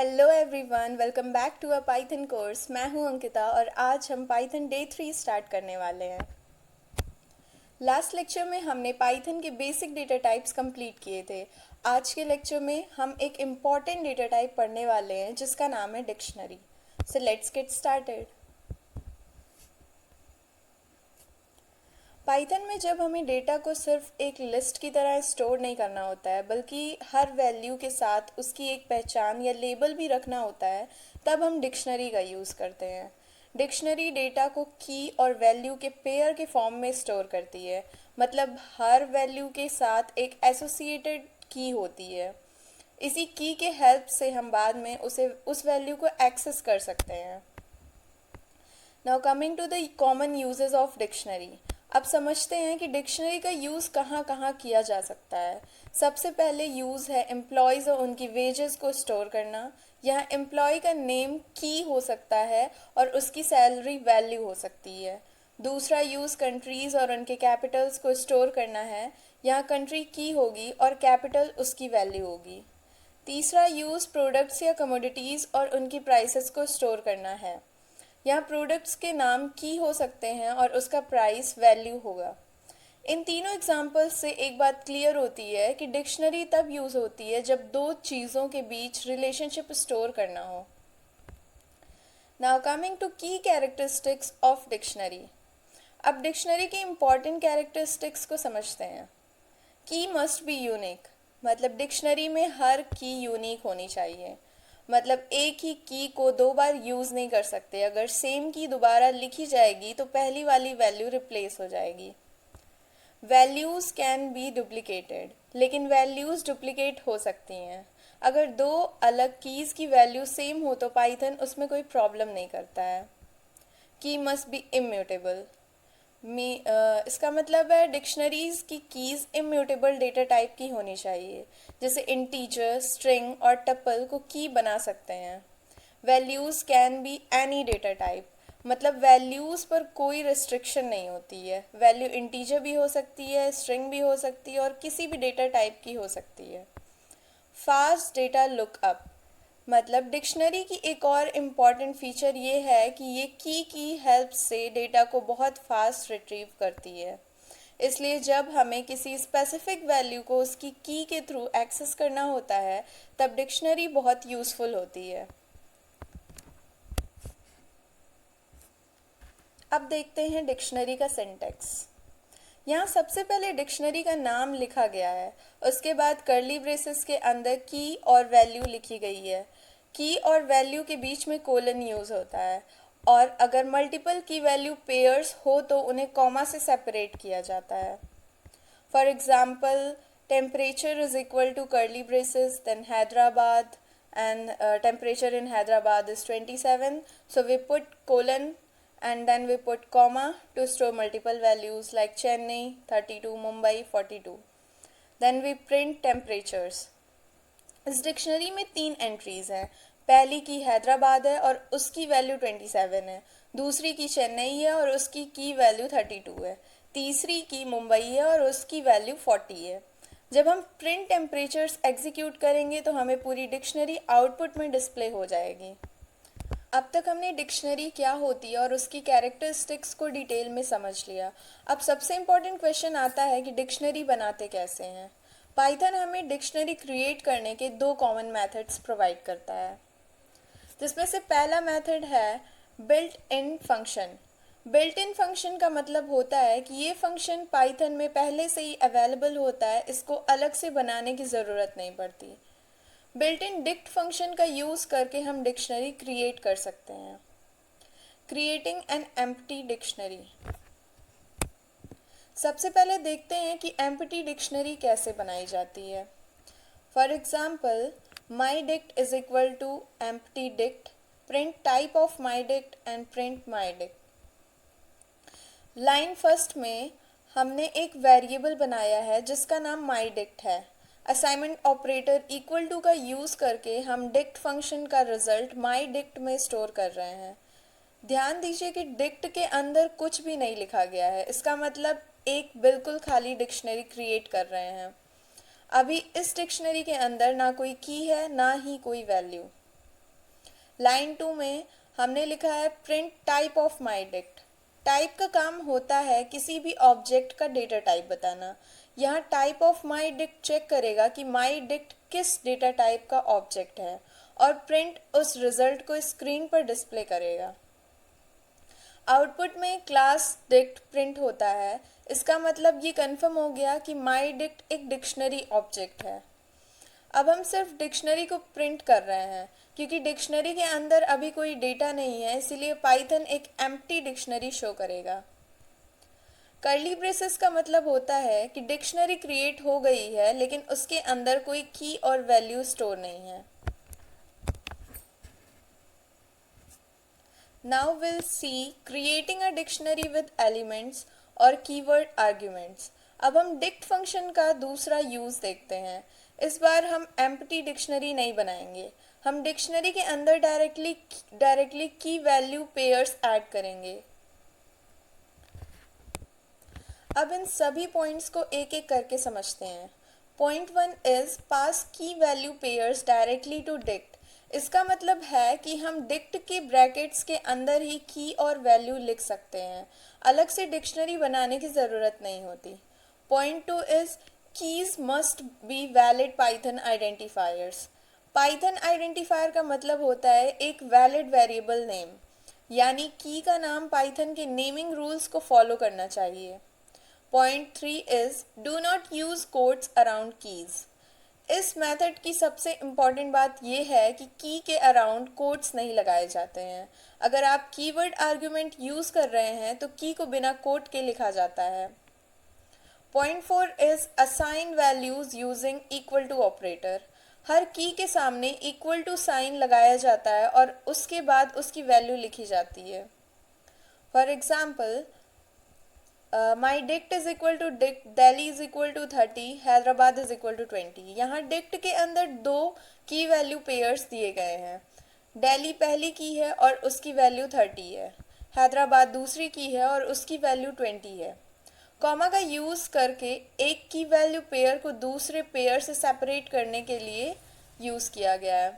Hello everyone, welcome back to a python course. मैं हूं अंकिता और आज हम पाइथन डे 3 स्टार्ट करने वाले हैं। लास्ट लेक्चर में हमने पाइथन के बेसिक डेटा टाइप्स कंप्लीट किए थे। आज के लेक्चर में हम एक इम्पॉर्टेंट डेटा टाइप पढ़ने वाले हैं जिसका नाम है dictionary. So let's get started. Python में जब हमें डेटा को सिर्फ एक लिस्ट की तरह स्टोर नहीं करना होता है बल्कि हर वैल्यू के साथ उसकी एक पहचान या लेबल भी रखना होता है, तब हम डिक्शनरी का यूज़ करते हैं। डिक्शनरी डेटा को की और वैल्यू के पेयर के फॉर्म में स्टोर करती है। मतलब हर वैल्यू के साथ एक एसोसिएटेड की होती है। इसी की के हेल्प से हम बाद में उसे उस वैल्यू को एक्सेस कर सकते हैं। Now coming to the common usages of dictionary. अब समझते हैं कि डिक्शनरी का यूज़ कहाँ कहाँ किया जा सकता है। सबसे पहले यूज़ है एम्प्लॉयज़ और उनकी वेजेस को स्टोर करना। यहाँ एम्प्लॉय का नेम की हो सकता है और उसकी सैलरी वैल्यू हो सकती है। दूसरा यूज़ कंट्रीज़ और उनके कैपिटल्स को स्टोर करना है। यहाँ कंट्री की होगी और कैपिटल उसकी वैल्यू होगी। तीसरा यूज़ प्रोडक्ट्स या कमोडिटीज़ और उनकी प्राइसेस को स्टोर करना है। यहाँ प्रोडक्ट्स के नाम की हो सकते हैं और उसका प्राइस वैल्यू होगा। इन तीनों एग्जाम्पल्स से एक बात क्लियर होती है कि डिक्शनरी तब यूज़ होती है जब दो चीज़ों के बीच रिलेशनशिप स्टोर करना हो। नाउ कमिंग टू की कैरेक्टरिस्टिक्स ऑफ डिक्शनरी। अब डिक्शनरी के इम्पॉर्टेंट कैरेक्टरिस्टिक्स को समझते हैं। की मस्ट बी यूनिक, मतलब डिक्शनरी में हर की यूनिक होनी चाहिए। मतलब एक ही की को दो बार यूज़ नहीं कर सकते। अगर सेम की दोबारा लिखी जाएगी तो पहली वाली वैल्यू रिप्लेस हो जाएगी। वैल्यूज़ कैन बी डुप्लिकेटेड, लेकिन वैल्यूज़ डुप्लिकेट हो सकती हैं। अगर दो अलग कीज़ की वैल्यू सेम हो तो पाइथन उसमें कोई प्रॉब्लम नहीं करता है। की मस्ट बी इम्यूटेबल। इसका मतलब है डिक्शनरीज की कीज़ इम्यूटेबल डेटा टाइप की होनी चाहिए। जैसे इंटीजर, स्ट्रिंग और टपल को की बना सकते हैं। Values can be any data type, मतलब वैल्यूज़ पर कोई रिस्ट्रिक्शन नहीं होती है। वैल्यू इंटीजर भी हो सकती है, स्ट्रिंग भी हो सकती है और किसी भी डेटा टाइप की हो सकती है। फास्ट डेटा लुकअप, मतलब डिक्शनरी की एक और इम्पॉर्टेंट फीचर ये है कि ये की हेल्प से डेटा को बहुत फास्ट रिट्रीव करती है। इसलिए जब हमें किसी स्पेसिफिक वैल्यू को उसकी की के थ्रू एक्सेस करना होता है तब डिक्शनरी बहुत यूज़फुल होती है। अब देखते हैं डिक्शनरी का सिंटैक्स। यहाँ सबसे पहले डिक्शनरी का नाम लिखा गया है, उसके बाद कर्ली ब्रेसेस के अंदर की और वैल्यू लिखी गई है। की और वैल्यू के बीच में कोलन यूज़ होता है और अगर मल्टीपल की वैल्यू पेयर्स हो तो उन्हें कॉमा से सेपरेट किया जाता है। For example, temperature is equal to curly braces then Hyderabad and temperature in Hyderabad is 27, so we put colon and then we put comma to store multiple values like Chennai 32, Mumbai 42. Then we print temperatures. इस dictionary में तीन entries हैं। पहली की हैदराबाद है और उसकी value 27 है। दूसरी की चेन्नई है और उसकी की वैल्यू 32 है। तीसरी की मुंबई है और उसकी वैल्यू 40 है। जब हम प्रिंट टेम्परेचर्स एग्जीक्यूट करेंगे तो हमें पूरी डिक्शनरी आउटपुट में डिस्प्ले हो जाएगी। अब तक हमने डिक्शनरी क्या होती है और उसकी कैरेक्टरिस्टिक्स को डिटेल में समझ लिया। अब सबसे इम्पॉर्टेंट क्वेश्चन आता है कि डिक्शनरी बनाते कैसे हैं। पाइथन हमें डिक्शनरी क्रिएट करने के दो कॉमन मेथड्स प्रोवाइड करता है, जिसमें से पहला मेथड है built in function. Built in function का मतलब होता है कि ये फंक्शन पाइथन में पहले से ही अवेलेबल होता है, इसको अलग से बनाने की ज़रूरत नहीं पड़ती। बिल्ट इन डिक्ट फंक्शन का यूज़ करके हम डिक्शनरी क्रिएट कर सकते हैं। Creating an empty dictionary. सबसे पहले देखते हैं कि एम्प्टी डिक्शनरी कैसे बनाई जाती है। For example, my dict is equal to empty dict, print type of my dict and print my dict. Line first में हमने एक वेरिएबल बनाया है जिसका नाम माई डिक्ट है। असाइनमेंट ऑपरेटर इक्वल टू का यूज़ करके हम डिक्ट फंक्शन का रिजल्ट माई डिक्ट में स्टोर कर रहे हैं। ध्यान दीजिए कि डिक्ट के अंदर कुछ भी नहीं लिखा गया है, इसका मतलब एक बिल्कुल खाली डिक्शनरी क्रिएट कर रहे हैं। अभी इस डिक्शनरी के अंदर ना कोई की है ना ही कोई वैल्यू। लाइन 2 में हमने लिखा है print type of my dict. Type का काम होता है किसी भी ऑब्जेक्ट का डेटा टाइप बताना। यहाँ type of my dict check करेगा कि माई डिक्ट किस डेटा टाइप का ऑब्जेक्ट है और प्रिंट उस रिजल्ट को स्क्रीन पर डिस्प्ले करेगा। आउटपुट में क्लास डिक्ट प्रिंट होता है। इसका मतलब ये कंफर्म हो गया कि माई डिक्ट एक डिक्शनरी ऑब्जेक्ट है। अब हम सिर्फ डिक्शनरी को प्रिंट कर रहे हैं क्योंकि डिक्शनरी के अंदर अभी कोई डेटा नहीं है, इसीलिए पाइथन एक एम्प्टी डिक्शनरी शो करेगा। कर्ली ब्रेसेस का मतलब होता है कि डिक्शनरी क्रिएट हो गई है लेकिन उसके अंदर कोई की और वैल्यू स्टोर नहीं है। Now will see creating a dictionary with elements और कीवर्ड आर्ग्यूमेंट्स। अब हम डिक्ट फंक्शन का दूसरा यूज देखते हैं। इस बार हम एम्प्टी डिक्शनरी नहीं बनाएंगे, हम डिक्शनरी के अंदर डायरेक्टली की वैल्यू पेयर्स ऐड करेंगे। अब इन सभी पॉइंट्स को एक एक करके समझते हैं। Point 1 is pass key value pairs directly to dict. इसका मतलब है कि हम डिक्ट के ब्रैकेट्स के अंदर ही की और वैल्यू लिख सकते हैं, अलग से डिक्शनरी बनाने की ज़रूरत नहीं होती। Point 2 is keys must be valid Python identifiers. Python identifier का मतलब होता है एक वैलिड वेरिएबल नेम, यानी की का नाम पाइथन के नेमिंग रूल्स को फॉलो करना चाहिए। Point 3 is do not use quotes around keys. इस मेथड की सबसे इम्पॉर्टेंट बात यह है कि की के अराउंड कोट्स नहीं लगाए जाते हैं। अगर आप कीवर्ड आर्ग्यूमेंट यूज़ कर रहे हैं तो की को बिना कोट के लिखा जाता है। Point 4 is assign values using equal to operator. हर की के सामने इक्वल टू साइन लगाया जाता है और उसके बाद उसकी वैल्यू लिखी जाती है। For example, my dict is equal to dict Delhi is equal to 30, Hyderabad is equal to 20। यहाँ डिक्ट के अंदर दो की वैल्यू पेयर्स दिए गए हैं। दिल्ली पहली की है और उसकी वैल्यू 30 है, हैदराबाद दूसरी की है और उसकी वैल्यू 20 है। कॉमा का यूज़ करके एक की वैल्यू पेयर को दूसरे पेयर से सेपरेट करने के लिए यूज़ किया गया है।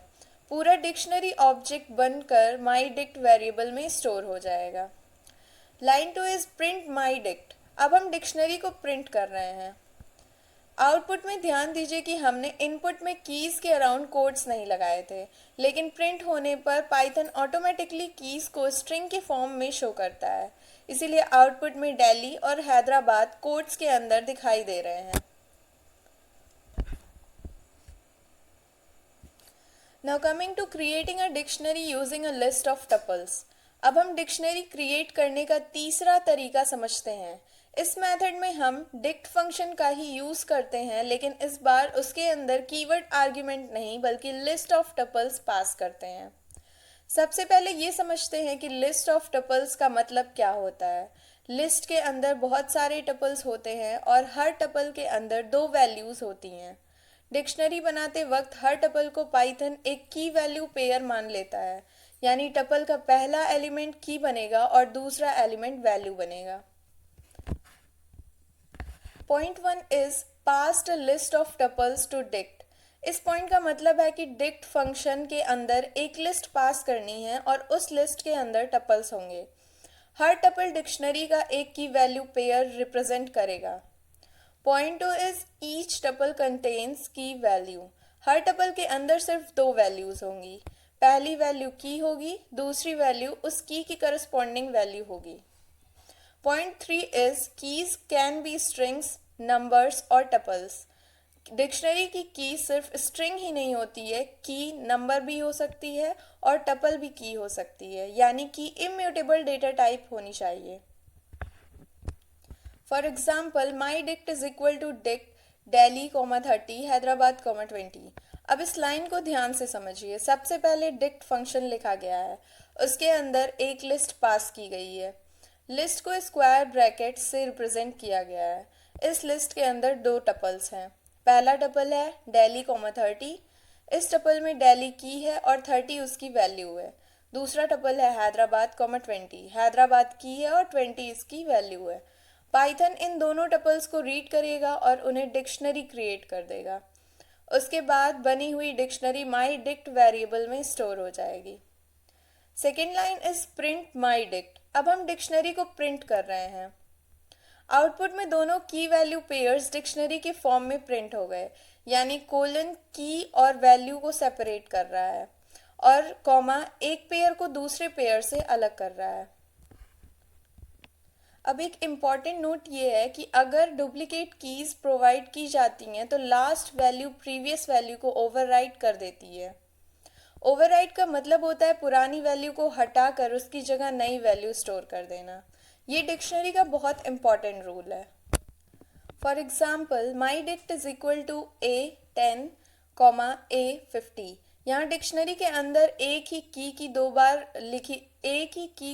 पूरा डिक्शनरी ऑब्जेक्ट बनकर माई डिक्ट वेरिएबल में स्टोर हो जाएगा। Line 2 is print my dict. अब हम डिक्शनरी को प्रिंट कर रहे हैं। आउटपुट में ध्यान दीजिए कि हमने इनपुट में कीज़ के अराउंड कोड्स नहीं लगाए थे, लेकिन प्रिंट होने पर पाइथन ऑटोमेटिकली कीज़ को स्ट्रिंग के फॉर्म में शो करता है, इसीलिए आउटपुट में दिल्ली और हैदराबाद कोड्स के अंदर दिखाई दे रहे हैं। Now coming to creating a dictionary using a list of tuples. अब हम डिक्शनरी क्रिएट करने का तीसरा तरीका समझते हैं। इस मेथड में हम डिक्ट फंक्शन का ही यूज़ करते हैं, लेकिन इस बार उसके अंदर कीवर्ड आर्ग्यूमेंट नहीं बल्कि लिस्ट ऑफ टपल्स पास करते हैं। सबसे पहले ये समझते हैं कि लिस्ट ऑफ टपल्स का मतलब क्या होता है। लिस्ट के अंदर बहुत सारे टपल्स होते हैं और हर टपल के अंदर दो वैल्यूज़ होती हैं। डिक्शनरी बनाते वक्त हर टपल को पाइथन एक की वैल्यू पेयर मान लेता है, यानी टपल का पहला एलिमेंट की बनेगा और दूसरा एलिमेंट वैल्यू बनेगा। Point 1 is past a list of tuples to dict. इस पॉइंट का मतलब है कि डिक्ट फंक्शन के अंदर एक लिस्ट पास करनी है और उस लिस्ट के अंदर टपल्स होंगे। हर टपल डिक्शनरी का एक की वैल्यू पेयर रिप्रेजेंट करेगा। Point 2 is each tuple contains की वैल्यू। हर टपल के अंदर सिर्फ दो वैल्यूज होंगी, पहली वैल्यू की होगी, दूसरी वैल्यू उस की करस्पॉन्डिंग वैल्यू होगी। Point 3 is keys can be strings, numbers और टपल्स। डिक्शनरी की की सिर्फ स्ट्रिंग ही नहीं होती है, की नंबर भी हो सकती है और टपल भी की हो सकती है, यानी कि इम्यूटेबल डेटा टाइप होनी चाहिए। For example, my dict is equal to dict Delhi 30, Hyderabad 20। अब इस लाइन को ध्यान से समझिए। सबसे पहले डिक्ट फंक्शन लिखा गया है, उसके अंदर एक लिस्ट पास की गई है। लिस्ट को स्क्वायर ब्रैकेट से रिप्रेजेंट किया गया है। इस लिस्ट के अंदर दो टपल्स हैं। पहला टपल है दिल्ली 30। इस टपल में दिल्ली की है और 30 उसकी वैल्यू है। दूसरा टपल है हैदराबाद 20। हैदराबाद की है और 20 इसकी वैल्यू है। पाइथन इन दोनों टपल्स को रीड करेगा और उन्हें डिक्शनरी क्रिएट कर देगा। उसके बाद बनी हुई डिक्शनरी माई डिक्ट वेरिएबल में स्टोर हो जाएगी। Second line is print my dict. अब हम डिक्शनरी को प्रिंट कर रहे हैं। आउटपुट में दोनों की वैल्यू पेयर्स डिक्शनरी के फॉर्म में प्रिंट हो गए, यानी कोलन की और वैल्यू को सेपरेट कर रहा है और कॉमा एक पेयर को दूसरे पेयर से अलग कर रहा है। अब एक इम्पॉर्टेंट नोट ये है कि अगर डुप्लीकेट कीज प्रोवाइड की जाती हैं तो लास्ट वैल्यू प्रीवियस वैल्यू को ओवरराइट कर देती है। ओवरराइट का मतलब होता है पुरानी वैल्यू को हटाकर उसकी जगह नई वैल्यू स्टोर कर देना। ये डिक्शनरी का बहुत इम्पॉर्टेंट रूल है। For example, my dict is equal to A10, A50। यहाँ डिक्शनरी के अंदर एक ही की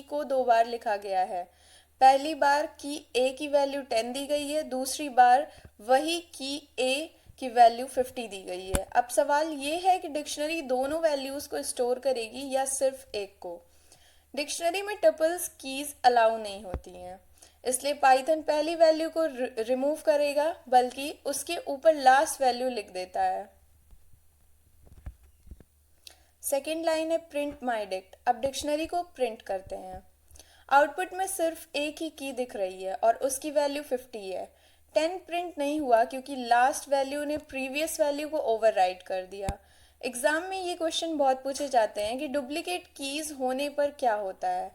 को दो बार लिखा गया है। पहली बार की A की वैल्यू 10 दी गई है, दूसरी बार वही की A की वैल्यू 50 दी गई है। अब सवाल ये है कि डिक्शनरी दोनों वैल्यूज़ को स्टोर करेगी या सिर्फ एक को। डिक्शनरी में टपल्स कीज अलाउ नहीं होती हैं, इसलिए पाइथन पहली वैल्यू को रिमूव करेगा बल्कि उसके ऊपर लास्ट वैल्यू लिख देता है। सेकेंड लाइन है प्रिंट माई डिक्ट। अब डिक्शनरी को प्रिंट करते हैं। आउटपुट में सिर्फ एक ही की दिख रही है और उसकी वैल्यू 50 है। 10 प्रिंट नहीं हुआ क्योंकि लास्ट वैल्यू ने प्रीवियस वैल्यू को ओवरराइट कर दिया। एग्जाम में ये क्वेश्चन बहुत पूछे जाते हैं कि डुप्लीकेट कीज होने पर क्या होता है।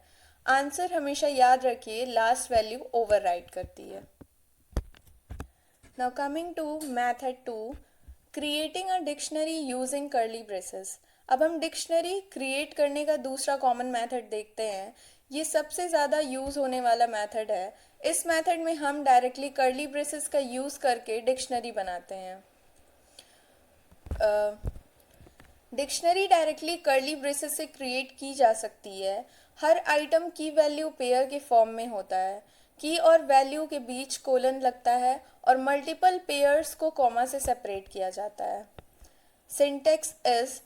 आंसर हमेशा याद रखिए, लास्ट वैल्यू ओवरराइट करती है। Now coming to method 2, creating a dictionary using curly braces. अब हम डिक्शनरी क्रिएट करने का दूसरा कॉमन मेथड देखते हैं। ये सबसे ज़्यादा यूज़ होने वाला मेथड है। इस मेथड में हम डायरेक्टली कर्ली ब्रेसेस का यूज़ करके डिक्शनरी बनाते हैं। डिक्शनरी डायरेक्टली कर्ली ब्रेसेस से क्रिएट की जा सकती है। हर आइटम की वैल्यू पेयर के फॉर्म में होता है। की और वैल्यू के बीच कोलन लगता है और मल्टीपल पेयर्स को कॉमा से सेपरेट किया जाता है। सिंटेक्स इज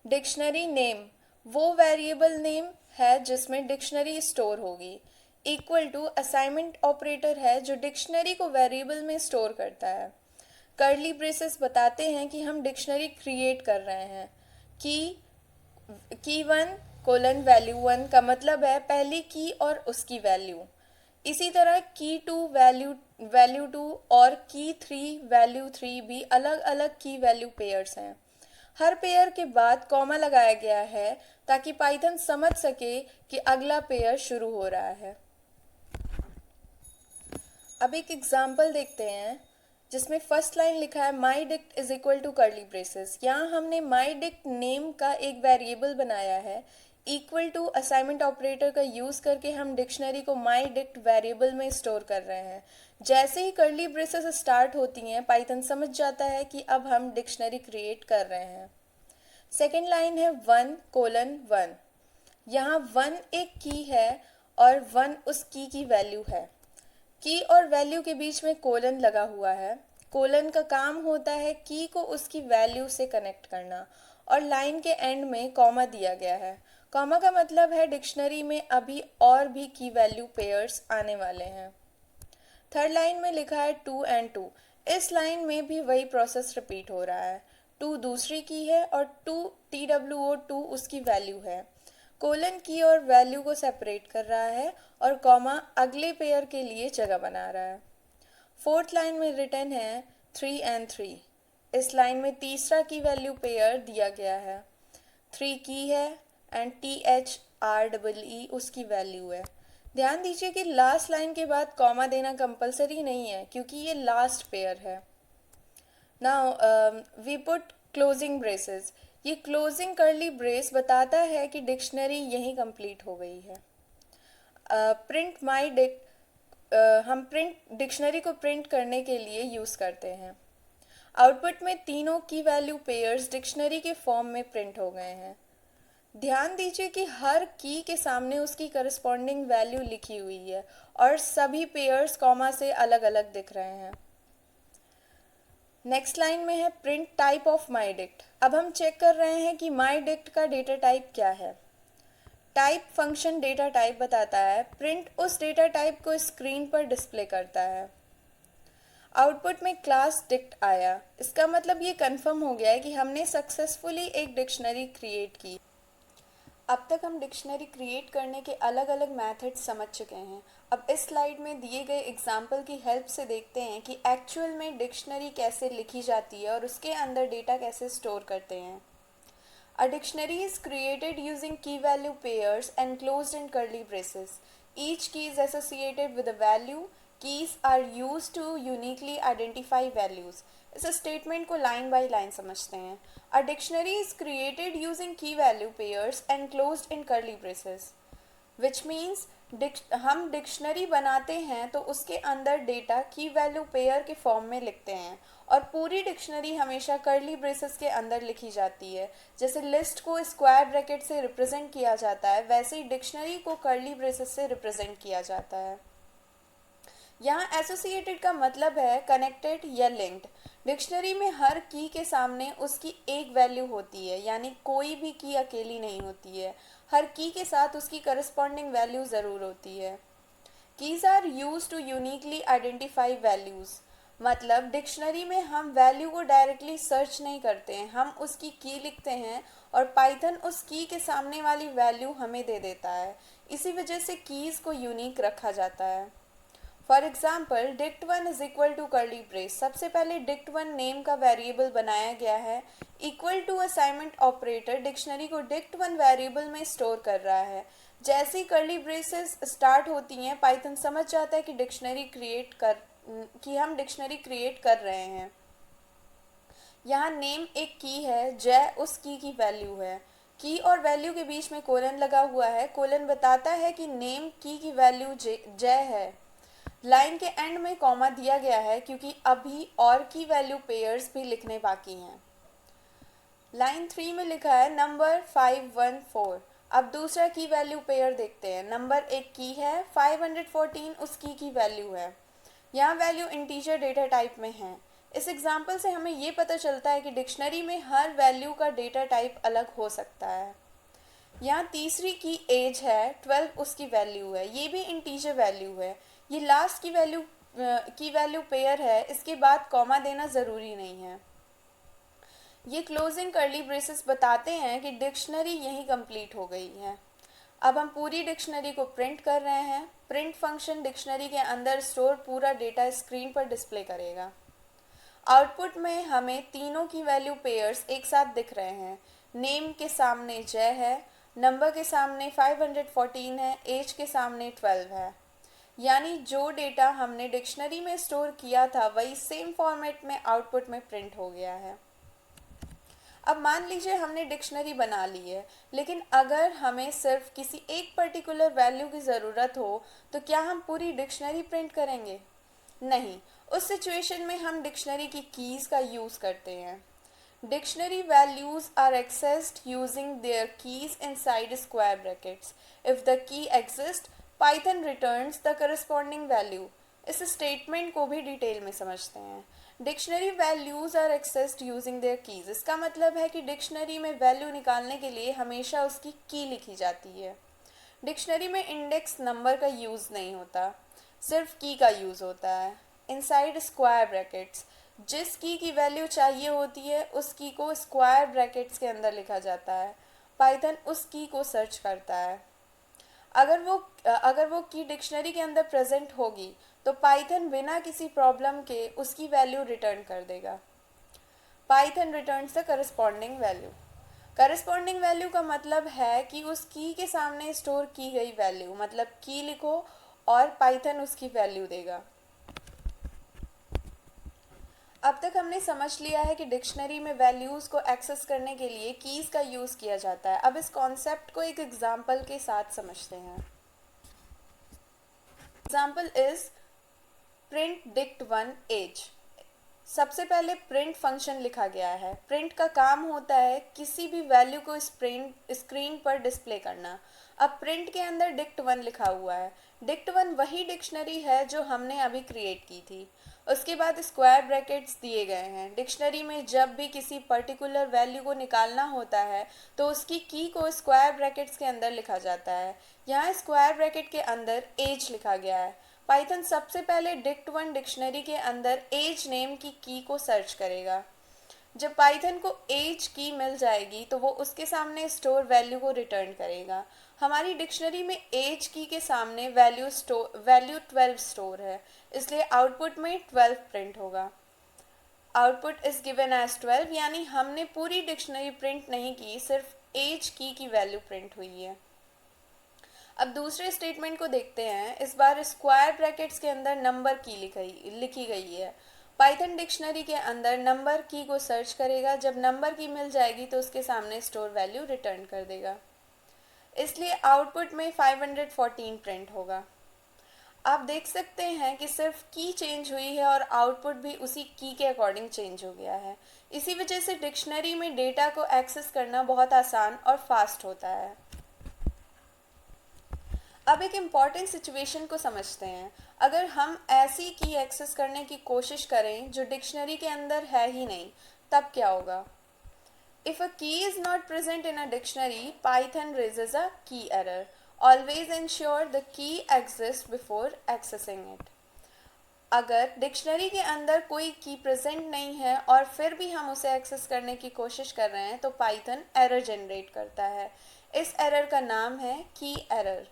डिक्शनरी नेम वो वेरिएबल नेम है जिसमें डिक्शनरी स्टोर होगी, इक्वल टू असाइनमेंट ऑपरेटर है जो डिक्शनरी को वेरिएबल में स्टोर करता है। कर्ली ब्रेसेस बताते हैं कि हम डिक्शनरी क्रिएट कर रहे हैं। की 1 कोलन वैल्यू 1 का मतलब है पहली की और उसकी वैल्यू। इसी तरह की 2 वैल्यू 2 और की 3 वैल्यू 3 भी अलग अलग की वैल्यू पेयर्स हैं। हर पेयर के बाद कॉमा लगाया गया है ताकि पाइथन समझ सके कि अगला पेयर शुरू हो रहा है। अब एक एग्जाम्पल देखते हैं जिसमें फर्स्ट लाइन लिखा है my dict is equal to curly braces. यहाँ हमने माई डिक्ट नेम का एक वेरिएबल बनाया है। इक्वल टू असाइनमेंट ऑपरेटर का यूज़ करके हम डिक्शनरी को माई डिक्ट वेरिएबल में स्टोर कर रहे हैं। जैसे ही कर्ली ब्रेसेस स्टार्ट होती हैं पाइथन समझ जाता है कि अब हम डिक्शनरी क्रिएट कर रहे हैं। सेकेंड लाइन है 1 कोलन 1। यहाँ 1 एक की है और 1 उस की वैल्यू है। की और वैल्यू के बीच में कोलन लगा हुआ है। कोलन का काम होता है की को उसकी वैल्यू से कनेक्ट करना और लाइन के एंड में कॉमा दिया गया है। कॉमा का मतलब है डिक्शनरी में अभी और भी की वैल्यू पेयर्स आने वाले हैं। थर्ड लाइन में लिखा है 2 and 2। इस लाइन में भी वही प्रोसेस रिपीट हो रहा है। 2 दूसरी की है और 2 TWO2 उसकी वैल्यू है। कोलन की और वैल्यू को सेपरेट कर रहा है और कॉमा अगले पेयर के लिए जगह बना रहा है। फोर्थ लाइन में रिटर्न है 3 and 3। इस लाइन में तीसरा की वैल्यू पेयर दिया गया है। 3 की है एंड THREE उसकी वैल्यू है। ध्यान दीजिए कि लास्ट लाइन के बाद कॉमा देना कंपलसरी नहीं है क्योंकि ये लास्ट पेयर है। Now we put closing braces. ये क्लोजिंग कर्ली ब्रेस बताता है कि डिक्शनरी यहीं कंप्लीट हो गई है। प्रिंट माई डिक्ट हम डिक्शनरी को प्रिंट करने के लिए यूज़ करते हैं। आउटपुट में तीनों की वैल्यू पेयर्स डिक्शनरी के फॉर्म में प्रिंट हो गए हैं। ध्यान दीजिए कि हर की के सामने उसकी करस्पॉन्डिंग वैल्यू लिखी हुई है और सभी पेयर्स कॉमा से अलग अलग दिख रहे हैं। नेक्स्ट लाइन में है print type of my dict. अब हम चेक कर रहे हैं कि माई डिक्ट का डेटा टाइप क्या है। टाइप फंक्शन डेटा टाइप बताता है। प्रिंट उस डेटा टाइप को स्क्रीन पर डिस्प्ले करता है। आउटपुट में क्लास डिक्ट आया। इसका मतलब ये कंफर्म हो गया है कि हमने सक्सेसफुली एक डिक्शनरी क्रिएट की। अब तक हम डिक्शनरी क्रिएट करने के अलग अलग मेथड्स समझ चुके हैं। अब इस स्लाइड में दिए गए एग्जाम्पल की हेल्प से देखते हैं कि एक्चुअल में डिक्शनरी कैसे लिखी जाती है और उसके अंदर डेटा कैसे स्टोर करते हैं। A dictionary is created using key value pairs enclosed in curly braces. Each key is associated with a value. Keys are used to uniquely identify values. इस स्टेटमेंट को लाइन बाय लाइन समझते हैं। A dictionary is created using key value pairs enclosed in curly braces. Which means हम dictionary बनाते हैं तो उसके अंदर डेटा की वैल्यू पेयर के फॉर्म में लिखते हैं और पूरी डिक्शनरी हमेशा कर्ली ब्रेसेस के अंदर लिखी जाती है। जैसे लिस्ट को स्क्वायर ब्रैकेट से रिप्रेजेंट किया जाता है वैसे ही डिक्शनरी को कर्ली ब्रेसेस से रिप्रेजेंट किया जाता है। यहाँ एसोसिएटेड का मतलब है कनेक्टेड या लिंक्ड। डिक्शनरी में हर की के सामने उसकी एक वैल्यू होती है, यानी कोई भी की अकेली नहीं होती है, हर की के साथ उसकी करस्पॉन्डिंग वैल्यू ज़रूर होती है। Keys are use to uniquely identify values, मतलब डिक्शनरी में हम वैल्यू को डायरेक्टली सर्च नहीं करते हैं, हम उसकी की लिखते हैं और पाइथन उस की के सामने वाली वैल्यू हमें दे देता है। इसी वजह से कीज़ को यूनिक रखा जाता है। For example dict1 is equal to curly brace. सबसे पहले dict1 नेम का वेरिएबल बनाया गया है। Equal to assignment operator dictionary को dict1 वेरिएबल में स्टोर कर रहा है। जैसे ही कर्ली ब्रेसेस स्टार्ट होती हैं पाइथन समझ जाता है कि हम डिक्शनरी क्रिएट कर रहे हैं। यहाँ नेम एक की है, जय उस की वैल्यू है। की और वैल्यू के बीच में कोलन लगा हुआ है। कोलन बताता है कि नेम की वैल्यू जय है। लाइन के एंड में कॉमा दिया गया है क्योंकि अभी और की वैल्यू पेयर्स भी लिखने बाकी हैं। लाइन 3 में लिखा है नंबर 514। अब दूसरा की वैल्यू पेयर देखते हैं। नंबर एक की है, 514 उस की वैल्यू है। यहाँ वैल्यू इंटीजर डेटा टाइप में है। इस एग्जाम्पल से हमें ये पता चलता है कि डिक्शनरी में हर वैल्यू का डेटा टाइप अलग हो सकता है। यहाँ तीसरी की एज है, 12 उसकी वैल्यू है, ये भी इंटीजर वैल्यू है। ये लास्ट की वैल्यू पेयर है, इसके बाद कॉमा देना ज़रूरी नहीं है। ये क्लोजिंग कर्ली ब्रेसेस बताते हैं कि डिक्शनरी यहीं कंप्लीट हो गई है। अब हम पूरी डिक्शनरी को प्रिंट कर रहे हैं। प्रिंट फंक्शन डिक्शनरी के अंदर स्टोर पूरा डेटा स्क्रीन पर डिस्प्ले करेगा। आउटपुट में हमें तीनों की वैल्यू पेयर्स एक साथ दिख रहे हैं। नेम के सामने जय है, नंबर के सामने 514 है, एज के सामने 12 है। यानी जो डेटा हमने डिक्शनरी में स्टोर किया था वही सेम फॉर्मेट में आउटपुट में प्रिंट हो गया है। अब मान लीजिए हमने डिक्शनरी बना ली है, लेकिन अगर हमें सिर्फ किसी एक पर्टिकुलर वैल्यू की ज़रूरत हो तो क्या हम पूरी डिक्शनरी प्रिंट करेंगे? नहीं, उस सिचुएशन में हम डिक्शनरी की कीज़ का यूज़ करते हैं। Dictionary values are accessed using their keys inside square brackets. If the key exist Python returns the corresponding value. इस स्टेटमेंट को भी डिटेल में समझते हैं। Dictionary values are accessed using their keys, इसका मतलब है कि डिक्शनरी में वैल्यू निकालने के लिए हमेशा उसकी की लिखी जाती है। डिक्शनरी में इंडेक्स नंबर का यूज़ नहीं होता, सिर्फ की का यूज़ होता है। इनसाइड स्क्वायर ब्रैकेट्स, जिस की वैल्यू चाहिए होती है उस की को स्क्वायर ब्रैकेट्स के अंदर लिखा जाता है। पाइथन उस की को सर्च करता है। अगर वो की डिक्शनरी के अंदर प्रेजेंट होगी तो पाइथन बिना किसी प्रॉब्लम के उसकी वैल्यू रिटर्न कर देगा। Python returns the corresponding value. Corresponding value का मतलब है कि उस की के सामने स्टोर की गई वैल्यू, मतलब की लिखो और पाइथन उसकी वैल्यू देगा। अब तक हमने समझ लिया है कि डिक्शनरी में वैल्यूज़ को एक्सेस करने के लिए कीज़ का यूज़ किया जाता है। अब इस कॉन्सेप्ट को एक एग्जाम्पल के साथ समझते हैं। Example is print dict1 age. सबसे पहले प्रिंट फंक्शन लिखा गया है। प्रिंट का काम होता है किसी भी वैल्यू को स्क्रीन पर डिस्प्ले करना। अब प्रिंट के अंदर dict1 लिखा हुआ है। dict1 वही डिक्शनरी है जो हमने अभी क्रिएट की थी। उसके बाद स्क्वायर ब्रैकेट्स दिए गए हैं। डिक्शनरी में जब भी किसी पर्टिकुलर वैल्यू को निकालना होता है तो उसकी की को स्क्वायर ब्रैकेट्स के अंदर लिखा जाता है। यहाँ स्क्वायर ब्रैकेट के अंदर एज लिखा गया है। पाइथन सबसे पहले dict1 डिक्शनरी के अंदर एज नेम की को सर्च करेगा। जब पाइथन को एज की मिल जाएगी तो वो उसके सामने स्टोर वैल्यू को रिटर्न करेगा। हमारी डिक्शनरी में एज की के सामने वैल्यू 12 स्टोर है, इसलिए आउटपुट में 12 प्रिंट होगा। आउटपुट इज गिवन एज 12, यानी हमने पूरी डिक्शनरी प्रिंट नहीं की, सिर्फ एज की वैल्यू प्रिंट हुई है। अब दूसरे स्टेटमेंट को देखते हैं। इस बार स्क्वायर ब्रैकेट्स के अंदर नंबर की लिखी गई है। पाइथन डिक्शनरी के अंदर नंबर की को सर्च करेगा, जब नंबर की मिल जाएगी तो उसके सामने स्टोर वैल्यू रिटर्न कर देगा, इसलिए आउटपुट में 514 प्रिंट होगा। आप देख सकते हैं कि सिर्फ की चेंज हुई है और आउटपुट भी उसी की के अकॉर्डिंग चेंज हो गया है। इसी वजह से डिक्शनरी में डेटा को एक्सेस करना बहुत आसान और फास्ट होता है। अब एक इम्पॉर्टेंट सिचुएशन को समझते हैं। अगर हम ऐसी की एक्सेस करने की कोशिश करें जो डिक्शनरी के अंदर है ही नहीं, तब क्या होगा? If a key is not present in a dictionary, Python raises a key error. Always ensure the key exists before accessing it. अगर डिक्शनरी के अंदर कोई की प्रेजेंट नहीं है और फिर भी हम उसे एक्सेस करने की कोशिश कर रहे हैं तो पाइथन एरर जनरेट करता है। इस एरर का नाम है की एरर।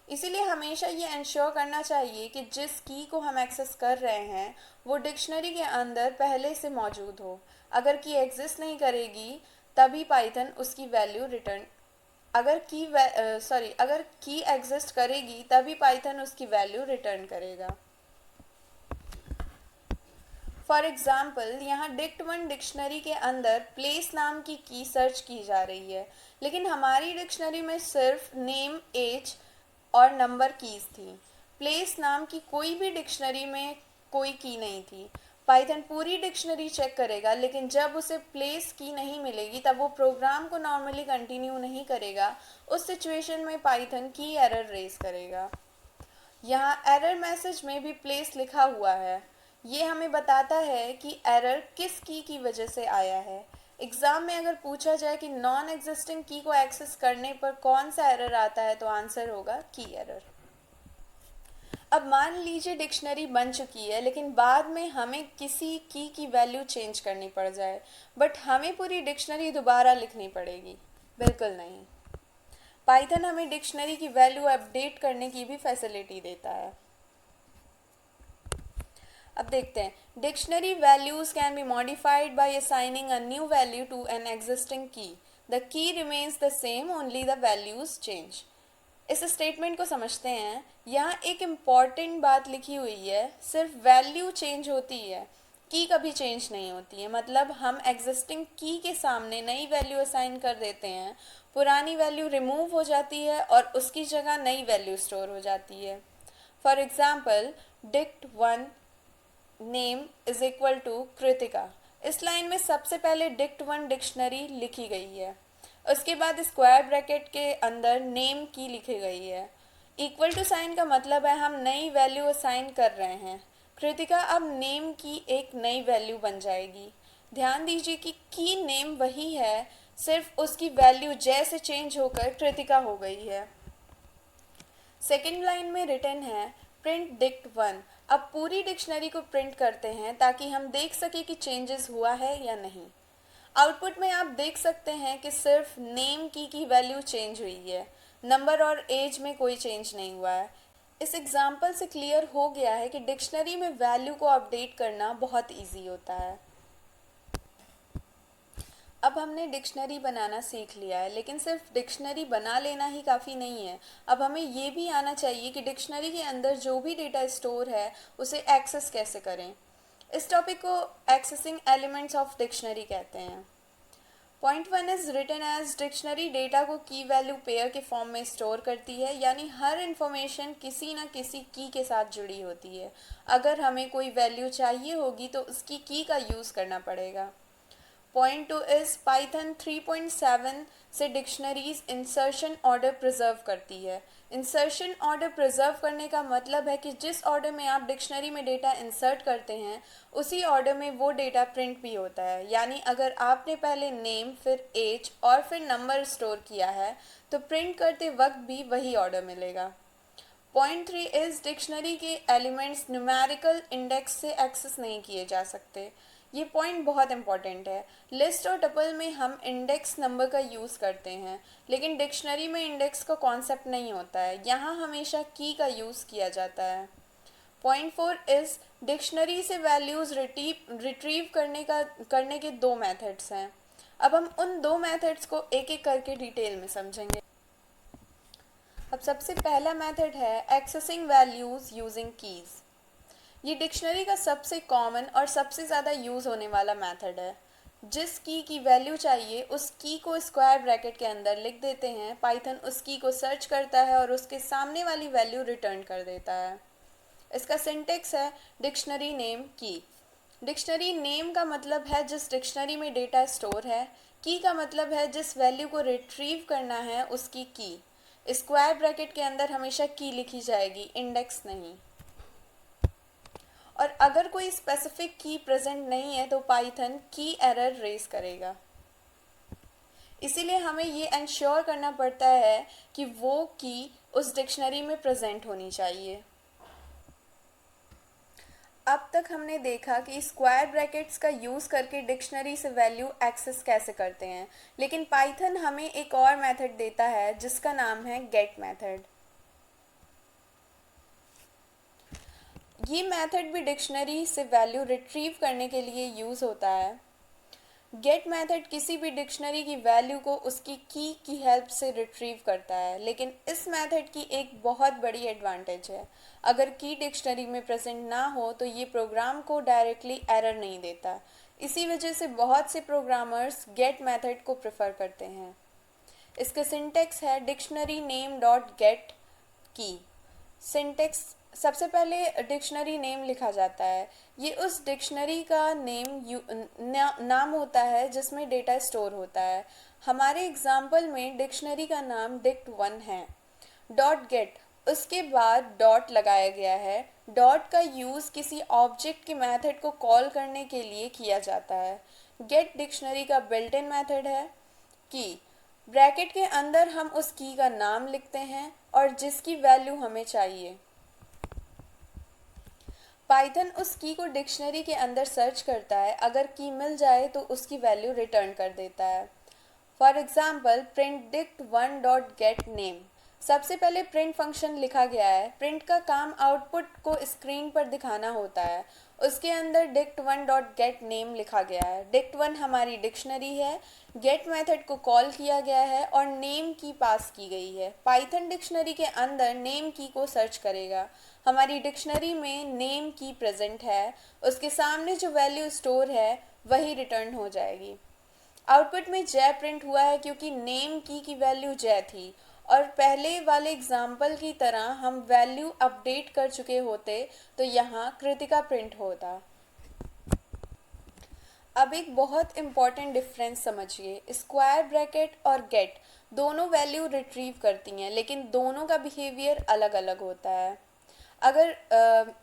इसीलिए हमेशा ये इंश्योर करना चाहिए कि जिस की को हम एक्सेस कर रहे हैं वो डिक्शनरी के अंदर पहले से मौजूद हो। अगर की एग्जिस्ट नहीं करेगी तभी पाइथन उसकी वैल्यू रिटर्न अगर की एग्जिस्ट करेगी तभी पाइथन उसकी वैल्यू रिटर्न करेगा। फॉर एग्जाम्पल, यहाँ dict1 डिक्शनरी के अंदर प्लेस नाम की सर्च की जा रही है, लेकिन हमारी डिक्शनरी में सिर्फ नेम, एज और नंबर कीज थी। प्लेस नाम की कोई भी डिक्शनरी में कोई की नहीं थी। पाइथन पूरी डिक्शनरी चेक करेगा, लेकिन जब उसे प्लेस की नहीं मिलेगी तब वो प्रोग्राम को नॉर्मली कंटिन्यू नहीं करेगा। उस सिचुएशन में पाइथन की एरर रेज करेगा। यहाँ एरर मैसेज में भी प्लेस लिखा हुआ है। ये हमें बताता है कि एरर किस की वजह से आया है। एग्ज़ाम में अगर पूछा जाए कि नॉन एग्जिस्टिंग की को एक्सेस करने पर कौन सा एरर आता है तो आंसर होगा की एरर। अब मान लीजिए डिक्शनरी बन चुकी है, लेकिन बाद में हमें किसी की वैल्यू चेंज करनी पड़ जाए, बट हमें पूरी डिक्शनरी दोबारा लिखनी पड़ेगी? बिल्कुल नहीं। पाइथन हमें डिक्शनरी की वैल्यू अपडेट करने की भी फैसिलिटी देता है। अब देखते हैं, dictionary values can be modified by assigning a new value to an existing key. The key remains the same, only the values change. इस स्टेटमेंट को समझते हैं। यहाँ एक इम्पॉर्टेंट बात लिखी हुई है, सिर्फ वैल्यू चेंज होती है, की कभी चेंज नहीं होती है। मतलब हम एग्जिस्टिंग की के सामने नई वैल्यू असाइन कर देते हैं, पुरानी वैल्यू रिमूव हो जाती है और उसकी जगह नई वैल्यू स्टोर हो जाती है। For example, dict1 name is equal to Kritika. इस लाइन में सबसे पहले dict1 डिक्शनरी लिखी गई है, उसके बाद स्क्वायर ब्रैकेट के अंदर नेम की लिखी गई है। इक्वल टू साइन का मतलब है हम नई वैल्यू असाइन कर रहे हैं। कृतिका अब नेम की एक नई वैल्यू बन जाएगी। ध्यान दीजिए कि की नेम वही है, सिर्फ उसकी वैल्यू जैसे चेंज होकर कृतिका हो गई है। सेकेंड लाइन में रिटर्न है प्रिंट dict1। अब पूरी डिक्शनरी को प्रिंट करते हैं ताकि हम देख सके कि चेंजेस हुआ है या नहीं। आउटपुट में आप देख सकते हैं कि सिर्फ नेम की वैल्यू चेंज हुई है, नंबर और एज में कोई चेंज नहीं हुआ है। इस एग्जाम्पल से क्लियर हो गया है कि डिक्शनरी में वैल्यू को अपडेट करना बहुत इजी होता है। अब हमने डिक्शनरी बनाना सीख लिया है, लेकिन सिर्फ डिक्शनरी बना लेना ही काफ़ी नहीं है। अब हमें ये भी आना चाहिए कि डिक्शनरी के अंदर जो भी डेटा स्टोर है उसे एक्सेस कैसे करें। इस टॉपिक को एक्सेसिंग एलिमेंट्स ऑफ डिक्शनरी कहते हैं। Point 1 is written as dictionary data को की वैल्यू पेयर के फॉर्म में स्टोर करती है, यानी हर इंफॉर्मेशन किसी न किसी की के साथ जुड़ी होती है। अगर हमें कोई वैल्यू चाहिए होगी तो उसकी की का यूज़ करना पड़ेगा। पॉइंट 2 इज पाइथन 3.7 से डिक्शनरीज इंसर्शन ऑर्डर प्रिजर्व करती है। इंसर्शन ऑर्डर प्रिजर्व करने का मतलब है कि जिस ऑर्डर में आप डिक्शनरी में डेटा इंसर्ट करते हैं उसी ऑर्डर में वो डेटा प्रिंट भी होता है। यानी अगर आपने पहले नेम, फिर एज और फिर नंबर स्टोर किया है तो प्रिंट करते वक्त भी वही ऑर्डर मिलेगा। पॉइंट 3 इज डिक्शनरी के एलिमेंट्स न्यूमेरिकल इंडेक्स से एक्सेस नहीं किए जा सकते। ये पॉइंट बहुत इंपॉर्टेंट है। लिस्ट और टपल में हम इंडेक्स नंबर का यूज़ करते हैं, लेकिन डिक्शनरी में इंडेक्स का कॉन्सेप्ट नहीं होता है, यहाँ हमेशा की का यूज़ किया जाता है। पॉइंट 4 इज़ डिक्शनरी से वैल्यूज़ रिट्रीव करने के दो मेथड्स हैं। अब हम उन दो मेथड्स को एक एक करके डिटेल में समझेंगे। अब सबसे पहला मेथड है एक्सेसिंग वैल्यूज़ यूजिंग कीज़। ये डिक्शनरी का सबसे कॉमन और सबसे ज़्यादा यूज़ होने वाला मेथड है। जिस की वैल्यू चाहिए उस की को स्क्वायर ब्रैकेट के अंदर लिख देते हैं, पाइथन उस की को सर्च करता है और उसके सामने वाली वैल्यू रिटर्न कर देता है। इसका सिंटेक्स है डिक्शनरी नेम की। डिक्शनरी नेम का मतलब है जिस डिक्शनरी में डेटा स्टोर है, की का मतलब है जिस वैल्यू को रिट्रीव करना है उसकी की। स्क्वायर ब्रैकेट के अंदर हमेशा की लिखी जाएगी, इंडेक्स नहीं। और अगर कोई स्पेसिफिक की प्रेजेंट नहीं है तो पाइथन की एरर रेज करेगा। इसीलिए हमें ये इंश्योर करना पड़ता है कि वो की उस डिक्शनरी में प्रेजेंट होनी चाहिए। अब तक हमने देखा कि स्क्वायर ब्रैकेट्स का यूज़ करके डिक्शनरी से वैल्यू एक्सेस कैसे करते हैं, लेकिन पाइथन हमें एक और मेथड देता है जिसका नाम है गेट मेथड। ये मेथड भी डिक्शनरी से वैल्यू रिट्रीव करने के लिए यूज़ होता है। गेट मेथड किसी भी डिक्शनरी की वैल्यू को उसकी की हेल्प से रिट्रीव करता है, लेकिन इस मेथड की एक बहुत बड़ी एडवांटेज है। अगर की डिक्शनरी में प्रेजेंट ना हो तो ये प्रोग्राम को डायरेक्टली एरर नहीं देता। इसी वजह से बहुत से प्रोग्रामर्स गेट मेथड को प्रेफर करते हैं। इसका सिंटेक्स है डिक्शनरी नेम डॉट गेट की। सिंटेक्स सबसे पहले डिक्शनरी नेम लिखा जाता है। ये उस डिक्शनरी का नाम होता है जिसमें डेटा स्टोर होता है। हमारे एग्जाम्पल में डिक्शनरी का नाम dict1 है। डॉट गेट, उसके बाद डॉट लगाया गया है। डॉट का यूज़ किसी ऑब्जेक्ट के मेथड को कॉल करने के लिए किया जाता है। गेट डिक्शनरी का बिल्ट इन मेथड है। की ब्रैकेट के अंदर हम उस की का नाम लिखते हैं और जिसकी वैल्यू हमें चाहिए। पाइथन उस की को डिक्शनरी के अंदर सर्च करता है, अगर की मिल जाए तो उसकी वैल्यू रिटर्न कर देता है। For example print dict1 dot gate name. सबसे पहले प्रिंट फंक्शन लिखा गया है। प्रिंट का काम आउटपुट को स्क्रीन पर दिखाना होता है। उसके अंदर dict1 डॉट गेट नेम लिखा गया है। dict1 हमारी डिक्शनरी है। गेट मेथड को कॉल किया गया है और नेम की पास की गई है। पाइथन डिक्शनरी के अंदर नेम की को सर्च करेगा। हमारी डिक्शनरी में नेम की प्रेजेंट है, उसके सामने जो वैल्यू स्टोर है वही रिटर्न हो जाएगी। आउटपुट में जय प्रिंट हुआ है क्योंकि नेम की वैल्यू जय थी, और पहले वाले एग्जाम्पल की तरह हम वैल्यू अपडेट कर चुके होते तो यहाँ कृतिका प्रिंट होता। अब एक बहुत इम्पॉर्टेंट डिफरेंस समझिए। स्क्वायर ब्रैकेट और गेट दोनों वैल्यू रिट्रीव करती हैं, लेकिन दोनों का बिहेवियर अलग अलग होता है। अगर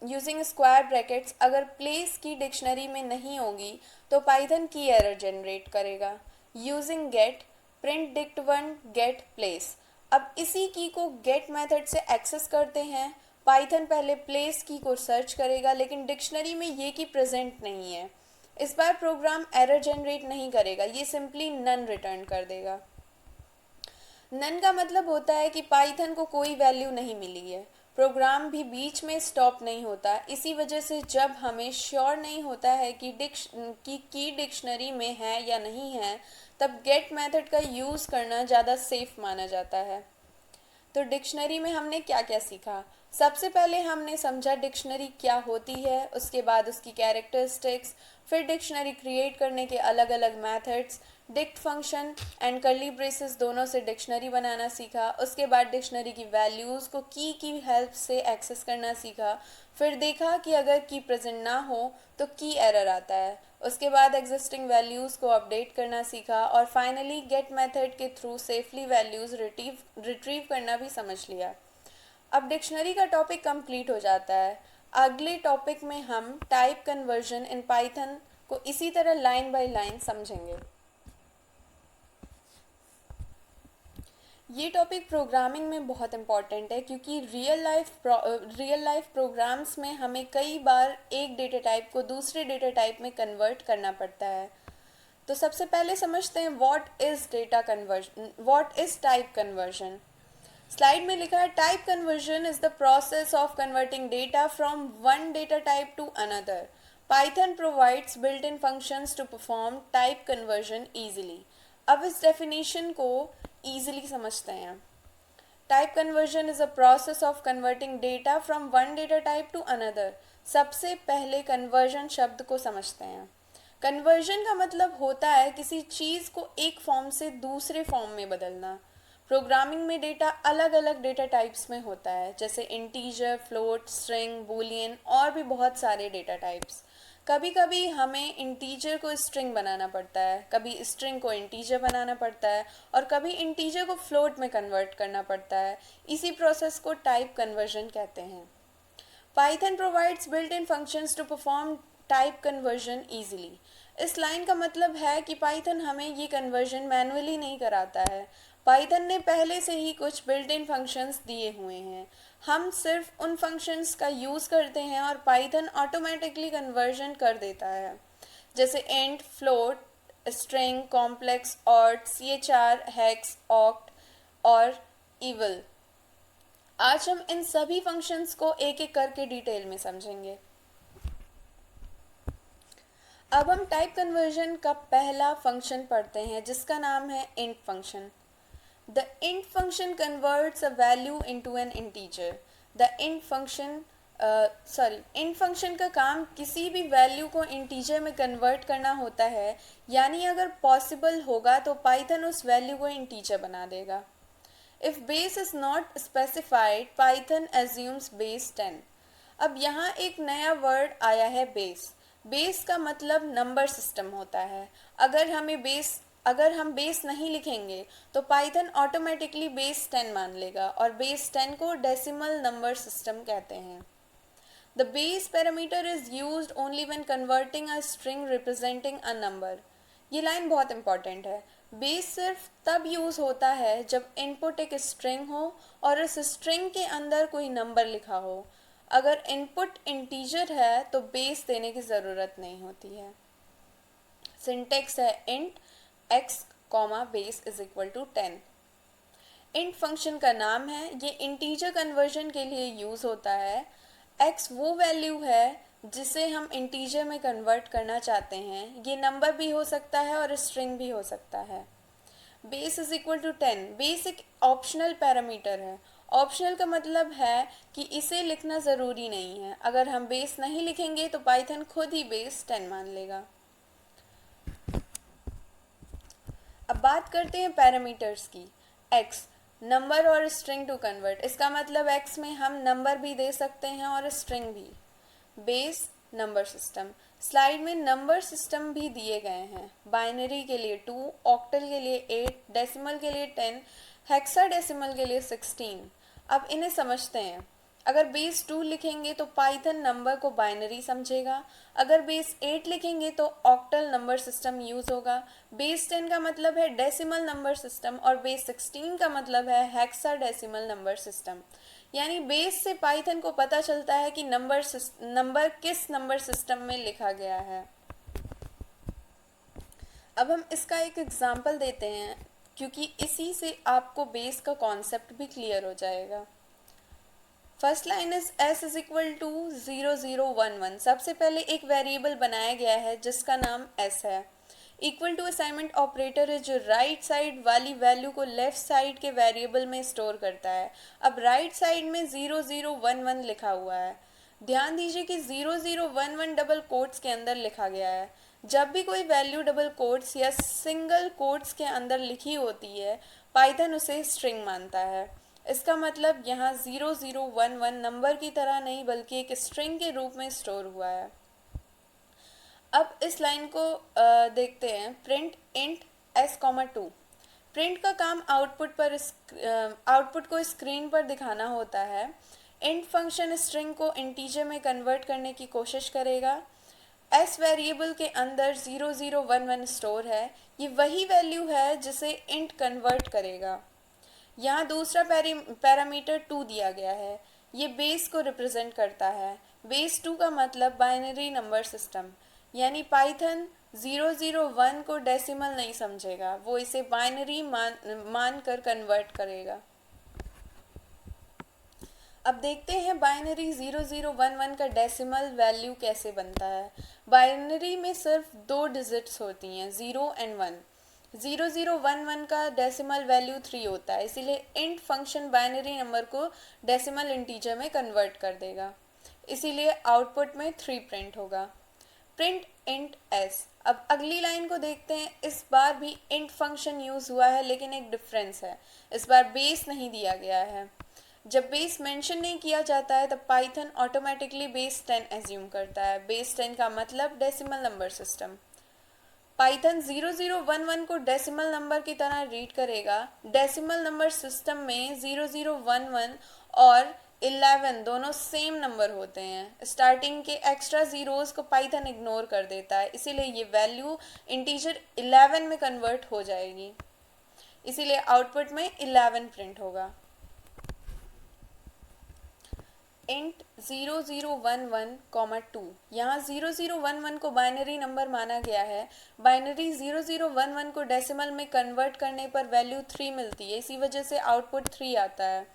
यूजिंग स्क्वायर ब्रैकेट्स अगर प्लेस की डिक्शनरी में नहीं होगी तो पाइथन की एरर जनरेट करेगा। Using get print dict1 get place. अब इसी की को गेट मेथड से एक्सेस करते हैं। पाइथन पहले प्लेस की को सर्च करेगा, लेकिन डिक्शनरी में ये की प्रेजेंट नहीं है। इस बार प्रोग्राम एरर जनरेट नहीं करेगा, ये सिंपली नन रिटर्न कर देगा। नन का मतलब होता है कि पाइथन को कोई वैल्यू नहीं मिली है। प्रोग्राम भी बीच में स्टॉप नहीं होता। इसी वजह से जब हमें श्योर नहीं होता है कि की डिक्शनरी में है या नहीं है, तब गेट मेथड का यूज़ करना ज़्यादा सेफ माना जाता है। तो डिक्शनरी में हमने क्या क्या सीखा? सबसे पहले हमने समझा डिक्शनरी क्या होती है, उसके बाद उसकी कैरेक्टरिस्टिक्स, फिर डिक्शनरी क्रिएट करने के अलग अलग methods, dict function and curly braces दोनों से डिक्शनरी बनाना सीखा। उसके बाद डिक्शनरी की वैल्यूज़ को की हेल्प से एक्सेस करना सीखा। फिर देखा कि अगर की प्रेजेंट ना हो तो की एरर आता है। उसके बाद एग्जिस्टिंग वैल्यूज़ को अपडेट करना सीखा और फाइनली गेट मेथड के थ्रू सेफली वैल्यूज़ रिट्रीव करना भी समझ लिया। अब डिक्शनरी का टॉपिक कंप्लीट हो जाता है। अगले टॉपिक में हम टाइप कन्वर्जन इन पाइथन को इसी तरह लाइन बाय लाइन समझेंगे। ये टॉपिक प्रोग्रामिंग में बहुत इम्पॉर्टेंट है क्योंकि रियल लाइफ प्रोग्राम्स में हमें कई बार एक डेटा टाइप को दूसरे डेटा टाइप में कन्वर्ट करना पड़ता है। तो सबसे पहले समझते हैं what is type conversion. Slide में लिखा है type conversion is the process of converting data from one data type to another. Python provides built in functions to perform type conversion easily. अब इस डेफिनेशन को ईजिली समझते हैं। Type conversion is a process of converting data from one data type to another. सबसे पहले conversion शब्द को समझते हैं। कन्वर्जन का मतलब होता है किसी चीज़ को एक फॉर्म से दूसरे फॉर्म में बदलना। प्रोग्रामिंग में डेटा अलग अलग डेटा टाइप्स में होता है, जैसे इंटीजर, फ्लोट, स्ट्रिंग, बूलियन और भी बहुत सारे डेटा टाइप्स। कभी कभी हमें इंटीजर को स्ट्रिंग बनाना पड़ता है, कभी स्ट्रिंग को इंटीजर बनाना पड़ता है और कभी इंटीजर को फ्लोट में कन्वर्ट करना पड़ता है। इसी प्रोसेस को टाइप कन्वर्जन कहते हैं। Python provides built in functions to perform type conversion easily. इस लाइन का मतलब है कि पाइथन हमें ये कन्वर्जन मैनुअली नहीं कराता है। पाइथन ने पहले से ही कुछ बिल्ट इन फंक्शंस दिए हुए हैं, हम सिर्फ उन फंक्शंस का यूज़ करते हैं और पाइथन ऑटोमेटिकली कन्वर्जन कर देता है, जैसे int, float, string, complex, art, CHR, hex, oct और इवल। आज हम इन सभी फंक्शंस को एक एक करके डिटेल में समझेंगे। अब हम टाइप कन्वर्जन का पहला फंक्शन पढ़ते हैं जिसका नाम है int function. The int function converts a value into an integer. The int function int function का काम किसी भी वैल्यू को इंटीजर में कन्वर्ट करना होता है, यानी अगर पॉसिबल होगा तो पाइथन उस वैल्यू को इंटीजर बना देगा। If base is not specified, Python assumes base 10। अब यहाँ एक नया वर्ड आया है बेस। बेस का मतलब नंबर सिस्टम होता है। अगर हम बेस नहीं लिखेंगे तो पाइथन ऑटोमेटिकली बेस 10 मान लेगा और बेस 10 को डेसिमल नंबर सिस्टम कहते हैं। The base parameter is used only when converting a string representing a number। ये लाइन बहुत इंपॉर्टेंट है। बेस सिर्फ तब यूज़ होता है जब इनपुट एक स्ट्रिंग हो और इस स्ट्रिंग के अंदर कोई नंबर लिखा हो। अगर इनपुट इंटीजर है तो बेस देने की ज़रूरत नहीं होती है। सिंटेक्स है int x comma base is equal to 10। Int function का नाम है, ये इंटीजर कन्वर्जन के लिए यूज़ होता है। x वो वैल्यू है जिसे हम इंटीजर में कन्वर्ट करना चाहते हैं। ये नंबर भी हो सकता है और स्ट्रिंग भी हो सकता है। Base is equal to 10। Base एक ऑप्शनल पैरामीटर है। ऑप्शनल का मतलब है कि इसे लिखना ज़रूरी नहीं है। अगर हम बेस नहीं लिखेंगे तो पाइथन खुद ही बेस 10 मान लेगा। अब बात करते हैं पैरामीटर्स की। x नंबर और स्ट्रिंग टू कन्वर्ट, इसका मतलब x में हम नंबर भी दे सकते हैं और स्ट्रिंग भी। बेस नंबर सिस्टम, स्लाइड में नंबर सिस्टम भी दिए गए हैं। बाइनरी के लिए 2, ऑक्टल के लिए 8, डेसिमल के लिए 10, हेक्साडेसिमल के लिए 16। अब इन्हें समझते हैं। अगर बेस 2 लिखेंगे तो पाइथन नंबर को बाइनरी समझेगा। अगर बेस 8 लिखेंगे तो ऑक्टल नंबर सिस्टम यूज़ होगा। बेस 10 का मतलब है डेसिमल नंबर सिस्टम और बेस 16 का मतलब है हेक्साडेसिमल नंबर सिस्टम। यानी बेस से पाइथन को पता चलता है कि नंबर किस नंबर सिस्टम में लिखा गया है। अब हम इसका एक एग्जाम्पल देते हैं क्योंकि इसी से आपको बेस का कॉन्सेप्ट भी क्लियर हो जाएगा। First line is s is equal to 0011। सबसे पहले एक वेरिएबल बनाया गया है जिसका नाम s है। इक्वल टू असाइनमेंट ऑपरेटर है जो राइट साइड वाली वैल्यू को लेफ्ट साइड के वेरिएबल में स्टोर करता है। अब राइट साइड में 0011 लिखा हुआ है। ध्यान दीजिए कि 0011 डबल कोट्स के अंदर लिखा गया है। जब भी कोई वैल्यू डबल कोट्स या सिंगल कोट्स के अंदर लिखी होती है, पाइथन उसे स्ट्रिंग मानता है। इसका मतलब यहाँ 0011 नंबर की तरह नहीं बल्कि एक स्ट्रिंग के रूप में स्टोर हुआ है। अब इस लाइन को देखते हैं। Print int s,2। प्रिंट का काम आउटपुट को स्क्रीन पर दिखाना होता है। इंट फंक्शन स्ट्रिंग को इंटीजर में कन्वर्ट करने की कोशिश करेगा। s वेरिएबल के अंदर 0011 स्टोर है। ये वही वैल्यू है जिसे इंट कन्वर्ट करेगा। यहाँ दूसरा पैरामीटर 2 दिया गया है, ये बेस को रिप्रेजेंट करता है। बेस 2 का मतलब बाइनरी नंबर सिस्टम, यानी पाइथन 001 को डेसिमल नहीं समझेगा, वो इसे बाइनरी मान कर कन्वर्ट करेगा। अब देखते हैं बाइनरी 0011 का डेसिमल वैल्यू कैसे बनता है। बाइनरी में सिर्फ 2 डिजिट्स होती हैं, 0 एंड 1। 0011 का डेसिमल वैल्यू 3 होता है, इसीलिए इंट फंक्शन बाइनरी नंबर को डेसिमल इंटीजर में कन्वर्ट कर देगा, इसीलिए आउटपुट में 3 प्रिंट होगा। Print int S. अब अगली लाइन को देखते हैं, इस बार भी इंट फंक्शन यूज़ हुआ है, लेकिन एक डिफरेंस है, इस बार बेस नहीं दिया गया है। जब बेस मेंशन नहीं किया जाता है तब पाइथन ऑटोमेटिकली बेस 10 एज्यूम करता है। बेस 10 का मतलब डेसिमल नंबर सिस्टम। पाइथन 0011 को डेसिमल नंबर की तरह रीड करेगा। डेसिमल नंबर सिस्टम में 0011 और 11 दोनों सेम नंबर होते हैं। स्टार्टिंग के एक्स्ट्रा ज़ीरोज़ को पाइथन इग्नोर कर देता है, इसीलिए ये वैल्यू इंटीजर 11 में कन्वर्ट हो जाएगी, इसीलिए आउटपुट में 11 प्रिंट होगा। इंट 0011, 2। यहाँ 0011 को बाइनरी नंबर माना गया है। बाइनरी 0011 को डेसिमल में कन्वर्ट करने पर वैल्यू 3 मिलती है, इसी वजह से आउटपुट 3 आता है।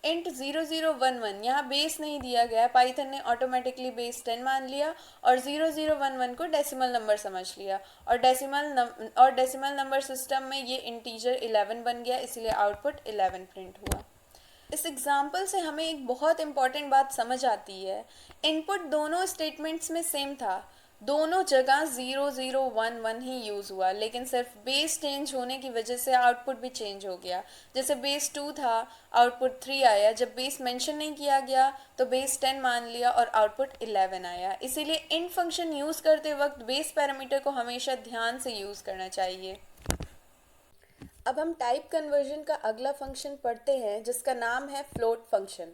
इंट 0011, यहाँ बेस नहीं दिया गया, पाइथन ने ऑटोमेटिकली बेस 10 मान लिया और 0011 को डेसिमल नंबर समझ लिया, और डेसिमल नंबर सिस्टम में ये इंटीजर 11 बन गया, इसलिए आउटपुट 11 प्रिंट हुआ। इस एग्जाम्पल से हमें एक बहुत इंपॉर्टेंट बात समझ आती है। इनपुट दोनों स्टेटमेंट्स में सेम था, दोनों जगह 0011 ही यूज़ हुआ, लेकिन सिर्फ बेस चेंज होने की वजह से आउटपुट भी चेंज हो गया। जैसे बेस 2 था, आउटपुट 3 आया, जब बेस मेंशन नहीं किया गया तो बेस 10 मान लिया और आउटपुट 11 आया। इसीलिए इंट फंक्शन यूज़ करते वक्त बेस पैरामीटर को हमेशा ध्यान से यूज़ करना चाहिए। अब हम टाइप कन्वर्जन का अगला फंक्शन पढ़ते हैं, जिसका नाम है फ्लोट फंक्शन।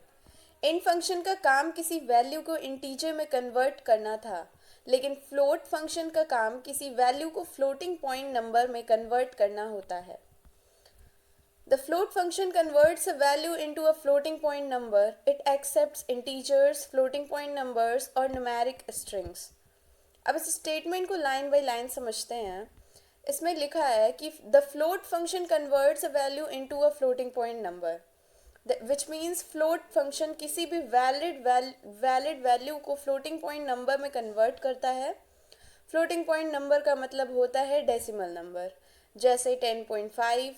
इन फंक्शन का काम किसी वैल्यू को इंटीजर में कन्वर्ट करना था, लेकिन फ्लोट फंक्शन का काम किसी वैल्यू को फ्लोटिंग पॉइंट नंबर में कन्वर्ट करना होता है। The float function converts a value into a floating point number. It accepts integers, floating point numbers और numeric strings. अब इस स्टेटमेंट को लाइन बाय लाइन समझते हैं। इसमें लिखा है कि the float function converts a value into a floating point number, which means float function किसी भी वैलिड वैल्यू को फ्लोटिंग पॉइंट नंबर में कन्वर्ट करता है। फ्लोटिंग पॉइंट नंबर का मतलब होता है डेसिमल नंबर, जैसे 10.5,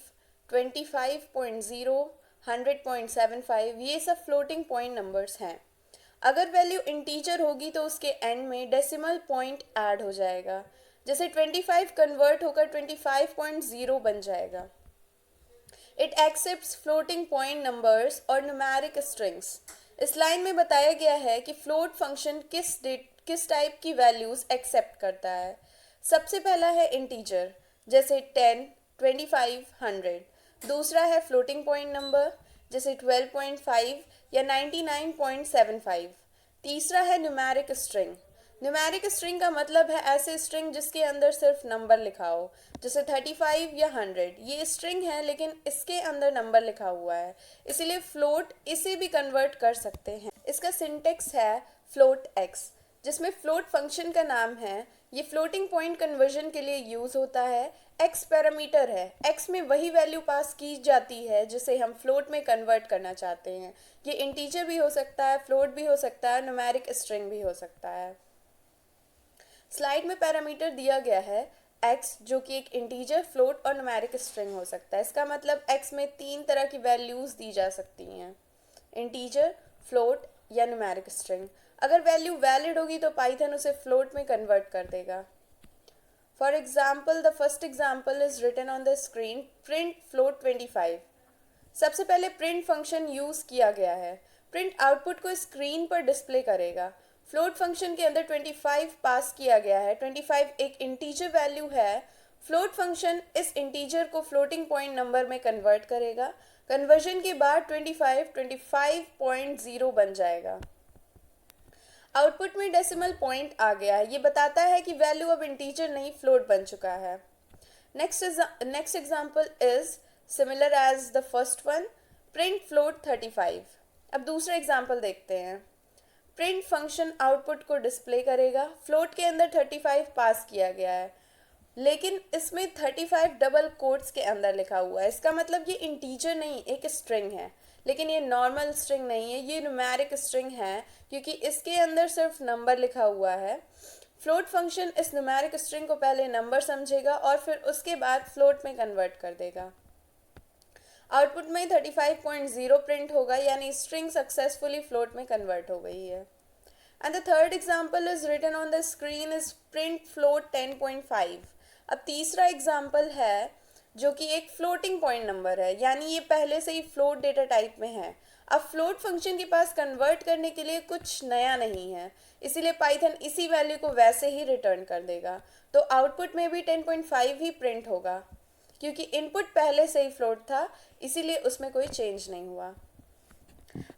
25.0, 100.75, ये सब फ्लोटिंग पॉइंट नंबर्स हैं। अगर वैल्यू इंटीजर होगी तो उसके एंड में डेसिमल पॉइंट ऐड हो जाएगा, जैसे 25 कन्वर्ट होकर 25.0 बन जाएगा। It accepts floating point numbers और न्यूमेरिक स्ट्रिंग्स। इस लाइन में बताया गया है कि फ्लोट फंक्शन किस टाइप की वैल्यूज एक्सेप्ट करता है। सबसे पहला है इंटीजर, जैसे 10, 25, 100। दूसरा है फ्लोटिंग पॉइंट नंबर, जैसे 12.5 या 99.75। तीसरा है न्यूमेरिक स्ट्रिंग। न्यूमेरिक स्ट्रिंग का मतलब है ऐसे स्ट्रिंग जिसके अंदर सिर्फ नंबर लिखा हो, जैसे 35 या 100। ये स्ट्रिंग है लेकिन इसके अंदर नंबर लिखा हुआ है, इसीलिए फ्लोट इसे भी कन्वर्ट कर सकते हैं। इसका सिंटेक्स है फ्लोट एक्स, जिसमें फ्लोट फंक्शन का नाम है। ये फ्लोटिंग पॉइंट कन्वर्जन के लिए यूज़ होता है। एक्स पैरामीटर है, एक्स में वही वैल्यू पास की जाती है जिसे हम फ्लोट में कन्वर्ट करना चाहते हैं। ये इंटीजर भी हो सकता है, फ्लोट भी हो सकता है, न्यूमेरिक स्ट्रिंग भी हो सकता है। स्लाइड में पैरामीटर दिया गया है x, जो कि एक इंटीजर, फ्लोट और न्यूमेरिक स्ट्रिंग हो सकता है। इसका मतलब x में 3 तरह की वैल्यूज़ दी जा सकती हैं, इंटीजर, फ्लोट या न्यूमेरिक स्ट्रिंग। अगर वैल्यू वैलिड होगी तो पाइथन उसे फ्लोट में कन्वर्ट कर देगा। For example, the first example is written on the screen, print float 25। सबसे पहले प्रिंट फंक्शन यूज़ किया गया है। प्रिंट आउटपुट को स्क्रीन पर डिस्प्ले करेगा। फ्लोट फंक्शन के अंदर 25 पास किया गया है। 25 एक इंटीजर वैल्यू है। फ्लोट फंक्शन इस इंटीजर को फ्लोटिंग पॉइंट नंबर में कन्वर्ट करेगा। कन्वर्जन के बाद 25 25.0 बन जाएगा। आउटपुट में डेसिमल पॉइंट आ गया है, ये बताता है कि वैल्यू अब इंटीजर नहीं फ्लोट बन चुका है। Next example is similar as the first one, print float 35। अब दूसरा एग्जाम्पल देखते हैं। प्रिंट फंक्शन आउटपुट को डिस्प्ले करेगा, फ्लोट के अंदर 35 पास किया गया है, लेकिन इसमें 35 डबल कोट्स के अंदर लिखा हुआ है। इसका मतलब ये इंटीजर नहीं, एक स्ट्रिंग है, लेकिन ये नॉर्मल स्ट्रिंग नहीं है, ये न्यूमेरिक स्ट्रिंग है, क्योंकि इसके अंदर सिर्फ नंबर लिखा हुआ है। फ्लोट फंक्शन इस न्यूमेरिक स्ट्रिंग को पहले नंबर समझेगा और फिर उसके बाद फ्लोट में कन्वर्ट कर देगा। आउटपुट में 35.0 प्रिंट होगा, यानी स्ट्रिंग सक्सेसफुली फ्लोट में कन्वर्ट हो गई है। And the third example is written on the screen is print float 10.5। अब तीसरा एग्जाम्पल है जो कि एक फ्लोटिंग पॉइंट नंबर है, यानी ये पहले से ही फ्लोट डेटा टाइप में है। अब फ्लोट फंक्शन के पास कन्वर्ट करने के लिए कुछ नया नहीं है, इसीलिए पाइथन इसी वैल्यू को वैसे ही रिटर्न कर देगा। तो आउटपुट में भी 10.5 ही प्रिंट होगा, क्योंकि इनपुट पहले से ही फ्लोट था, इसीलिए उसमें कोई चेंज नहीं हुआ।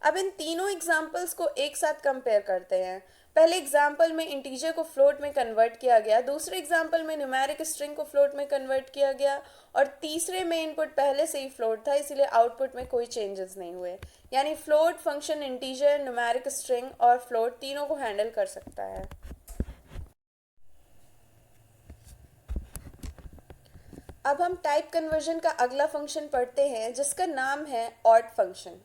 अब इन तीनों एग्जाम्पल्स को एक साथ कंपेयर करते हैं। पहले एग्जाम्पल में इंटीजर को फ्लोट में कन्वर्ट किया गया, दूसरे एग्जाम्पल में न्यूमेरिक स्ट्रिंग को फ्लोट में कन्वर्ट किया गया, और तीसरे में इनपुट पहले से ही फ्लोट था, इसीलिए आउटपुट में कोई चेंजेस नहीं हुए। यानी float function integer, numeric string और फ्लोट तीनों को हैंडल कर सकता है। अब हम टाइप कन्वर्जन का अगला फंक्शन पढ़ते हैं, जिसका नाम है ord function.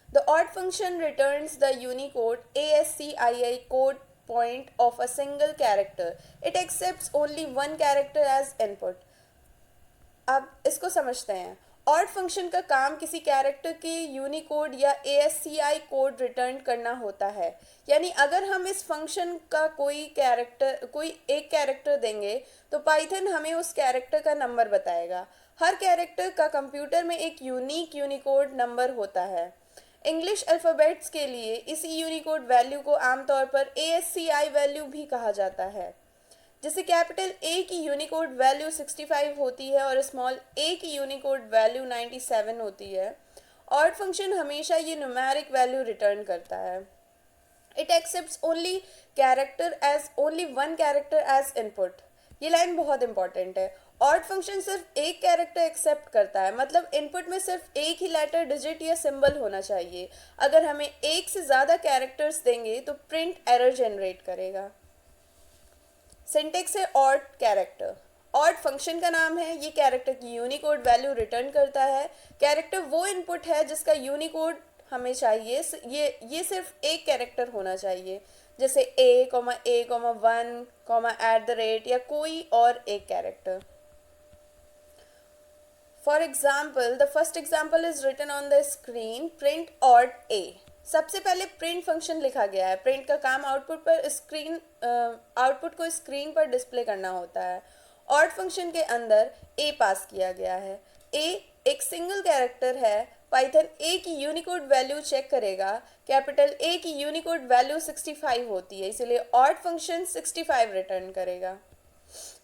The odd function returns the Unicode ASCII code point of a single character. It accepts only one character as input. अब इसको समझते हैं। ऑड फंक्शन का काम किसी कैरेक्टर के यूनिकोड या ASCII कोड रिटर्न करना होता है। यानी अगर हम इस फंक्शन का कोई एक कैरेक्टर देंगे तो पाइथन हमें उस कैरेक्टर का नंबर बताएगा। हर कैरेक्टर का कंप्यूटर में एक यूनिक यूनिकोड नंबर होता है। इंग्लिश अल्फ़ाबेट्स के लिए इसी यूनिकोड वैल्यू को आमतौर पर ASCII वैल्यू भी कहा जाता है। जैसे कैपिटल A की यूनिकोड वैल्यू 65 होती है और स्मॉल a की यूनिकोड वैल्यू 97 होती है। ऑड फंक्शन हमेशा ये न्यूमेरिक वैल्यू रिटर्न करता है। It accepts only one character as input. ये लाइन बहुत इंपॉर्टेंट है। ऑड फंक्शन सिर्फ एक कैरेक्टर एक्सेप्ट करता है, मतलब इनपुट में सिर्फ एक ही लेटर, डिजिट या सिंबल होना चाहिए। अगर हमें एक से ज़्यादा कैरेक्टर्स देंगे तो प्रिंट एरर जनरेट करेगा। सिंटेक्स है ऑड कैरेक्टर। ऑड फंक्शन का नाम है, ये कैरेक्टर की यूनिकोड वैल्यू रिटर्न करता है। कैरेक्टर वो इनपुट है जिसका यूनिकोड हमें चाहिए, ये सिर्फ एक कैरेक्टर होना चाहिए, जैसे A,A,1, या कोई और एक character. For example, the first example is written on the screen, print ord A। सबसे पहले प्रिंट फंक्शन लिखा गया है। प्रिंट का काम आउटपुट को स्क्रीन पर डिस्प्ले करना होता है। ऑड फंक्शन के अंदर A पास किया गया है। A एक सिंगल कैरेक्टर है। पाइथन A की यूनिकोड वैल्यू चेक करेगा। कैपिटल A की यूनिकोड वैल्यू 65 होती है, इसलिए ऑड फंक्शन 65 रिटर्न करेगा।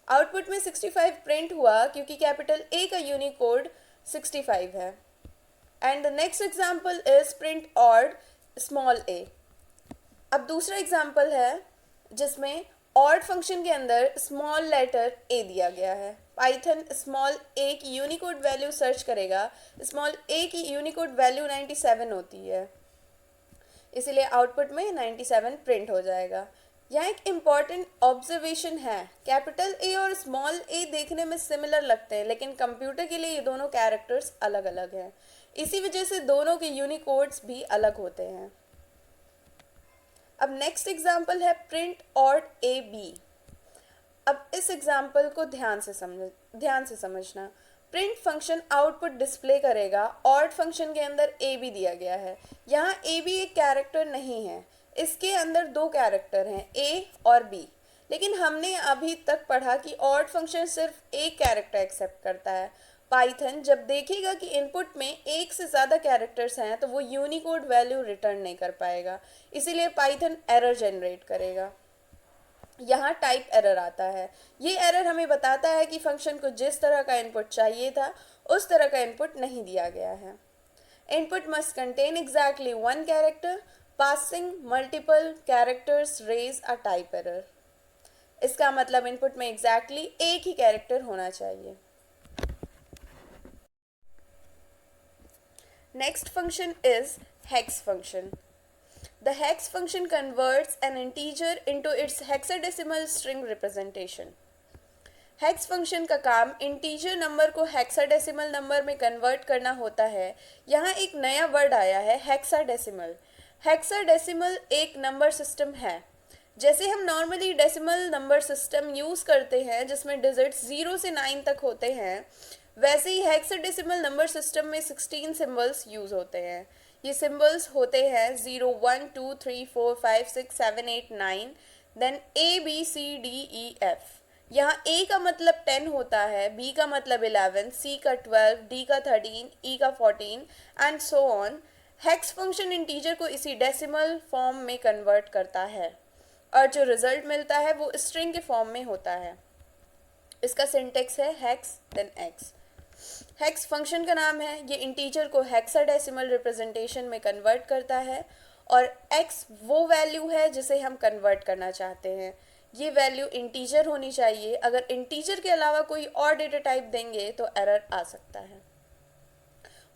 आउटपुट में 65 प्रिंट हुआ क्योंकि कैपिटल A का यूनिकोड 65 है। And the next example is print odd small a। अब दूसरा एग्जाम्पल है जिसमें ऑड फंक्शन के अंदर स्मॉल लेटर a दिया गया है। पाइथन स्मॉल a की यूनिकोड वैल्यू सर्च करेगा। स्मॉल a की यूनिकोड वैल्यू 97 होती है, इसीलिए आउटपुट में 97 प्रिंट हो जाएगा। यहाँ एक इम्पॉर्टेंट ऑब्जर्वेशन है, कैपिटल A और स्मॉल a देखने में सिमिलर लगते हैं, लेकिन कंप्यूटर के लिए ये दोनों कैरेक्टर्स अलग अलग हैं। इसी वजह से दोनों के यूनिकोड्स भी अलग होते हैं। अब नेक्स्ट एग्जाम्पल है प्रिंट ऑड AB। अब इस एग्जाम्पल को ध्यान से समझना। प्रिंट फंक्शन आउटपुट डिस्प्ले करेगा। ऑड फंक्शन के अंदर AB दिया गया है। यहाँ AB एक कैरेक्टर नहीं है, इसके अंदर दो कैरेक्टर हैं, A और B। लेकिन हमने अभी तक पढ़ा कि ऑड फंक्शन सिर्फ एक कैरेक्टर एक्सेप्ट करता है। पाइथन जब देखेगा कि इनपुट में एक से ज़्यादा कैरेक्टर्स हैं तो वो यूनिकोड वैल्यू रिटर्न नहीं कर पाएगा, इसीलिए पाइथन एरर जनरेट करेगा। यहाँ टाइप एरर आता है। ये एरर हमें बताता है कि फंक्शन को जिस तरह का इनपुट चाहिए था उस तरह का इनपुट नहीं दिया गया है। Input must contain exactly one character. Passing multiple characters raise a type error. इसका मतलब इनपुट में एग्जैक्टली एक ही कैरेक्टर होना चाहिए। Next function is hex function. The hex function converts an integer into its hexadecimal string representation. Hex function का काम integer number को hexadecimal number में कन्वर्ट करना होता है। यहाँ एक नया वर्ड आया है, हेक्साडेसिमल। हेक्साडेसिमल एक नंबर सिस्टम है। जैसे हम normally decimal number system use करते हैं जिसमें डिजिट्स 0 से 9 तक होते हैं, वैसे ही हेक्साडेसिमल नंबर सिस्टम में 16 सिंबल्स यूज़ होते हैं। ये सिंबल्स होते हैं 0 1 2 3 4 5 6 7 8 9, देन ABCDEF। यहाँ A का मतलब 10 होता है, B का मतलब 11, C का 12, D का 13, E का 14 and so on. Hex function integer को इसी डेसिमल फॉर्म में कन्वर्ट करता है और जो रिजल्ट मिलता है वो स्ट्रिंग के फॉर्म में होता है। इसका सिंटेक्स है hex then x. Hex function का नाम है, ये इंटीजर को हेक्साडेसिमल रिप्रेजेंटेशन में कन्वर्ट करता है और एक्स वो वैल्यू है जिसे हम कन्वर्ट करना चाहते हैं। ये वैल्यू इंटीजर होनी चाहिए। अगर इंटीजर के अलावा कोई और डेटा टाइप देंगे तो एरर आ सकता है।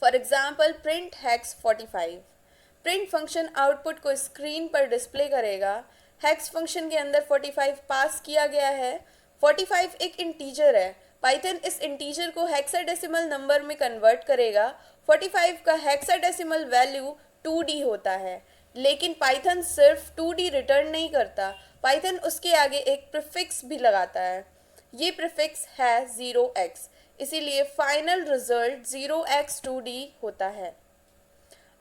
For example print hex 45। Print function output को स्क्रीन पर डिस्प्ले करेगा। हेक्स फंक्शन के अंदर 45 पास किया गया है। 45 एक इंटीजर है। पाइथन इस इंटीजर को हेक्साडेसिमल नंबर में कन्वर्ट करेगा। 45 का हेक्साडेसिमल वैल्यू 2D होता है, लेकिन पाइथन सिर्फ 2D रिटर्न नहीं करता, पाइथन उसके आगे एक प्रीफिक्स भी लगाता है। ये प्रीफिक्स है 0x, इसीलिए फाइनल रिजल्ट 0x2D होता है।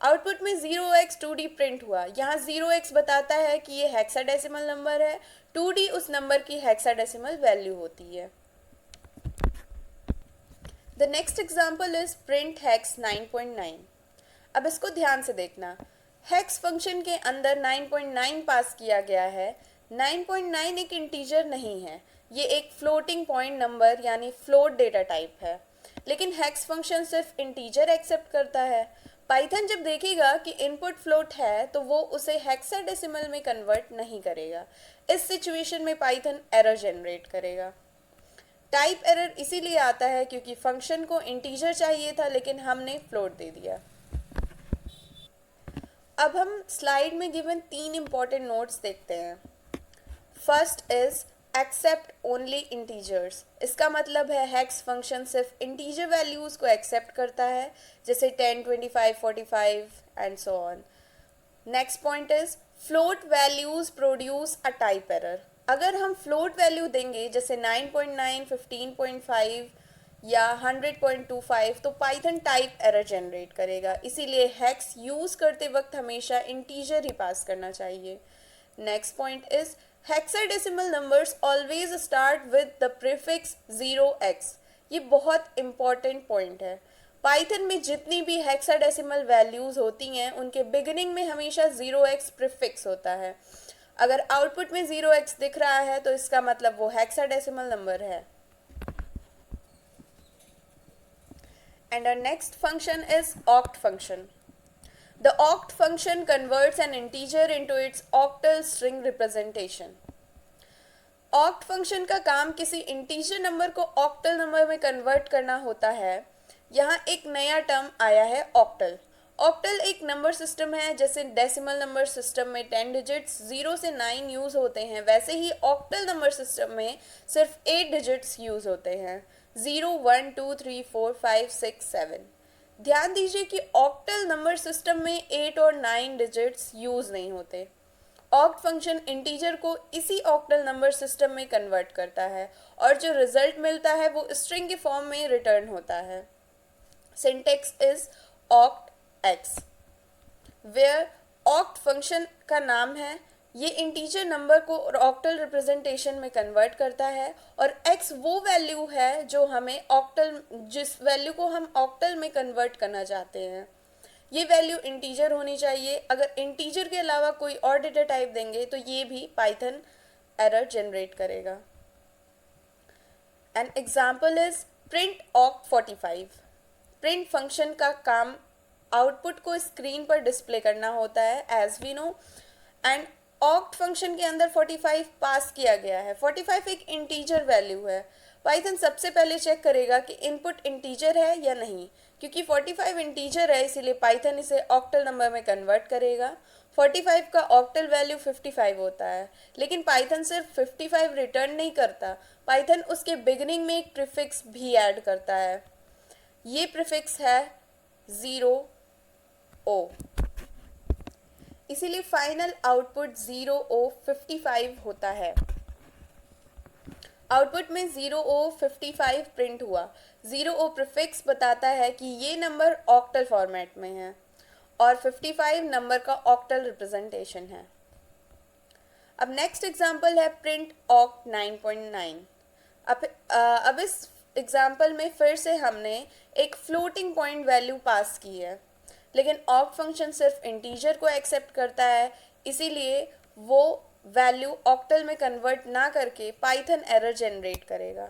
आउटपुट में 0x2D प्रिंट हुआ। यहाँ 0x बताता है कि ये हेक्साडेसिमल नंबर है, 2D उस नंबर की हेक्साडेसिमल वैल्यू होती है। The next example is print hex 9.9। अब इसको ध्यान से देखना। हेक्स फंक्शन के अंदर 9.9 पास किया गया है। 9.9 एक इंटीजर नहीं है, ये एक फ्लोटिंग पॉइंट नंबर यानी फ्लोट डेटा टाइप है, लेकिन हेक्स फंक्शन सिर्फ इंटीजर एक्सेप्ट करता है। पाइथन जब देखेगा कि इनपुट फ्लोट है तो वो उसे हेक्साडेसिमल में कन्वर्ट नहीं करेगा। इस सिचुएशन में पाइथन एरर जनरेट करेगा। टाइप एरर इसीलिए आता है क्योंकि फंक्शन को इंटीजर चाहिए था लेकिन हमने फ्लोट दे दिया। अब हम स्लाइड में गिवन 3 इंपॉर्टेंट नोट्स देखते हैं। First is accept only integers. इसका मतलब है हेक्स फंक्शन सिर्फ इंटीजर वैल्यूज को एक्सेप्ट करता है, जैसे 10 25 45 and so on. Next point is float values produce a type error. अगर हम फ्लोट वैल्यू देंगे जैसे 9.9 15.5 या 100.25 तो पाइथन टाइप एरर जनरेट करेगा। इसीलिए हेक्स यूज़ करते वक्त हमेशा इंटीजर ही पास करना चाहिए। Next point is hexadecimal numbers always start with the prefix 0x। ये बहुत इंपॉर्टेंट पॉइंट है। पाइथन में जितनी भी हेक्साडेसिमल वैल्यूज़ होती हैं उनके बिगिनिंग में हमेशा 0x प्रीफिक्स होता है। अगर आउटपुट में 0x दिख रहा है तो इसका मतलब वो हेक्साडेसिमल नंबर है। And our next function is oct function. The oct function converts an integer into its octal string representation. Oct function का काम किसी इंटीजर नंबर को octal नंबर में कन्वर्ट करना होता है। यहाँ एक नया टर्म आया है octal। ऑक्टल एक नंबर सिस्टम है। जैसे डेसिमल नंबर सिस्टम में 10 डिजिट्स 0 से 9 यूज़ होते हैं, वैसे ही ऑक्टल नंबर सिस्टम में सिर्फ 8 डिजिट्स यूज़ होते हैं, 0 1 2 3 4 5 6 7। ध्यान दीजिए कि ऑक्टल नंबर सिस्टम में 8 और 9 डिजिट्स यूज़ नहीं होते। ऑक्ट फंक्शन इंटीजर को इसी ऑक्टल नंबर सिस्टम में कन्वर्ट करता है और जो रिजल्ट मिलता है वो स्ट्रिंग के फॉर्म में रिटर्न होता है। Syntax is oct x, where oct function का नाम है, ये इंटीजर नंबर को ऑक्टल रिप्रेजेंटेशन में कन्वर्ट करता है और x वो वैल्यू है जो हमें ऑक्टल, जिस वैल्यू को हम ऑक्टल में कन्वर्ट करना चाहते हैं। ये वैल्यू इंटीजर होनी चाहिए। अगर इंटीजर के अलावा कोई और डेटा टाइप देंगे तो ये भी पाइथन एरर जनरेट करेगा। An example is print oct 45। Print function का काम आउटपुट को स्क्रीन पर डिस्प्ले करना होता है as we know, and oct function के अंदर 45 पास किया गया है। 45 एक इंटीजर वैल्यू है। पाइथन सबसे पहले चेक करेगा कि इनपुट इंटीजर है या नहीं, क्योंकि 45 इंटीजर है इसीलिए पाइथन इसे ऑक्टल नंबर में कन्वर्ट करेगा। 45 का ऑक्टल वैल्यू 55 होता है, लेकिन पाइथन सिर्फ 55 रिटर्न नहीं करता, पाइथन उसके बिगिनिंग में एक प्रीफिक्स भी ऐड करता है। ये प्रीफिक्स है 0O, इसीलिए फाइनल आउटपुट 0O55 होता है। आउटपुट में 0O55 प्रिंट हुआ। 0O प्रीफिक्स बताता है कि ये नंबर ऑक्टल फॉर्मेट में है और 55 नंबर का ऑक्टल रिप्रेजेंटेशन है। अब नेक्स्ट एग्जांपल है प्रिंट ऑक्ट 9.9। अब इस एग्जांपल में फिर से हमने एक फ्लोटिंग पॉइंट वैल्यू पास की है, लेकिन ऑक्ट फंक्शन सिर्फ इंटीजर को एक्सेप्ट करता है, इसीलिए वो वैल्यू ऑक्टल में कन्वर्ट ना करके पाइथन एरर जनरेट करेगा,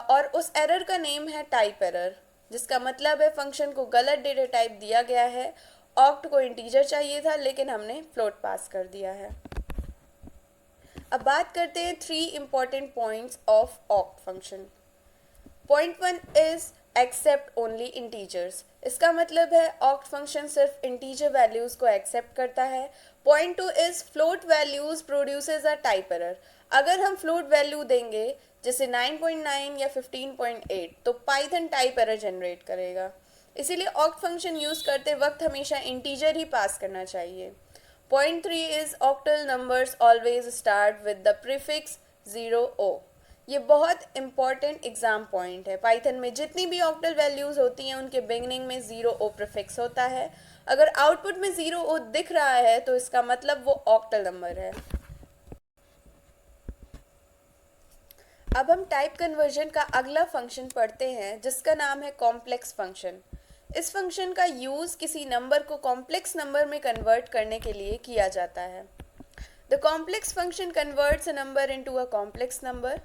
और उस एरर का नेम है टाइप एरर, जिसका मतलब है फंक्शन को गलत डेटा टाइप दिया गया है। ऑक्ट को इंटीजर चाहिए था लेकिन हमने फ्लोट पास कर दिया है। अब बात करते हैं 3 important points of oct function. Point 1 is accept only integers. इसका मतलब है ऑक्ट फंक्शन सिर्फ इंटीजर वैल्यूज को एक्सेप्ट करता है। Point 2 is float values produces a type error. अगर हम फ्लोट वैल्यू देंगे जैसे 9.9 या 15.8 तो पाइथन टाइप एरर जनरेट करेगा, इसीलिए ऑक्ट फंक्शन यूज करते वक्त हमेशा इंटीजर ही पास करना चाहिए। Point 3 is octal numbers always start with the prefix 0O। ये बहुत इंपॉर्टेंट एग्जाम पॉइंट है। पाइथन में जितनी भी ऑक्टल वैल्यूज होती हैं उनके बिगनिंग में 0O प्रीफिक्स होता है। अगर आउटपुट में 0O दिख रहा है तो इसका मतलब वो ऑक्टल नंबर है। अब हम टाइप कन्वर्जन का अगला फंक्शन पढ़ते हैं जिसका नाम है कॉम्प्लेक्स फंक्शन। इस फंक्शन का यूज किसी नंबर को कॉम्प्लेक्स नंबर में कन्वर्ट करने के लिए किया जाता है। The complex function converts a number into a complex number.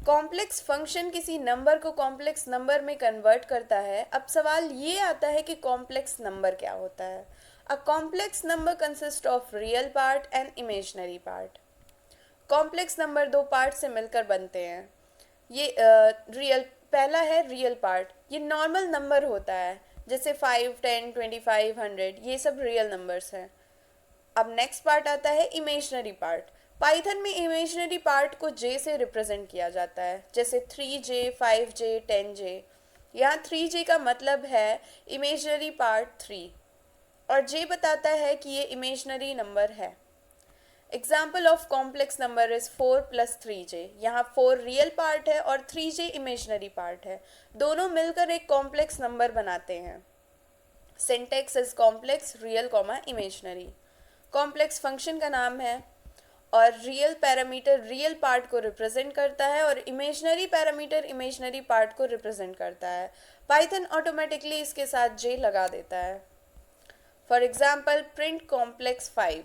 Complex function किसी नंबर को कॉम्प्लेक्स नंबर में कन्वर्ट करता है। अब सवाल ये आता है कि कॉम्प्लेक्स नंबर क्या होता है। A complex number consist of real part and imaginary part. Complex number दो पार्ट से मिलकर बनते हैं। ये रियल पहला है रियल पार्ट, ये नॉर्मल नंबर होता है जैसे 5, 10, 25, 100, ये सब रियल नंबर्स हैं। अब नेक्स्ट पार्ट आता है इमेजिनरी पार्ट। पाइथन में इमेजिनरी पार्ट को जे से रिप्रेजेंट किया जाता है, जैसे 3J, 5J, 10J। यहाँ 3J का मतलब है इमेजिनरी पार्ट 3 और J बताता है कि ये इमेजिनरी नंबर है। Example of complex number is 4 + 3J। यहाँ 4 रियल पार्ट है और 3J इमेजिनरी पार्ट है, दोनों मिलकर एक कॉम्प्लेक्स नंबर बनाते हैं। Syntax is complex real comma imaginary. Complex function का नाम है और रियल पैरामीटर रियल पार्ट को रिप्रेजेंट करता है और इमेजिनरी पैरामीटर इमेजिनरी पार्ट को रिप्रेजेंट करता है। पाइथन ऑटोमेटिकली इसके साथ J लगा देता है। For example print complex 5।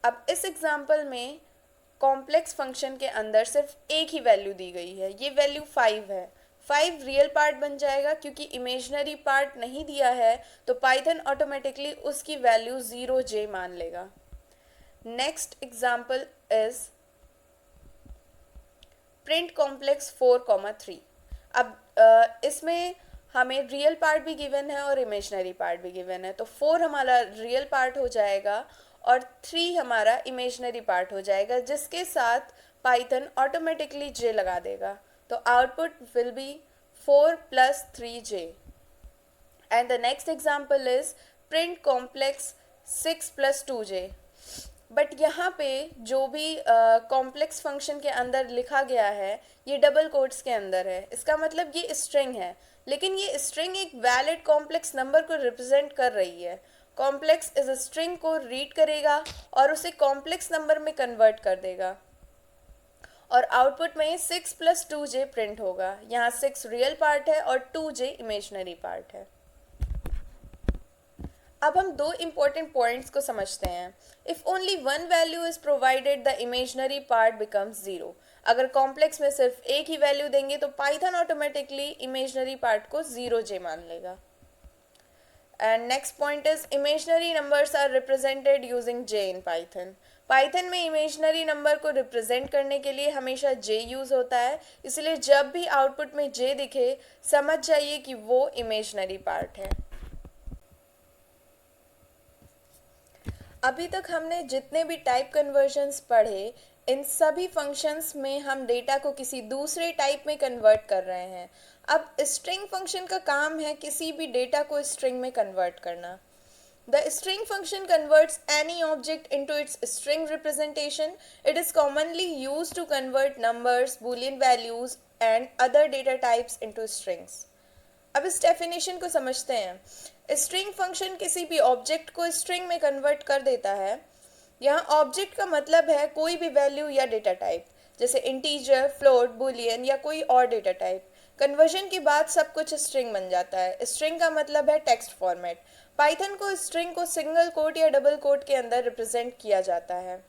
अब इस एग्जाम्पल में कॉम्प्लेक्स फंक्शन के अंदर सिर्फ एक ही वैल्यू दी गई है, ये वैल्यू 5 है। 5 रियल पार्ट बन जाएगा क्योंकि इमेजिनरी पार्ट नहीं दिया है, तो पाइथन ऑटोमेटिकली उसकी वैल्यू 0J मान लेगा। Next example is print complex 4, 3। अब इसमें हमें रियल पार्ट भी गिवन है और इमेजिनरी पार्ट भी गिवन है, तो 4 हमारा रियल पार्ट हो जाएगा और 3 हमारा इमेजिनरी पार्ट हो जाएगा, जिसके साथ पाइथन ऑटोमेटिकली J लगा देगा। तो output will B 4 + 3J। And the next example is print complex 6 + 2J। But यहाँ पे जो भी कॉम्प्लेक्स फंक्शन के अंदर लिखा गया है ये डबल कोट्स के अंदर है, इसका मतलब ये स्ट्रिंग है, लेकिन ये स्ट्रिंग एक वैलिड कॉम्प्लेक्स नंबर को रिप्रेजेंट कर रही है। कॉम्प्लेक्स इस स्ट्रिंग को रीड करेगा और उसे कॉम्प्लेक्स नंबर में कन्वर्ट कर देगा और आउटपुट में 6 + 2J प्रिंट होगा। यहाँ 6 रियल पार्ट है और 2J इमेजिनरी पार्ट है। अब हम दो इम्पोर्टेंट पॉइंट्स को समझते हैं। If only one value is provided the imaginary part becomes 0। अगर कॉम्प्लेक्स में सिर्फ एक ही वैल्यू देंगे तो पाइथन ऑटोमेटिकली इमेजिनरी पार्ट को 0J मान लेगा। And next point is imaginary numbers are represented using J in Python. Python में इमेजिनरी नंबर को रिप्रेजेंट करने के लिए हमेशा जे यूज़ होता है, इसलिए जब भी आउटपुट में जे दिखे समझ जाइए कि वो इमेजिनरी पार्ट है। अभी तक हमने जितने भी टाइप कन्वर्जन्स पढ़े, इन सभी फंक्शंस में हम डेटा को किसी दूसरे टाइप में कन्वर्ट कर रहे हैं। अब स्ट्रिंग फंक्शन का काम है किसी भी डेटा को स्ट्रिंग में कन्वर्ट करना। The string function converts any object into its string representation. It is commonly used to convert numbers, boolean values and other data types into strings. अब इस डेफिनेशन को समझते हैं। स्ट्रिंग फंक्शन किसी भी ऑब्जेक्ट को स्ट्रिंग में कन्वर्ट कर देता है। यहाँ ऑब्जेक्ट का मतलब है कोई भी वैल्यू या डेटा टाइप, जैसे इंटीजर, फ्लोट, बुलियन या कोई और डेटा टाइप। कन्वर्जन के बाद सब कुछ स्ट्रिंग बन जाता है। स्ट्रिंग का मतलब है टेक्स्ट फॉर्मेट। पाइथन को स्ट्रिंग को सिंगल कोट या डबल कोट के अंदर रिप्रेजेंट किया जाता है।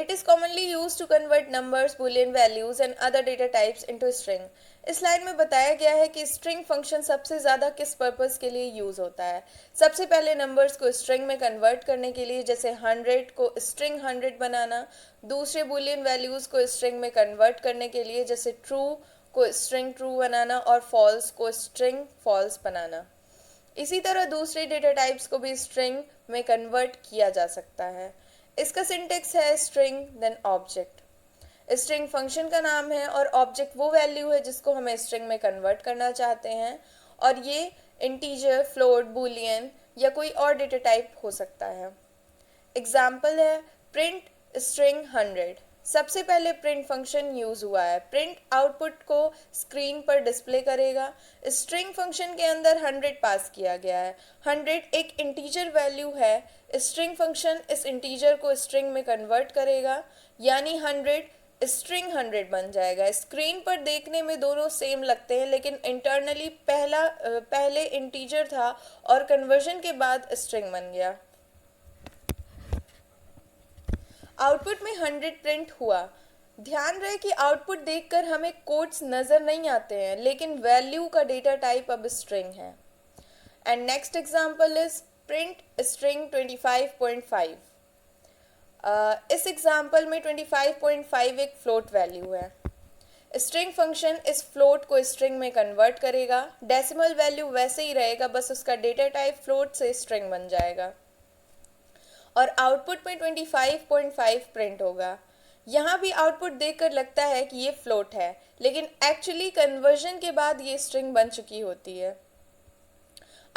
It is commonly used to convert numbers, boolean values and other data types into string. इस लाइन में बताया गया है कि स्ट्रिंग फंक्शन सबसे ज़्यादा किस पर्पस के लिए यूज़ होता है। सबसे पहले नंबर्स को स्ट्रिंग में कन्वर्ट करने के लिए, जैसे 100 को स्ट्रिंग 100 बनाना। दूसरे बूलियन वैल्यूज़ को स्ट्रिंग में कन्वर्ट करने के लिए, जैसे ट्रू को स्ट्रिंग ट्रू बनाना और फॉल्स को स्ट्रिंग फॉल्स बनाना। इसी तरह दूसरे डेटा टाइप्स को भी स्ट्रिंग में कन्वर्ट किया जा सकता है। इसका सिंटेक्स है string then object. String function का नाम है और ऑब्जेक्ट वो वैल्यू है जिसको हमें स्ट्रिंग में कन्वर्ट करना चाहते हैं, और ये इंटीजर, फ्लोट, बूलियन या कोई और डेटा टाइप हो सकता है। एग्जाम्पल है प्रिंट स्ट्रिंग 100। सबसे पहले प्रिंट फंक्शन यूज हुआ है। प्रिंट आउटपुट को स्क्रीन पर डिस्प्ले करेगा। स्ट्रिंग फंक्शन के अंदर 100 पास किया गया है। 100 एक इंटीजर वैल्यू है। स्ट्रिंग फंक्शन इस इंटीजर को स्ट्रिंग में कन्वर्ट करेगा, यानी 100 स्ट्रिंग 100 बन जाएगा। स्क्रीन पर देखने में दोनों सेम लगते हैं, लेकिन इंटरनली पहले इंटीजर था और कन्वर्जन के बाद स्ट्रिंग बन गया। आउटपुट में 100 प्रिंट हुआ। ध्यान रहे कि आउटपुट देखकर हमें कोड्स नज़र नहीं आते हैं, लेकिन वैल्यू का डेटा टाइप अब स्ट्रिंग है। And next example is print string 25.5। इस एग्जांपल में 25.5 एक फ्लोट वैल्यू है। स्ट्रिंग फंक्शन इस फ्लोट को स्ट्रिंग में कन्वर्ट करेगा। डेसिमल वैल्यू वैसे ही रहेगा, बस उसका डेटा टाइप फ्लोट से स्ट्रिंग बन जाएगा और आउटपुट में 25.5 प्रिंट होगा। यहाँ भी आउटपुट देखकर लगता है कि ये फ्लोट है, लेकिन एक्चुअली कन्वर्जन के बाद ये स्ट्रिंग बन चुकी होती है।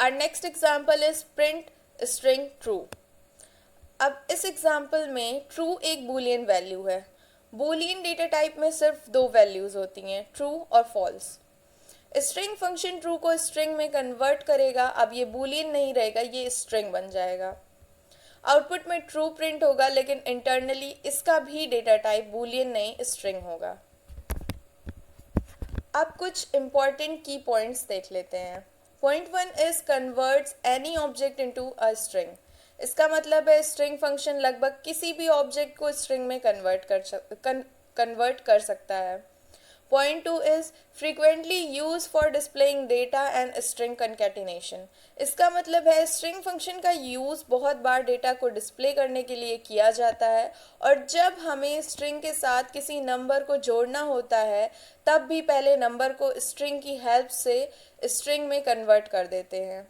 और next example is print string true. अब इस एग्जांपल में ट्रू एक बूलियन वैल्यू है। बूलियन डेटा टाइप में सिर्फ दो वैल्यूज होती हैं, ट्रू और फॉल्स। स्ट्रिंग फंक्शन ट्रू को स्ट्रिंग में कन्वर्ट करेगा। अब ये बूलियन नहीं रहेगा, ये स्ट्रिंग बन जाएगा। आउटपुट में ट्रू प्रिंट होगा, लेकिन इंटरनली इसका भी डेटा टाइप बूलियन नहीं स्ट्रिंग होगा। अब कुछ इंपॉर्टेंट की पॉइंट्स देख लेते हैं। Point 1 is converts any object into a string. इसका मतलब है स्ट्रिंग फंक्शन लगभग किसी भी ऑब्जेक्ट को स्ट्रिंग में कन्वर्ट कर सकता है। Point 2 is frequently used for displaying data and string concatenation. इसका मतलब है स्ट्रिंग फंक्शन का यूज़ बहुत बार डेटा को डिस्प्ले करने के लिए किया जाता है, और जब हमें स्ट्रिंग के साथ किसी नंबर को जोड़ना होता है तब भी पहले नंबर को स्ट्रिंग की हेल्प से स्ट्रिंग में कन्वर्ट कर देते हैं।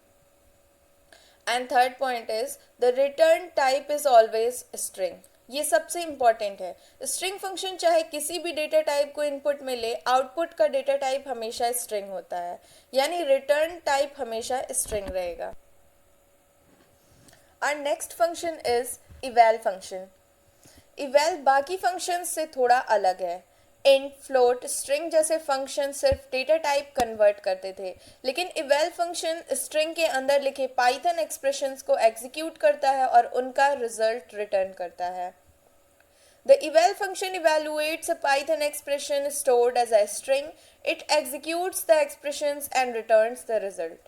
And third point is the return type is always string. ये सबसे इंपॉर्टेंट है। स्ट्रिंग फंक्शन चाहे किसी भी डेटा टाइप को इनपुट में ले, आउटपुट का डेटा टाइप हमेशा स्ट्रिंग होता है, यानी रिटर्न टाइप हमेशा स्ट्रिंग रहेगा। और नेक्स्ट फंक्शन इज इवैल फंक्शन। इवैल बाकी फंक्शन से थोड़ा अलग है। इंट, फ्लोट, स्ट्रिंग जैसे फंक्शन सिर्फ डेटा टाइप कन्वर्ट करते थे, लेकिन इवैल फंक्शन स्ट्रिंग के अंदर लिखे पाइथन एक्सप्रेशंस को एग्जीक्यूट करता है और उनका रिजल्ट रिटर्न करता है। The eval function evaluates a Python expression stored as a string. It executes the expressions and returns the result.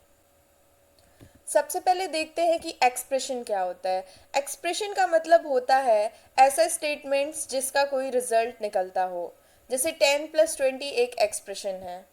सबसे पहले देखते हैं कि एक्सप्रेशन क्या होता है। एक्सप्रेशन का मतलब होता है ऐसा स्टेटमेंट्स जिसका कोई रिजल्ट निकलता हो। जैसे 10 + 20 एक एक्सप्रेशन है,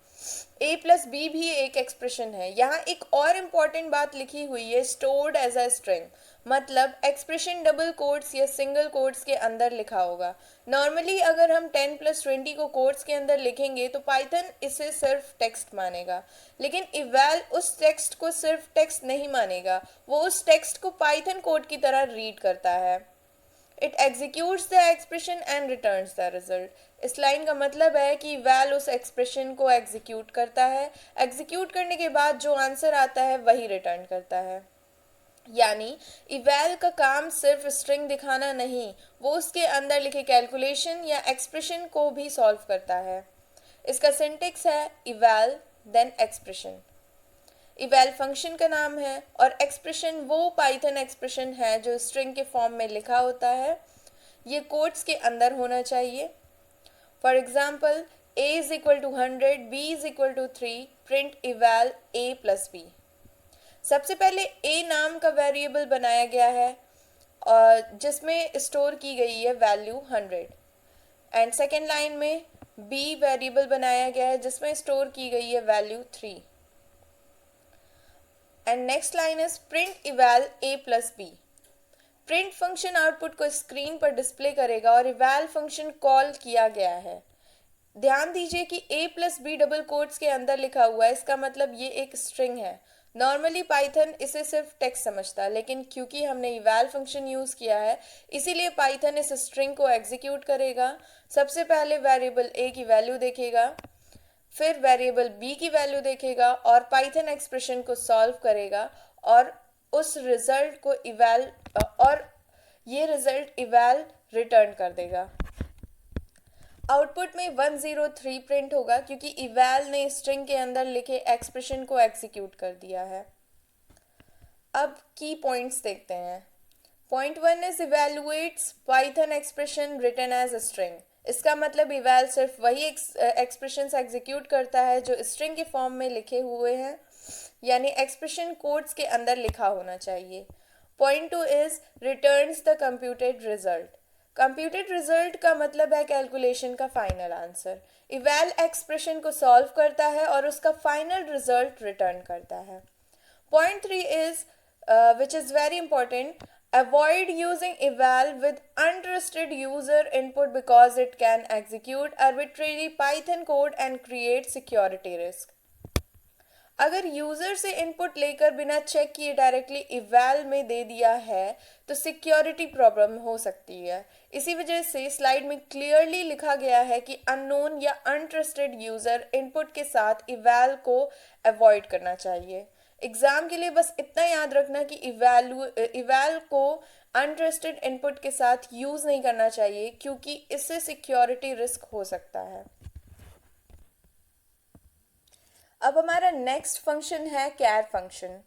a + b भी एक एक्सप्रेशन है। यहाँ एक और इम्पॉर्टेंट बात लिखी हुई है, स्टोर्ड एज अ स्ट्रिंग। मतलब एक्सप्रेशन डबल कोट्स या सिंगल कोट्स के अंदर लिखा होगा। नॉर्मली अगर हम 10+20 को कोट्स के अंदर लिखेंगे तो पाइथन इसे सिर्फ टेक्स्ट मानेगा, लेकिन इवैल उस टेक्स्ट को सिर्फ टेक्स्ट नहीं मानेगा, वो उस टेक्स्ट को पाइथन कोड की तरह रीड करता है। It executes the expression and returns the result. इस लाइन का मतलब है कि वैल उस एक्सप्रेशन को एग्जीक्यूट करता है, एग्जीक्यूट करने के बाद जो आंसर आता है वही रिटर्न करता है। यानी इवैल का काम सिर्फ स्ट्रिंग दिखाना नहीं, वो उसके अंदर लिखे कैलकुलेशन या एक्सप्रेशन को भी सॉल्व करता है। इसका सिंटेक्स है इवैल देन एक्सप्रेशन। इवैल फंक्शन का नाम है और एक्सप्रेशन वो पाइथन एक्सप्रेशन है जो स्ट्रिंग के फॉर्म में लिखा होता है। ये कोट्स के अंदर होना चाहिए। For example a is equal to 100, b is equal to 3, print eval a plus b। सबसे पहले a नाम का वेरिएबल बनाया गया है जिसमें स्टोर की गई है वैल्यू 100, एंड सेकेंड लाइन में b वेरिएबल बनाया गया है जिसमें स्टोर की गई है value 3, and next line is print eval a plus b। Print function output को स्क्रीन पर डिस्प्ले करेगा और इवैल फंक्शन कॉल किया गया है। ध्यान दीजिए कि a plus B double quotes के अंदर लिखा हुआ है, इसका मतलब ये एक स्ट्रिंग है। नॉर्मली पाइथन इसे सिर्फ टेक्स्ट समझता है, लेकिन क्योंकि हमने इवैल फंक्शन यूज़ किया है इसीलिए पाइथन इस स्ट्रिंग को एग्जीक्यूट करेगा। सबसे पहले वेरिएबल a की वैल्यू देखेगा, फिर वेरिएबल b की वैल्यू देखेगा और पाइथन एक्सप्रेशन को सॉल्व करेगा और उस रिजल्ट को इवैल और ये रिजल्ट इवैल रिटर्न कर देगा। आउटपुट में 103 प्रिंट होगा क्योंकि इवैल ने स्ट्रिंग के अंदर लिखे एक्सप्रेशन को एग्जीक्यूट कर दिया है। अब की पॉइंट्स देखते हैं। Point 1 is evaluates Python expression written as a string. इसका मतलब इवैल सिर्फ वही एक्सप्रेशंस एग्जीक्यूट करता है जो स्ट्रिंग के फॉर्म में लिखे हुए हैं, यानी एक्सप्रेशन कोड्स के अंदर लिखा होना चाहिए। Point 2 is returns the computed result. Computed result का मतलब है कैलकुलेशन का फाइनल आंसर। इवैल एक्सप्रेशन को सॉल्व करता है और उसका फाइनल रिजल्ट रिटर्न करता है। Point 3 is which is very important, avoid using eval with untrusted user input because it can execute arbitrary Python code and create security risk। अगर user से input लेकर बिना चेक किए डायरेक्टली इवैल में दे दिया है तो सिक्योरिटी प्रॉब्लम हो सकती है। इसी वजह से स्लाइड में क्लियरली लिखा गया है कि अननोन या अनट्रस्टेड यूज़र इनपुट के साथ इवैल को अवॉइड करना चाहिए। एग्ज़ाम के लिए बस इतना याद रखना कि इवैल को अनट्रस्टेड इनपुट के साथ यूज़ नहीं करना चाहिए क्योंकि इससे सिक्योरिटी रिस्क हो सकता है। अब हमारा नेक्स्ट फंक्शन है कैर फंक्शन।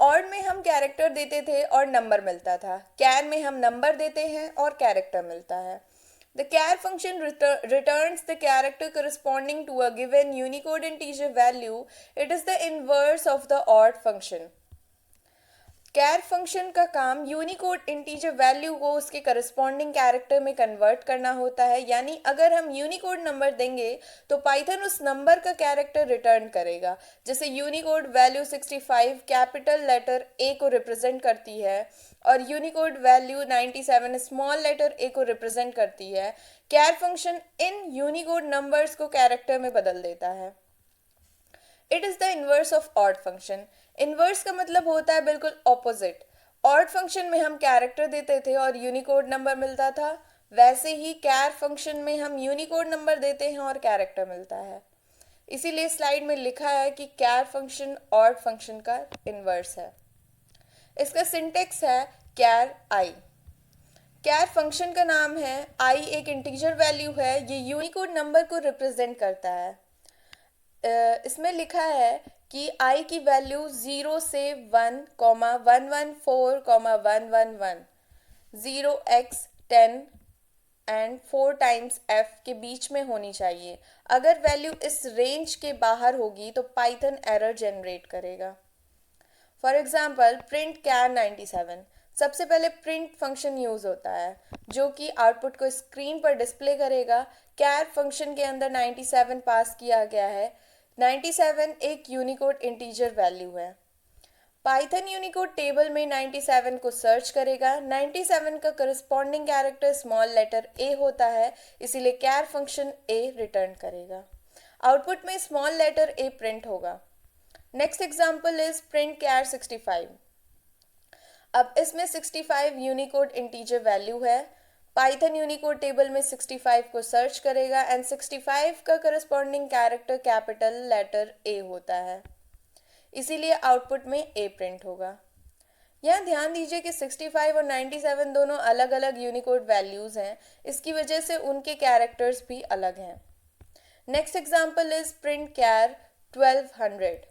ऑड में हम कैरेक्टर देते थे और नंबर मिलता था, कैर में हम नंबर देते हैं और कैरेक्टर मिलता है। The char function returns the character corresponding to a given Unicode integer value. It is the inverse of the odd function. Char function का काम यूनिकोड इंटीजर वैल्यू को उसके करस्पॉन्डिंग कैरेक्टर में कन्वर्ट करना होता है, यानी अगर हम यूनिकोड नंबर देंगे तो पाइथन उस नंबर का कैरेक्टर रिटर्न करेगा। जैसे Unicode value 65 capital letter A को रिप्रेजेंट करती है और Unicode value 97 small letter A को रिप्रेजेंट करती है। कैर फंक्शन इन यूनिकोड नंबर्स को कैरेक्टर में बदल देता है। It is the inverse of ord function. Inverse का मतलब होता है बिल्कुल ऑपोजिट। ऑड फंक्शन में हम कैरेक्टर देते थे और यूनिकोड नंबर मिलता था, वैसे ही कैर फंक्शन में हम यूनिकोड नंबर देते हैं और कैरेक्टर मिलता है। इसीलिए स्लाइड में लिखा है कि कैर फंक्शन ऑड फंक्शन का इन्वर्स है। इसका सिंटेक्स है कैर आई। कैर फंक्शन का नाम है, आई एक इंटीजर वैल्यू है, ये यूनिकोड नंबर को रिप्रेजेंट करता है। इसमें लिखा है कि i की वैल्यू 0 से 1, 114, 111, 0x10 एंड 4 टाइम्स f के बीच में होनी चाहिए। अगर वैल्यू इस रेंज के बाहर होगी तो पाइथन एरर जनरेट करेगा। फॉर एग्जाम्पल प्रिंट कैर 97। सबसे पहले प्रिंट फंक्शन यूज़ होता है जो कि आउटपुट को स्क्रीन पर डिस्प्ले करेगा। कैर फंक्शन के अंदर 97 पास किया गया है। 97 एक यूनिकोड इंटीजर वैल्यू है। पाइथन यूनिकोड टेबल में 97 को सर्च करेगा। 97 का corresponding character small letter A होता है, इसीलिए कैर फंक्शन ए रिटर्न करेगा। आउटपुट में स्मॉल लेटर ए प्रिंट होगा। Next example is print char 65। अब इसमें 65 यूनिकोड इंटीजर वैल्यू है। पाइथन यूनिकोड टेबल में 65 को सर्च करेगा एंड 65 का corresponding character capital letter A होता है, इसीलिए आउटपुट में ए प्रिंट होगा। यहाँ ध्यान दीजिए कि 65 और 97 दोनों अलग अलग यूनिकोड वैल्यूज़ हैं, इसकी वजह से उनके कैरेक्टर्स भी अलग हैं। नेक्स्ट एग्जांपल इज प्रिंट कैर 1200।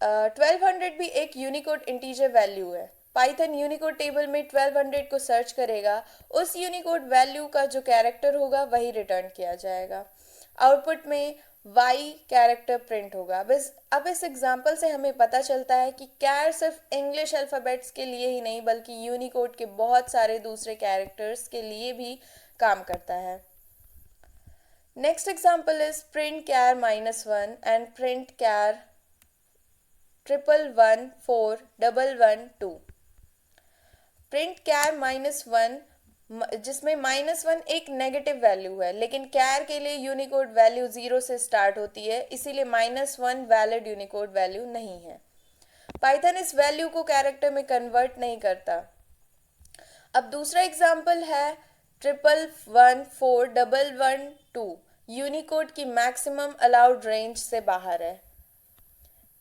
1200 भी एक यूनिकोड इंटीजर वैल्यू है। पाइथन यूनिकोड टेबल में 1200 को सर्च करेगा, उस यूनिकोड वैल्यू का जो कैरेक्टर होगा वही रिटर्न किया जाएगा। आउटपुट में वाई कैरेक्टर प्रिंट होगा। बस अब इस एग्जांपल से हमें पता चलता है कि कैर सिर्फ इंग्लिश अल्फ़ाबेट्स के लिए ही नहीं बल्कि यूनिकोड के बहुत सारे दूसरे कैरेक्टर्स के लिए भी काम करता है। Next example is print char -1 and print char 1114112। Print char -1 जिसमें -1 एक नेगेटिव वैल्यू है, लेकिन कैर के लिए यूनिकोड वैल्यू 0 से स्टार्ट होती है, इसीलिए -1 वैलिड यूनिकोड वैल्यू नहीं है। पाइथन इस वैल्यू को कैरेक्टर में कन्वर्ट नहीं करता। अब दूसरा एग्जांपल है 1114112। यूनिकोड की मैक्सिमम अलाउड रेंज से बाहर है,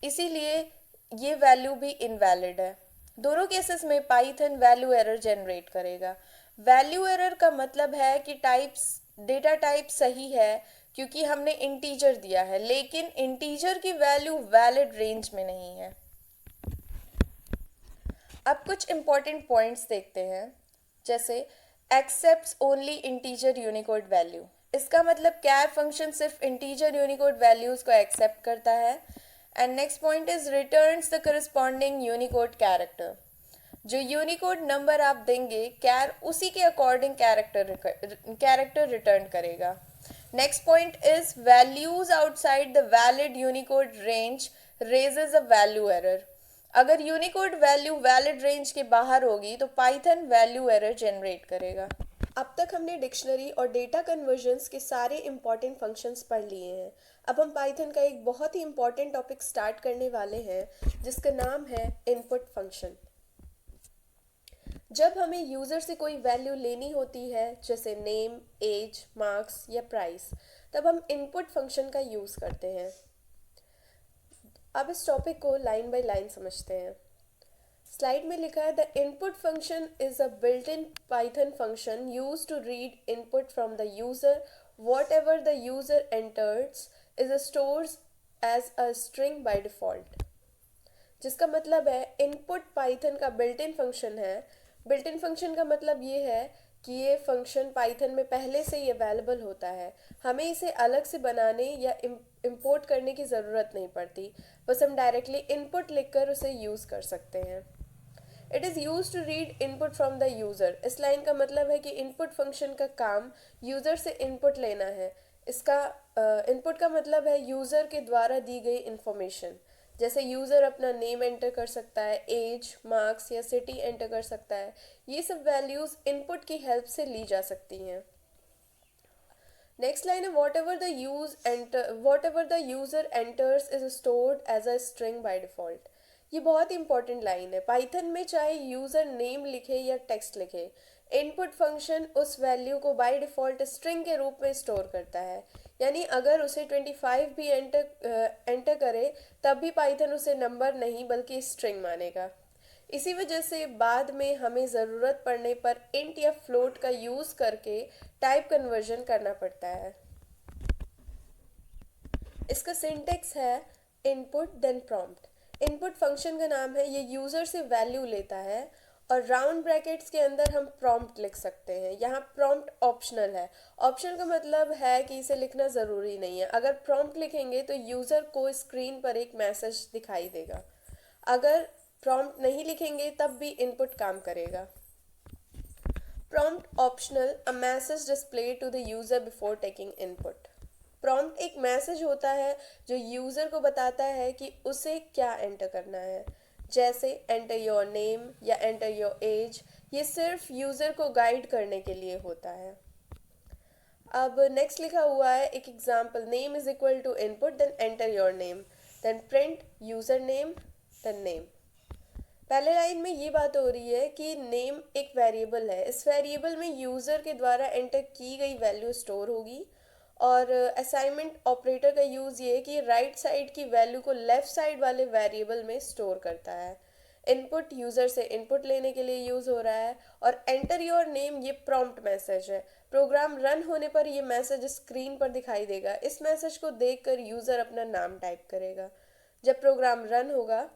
इसीलिए ये वैल्यू भी इनवैलिड है। दोनों केसेस में पाइथन वैल्यू एरर जनरेट करेगा। वैल्यू एरर का मतलब है कि डेटा टाइप सही है क्योंकि हमने इंटीजर दिया है, लेकिन इंटीजर की वैल्यू वैलिड रेंज में नहीं है। अब कुछ इंपॉर्टेंट पॉइंट्स देखते हैं, जैसे accepts only integer Unicode value. इसका मतलब कैर फंक्शन सिर्फ इंटीजर यूनिकोड वैल्यूज को एक्सेप्ट करता है। And next point is returns the corresponding Unicode character. जो यूनिकोड नंबर आप देंगे कैर उसी के अकॉर्डिंग कैरेक्टर रिटर्न करेगा। Next point is values outside the valid Unicode range raises a value error. अगर यूनिकोड वैल्यू वैलिड रेंज के बाहर होगी तो पाइथन वैल्यू एरर जनरेट करेगा। अब तक हमने डिक्शनरी और डेटा कन्वर्जन्स के सारे इंपॉर्टेंट फंक्शंस पढ़ लिए हैं। अब हम पाइथन का एक बहुत ही इंपॉर्टेंट टॉपिक स्टार्ट करने वाले हैं जिसका नाम है इनपुट फंक्शन। जब हमें यूज़र से कोई वैल्यू लेनी होती है, जैसे नेम, एज, मार्क्स या प्राइस, तब हम इनपुट फंक्शन का यूज़ करते हैं। अब इस टॉपिक को लाइन बाय लाइन समझते हैं। स्लाइड में लिखा है the input function is a built in Python function use to read input from the user. Whatever the user enters is stores as a string by default. जिसका मतलब है input Python का built in function है। Built in function का मतलब ये है कि ये फंक्शन पाइथन में पहले से ही अवेलेबल होता है, हमें इसे अलग से बनाने या इंपोर्ट करने की ज़रूरत नहीं पड़ती, बस हम डायरेक्टली इनपुट लिखकर उसे यूज़ कर सकते हैं। It is use to read input from the user. इस लाइन का मतलब है कि इनपुट फंक्शन का काम यूज़र से इनपुट लेना है। इसका इनपुट का मतलब है यूज़र के द्वारा दी गई इंफॉर्मेशन, जैसे यूज़र अपना नेम एंटर कर सकता है, एज, मार्क्स या सिटी एंटर कर सकता है। ये सब वैल्यूज़ इनपुट की हेल्प से ली जा सकती हैं। नेक्स्ट लाइन है whatever the user enters is stored as a string by default. ये बहुत इंपॉर्टेंट लाइन है। पाइथन में चाहे यूज़र नेम लिखे या टेक्स्ट लिखे, इनपुट फंक्शन उस वैल्यू को बाय डिफ़ॉल्ट स्ट्रिंग के रूप में स्टोर करता है। यानी अगर उसे 25 भी एंटर करे तब भी पाइथन उसे नंबर नहीं बल्कि स्ट्रिंग मानेगा। इसी वजह से बाद में हमें ज़रूरत पड़ने पर इंट या फ्लोट का यूज़ करके टाइप कन्वर्जन करना पड़ता है। इसका सिंटेक्स है input then prompt. Input function का नाम है, ये यूज़र से वैल्यू लेता है और राउंड ब्रैकेट्स के अंदर हम प्रॉम्प्ट लिख सकते हैं। यहाँ प्रॉम्प्ट ऑप्शनल है। ऑप्शनल का मतलब है कि इसे लिखना ज़रूरी नहीं है। अगर प्रॉम्प्ट लिखेंगे तो यूज़र को स्क्रीन पर एक मैसेज दिखाई देगा। अगर प्रॉम्प्ट नहीं लिखेंगे तब भी इनपुट काम करेगा। Prompt optional, a message display to the user before taking input. Prompt एक मैसेज होता है जो यूज़र को बताता है कि उसे क्या एंटर करना है। जैसे एंटर योर नेम या एंटर योर एज, ये सिर्फ यूज़र को गाइड करने के लिए होता है। अब नेक्स्ट लिखा हुआ है एक example, name is equal to input then enter your name then print user name then name. पहले लाइन में ये बात हो रही है कि नेम एक वेरिएबल है, इस वेरिएबल में यूज़र के द्वारा एंटर की गई वैल्यू स्टोर होगी। और असाइनमेंट ऑपरेटर का यूज़ ये है कि राइट साइड की वैल्यू को लेफ़्ट साइड वाले वेरिएबल में स्टोर करता है। इनपुट यूज़र से इनपुट लेने के लिए यूज़ हो रहा है। और एंटर योर नेम ये प्रॉम्प्ट मैसेज है, प्रोग्राम रन होने पर ये मैसेज स्क्रीन पर दिखाई देगा। इस मैसेज को देखकर यूज़र अपना नाम टाइप करेगा। जब प्रोग्राम रन होगा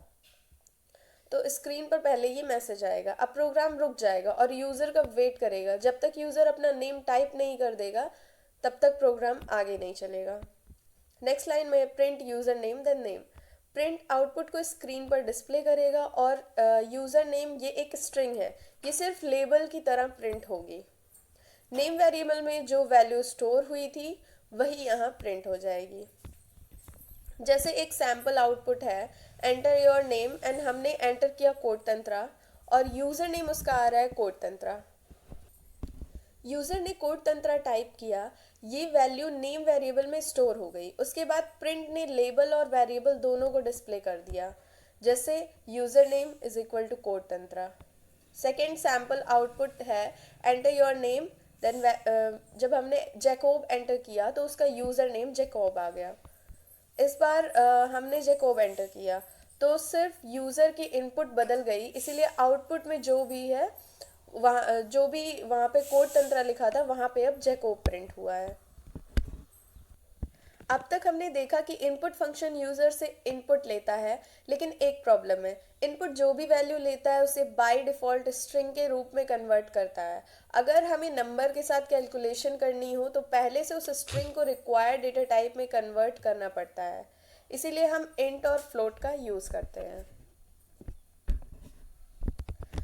तो स्क्रीन पर पहले ये मैसेज आएगा, अब प्रोग्राम रुक जाएगा और यूज़र का वेट करेगा। जब तक यूज़र अपना नेम टाइप नहीं कर देगा तब तक प्रोग्राम आगे नहीं चलेगा। नेक्स्ट लाइन में print user name then name, print output को स्क्रीन पर डिस्प्ले करेगा। और यूज़र नेम ये एक स्ट्रिंग है, ये सिर्फ लेबल की तरह प्रिंट होगी। नेम वेरिएबल में जो वैल्यू स्टोर हुई थी वही यहाँ प्रिंट हो जाएगी। जैसे एक सैम्पल आउटपुट है एंटर योर नेम एंड हमने एंटर किया कोड तंत्रा और यूज़र नेम उसका आ रहा है कोड तंत्रा। यूज़र ने कोड तंत्रा टाइप किया, ये वैल्यू नेम वेरिएबल में स्टोर हो गई। उसके बाद प्रिंट ने लेबल और वेरिएबल दोनों को डिस्प्ले कर दिया, जैसे user name is equal to code Tantra. Second sample output है एंटर योर नेम देन जब हमने जैकोब एंटर किया तो उसका यूज़र नेम जैकोब आ गया। इस बार हमने जैकोब एंटर किया तो सिर्फ यूज़र की इनपुट बदल गई, इसीलिए आउटपुट में जो भी है वहाँ जो भी वहाँ पे कोड तंत्रा लिखा था वहाँ पे अब जैकोब प्रिंट हुआ है। अब तक हमने देखा कि इनपुट फंक्शन यूज़र से इनपुट लेता है, लेकिन एक प्रॉब्लम है, इनपुट जो भी वैल्यू लेता है उसे बाय डिफ़ॉल्ट स्ट्रिंग के रूप में कन्वर्ट करता है। अगर हमें नंबर के साथ कैलकुलेशन करनी हो तो पहले से उस स्ट्रिंग को रिक्वायर्ड डेटा टाइप में कन्वर्ट करना पड़ता है, इसीलिए हम इंट और फ्लोट का यूज़ करते हैं।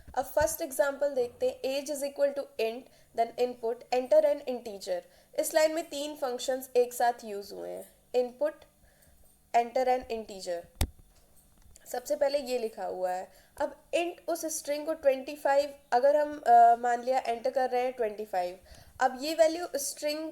अब फर्स्ट एग्जांपल देखते हैं, age is equal to int then input enter an integer. इस लाइन में तीन फंक्शंस एक साथ यूज हुए हैं, इनपुट एंटर एन इंटीजर। सबसे पहले ये लिखा हुआ है, अब इंट उस स्ट्रिंग को 25, अगर हम मान लिया एंटर कर रहे हैं 25, अब ये वैल्यू स्ट्रिंग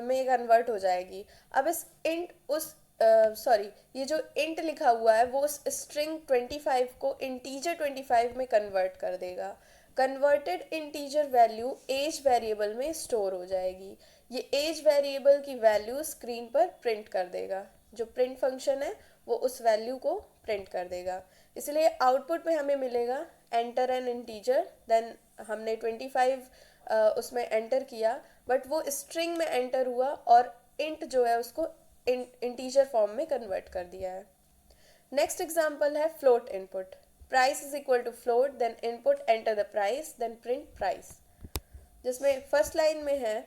में कन्वर्ट हो जाएगी। अब इस इंट उस ये जो इंट लिखा हुआ है वो उस स्ट्रिंग 25 को इंटीजर 25 में कन्वर्ट कर देगा। Converted integer value age variable में स्टोर हो जाएगी। ये एज वेरिएबल की वैल्यू स्क्रीन पर प्रिंट कर देगा, जो प्रिंट फंक्शन है वो उस वैल्यू को प्रिंट कर देगा। इसलिए आउटपुट में हमें मिलेगा एंटर एन इंटीजर, देन हमने 25 उसमें एंटर किया बट वो स्ट्रिंग में एंटर हुआ और इंट जो है उसको इंटीजर फॉर्म में कन्वर्ट कर दिया है। नेक्स्ट एग्जांपल है float input, price is equal to float then input enter the price then print price. जिसमें फर्स्ट लाइन में है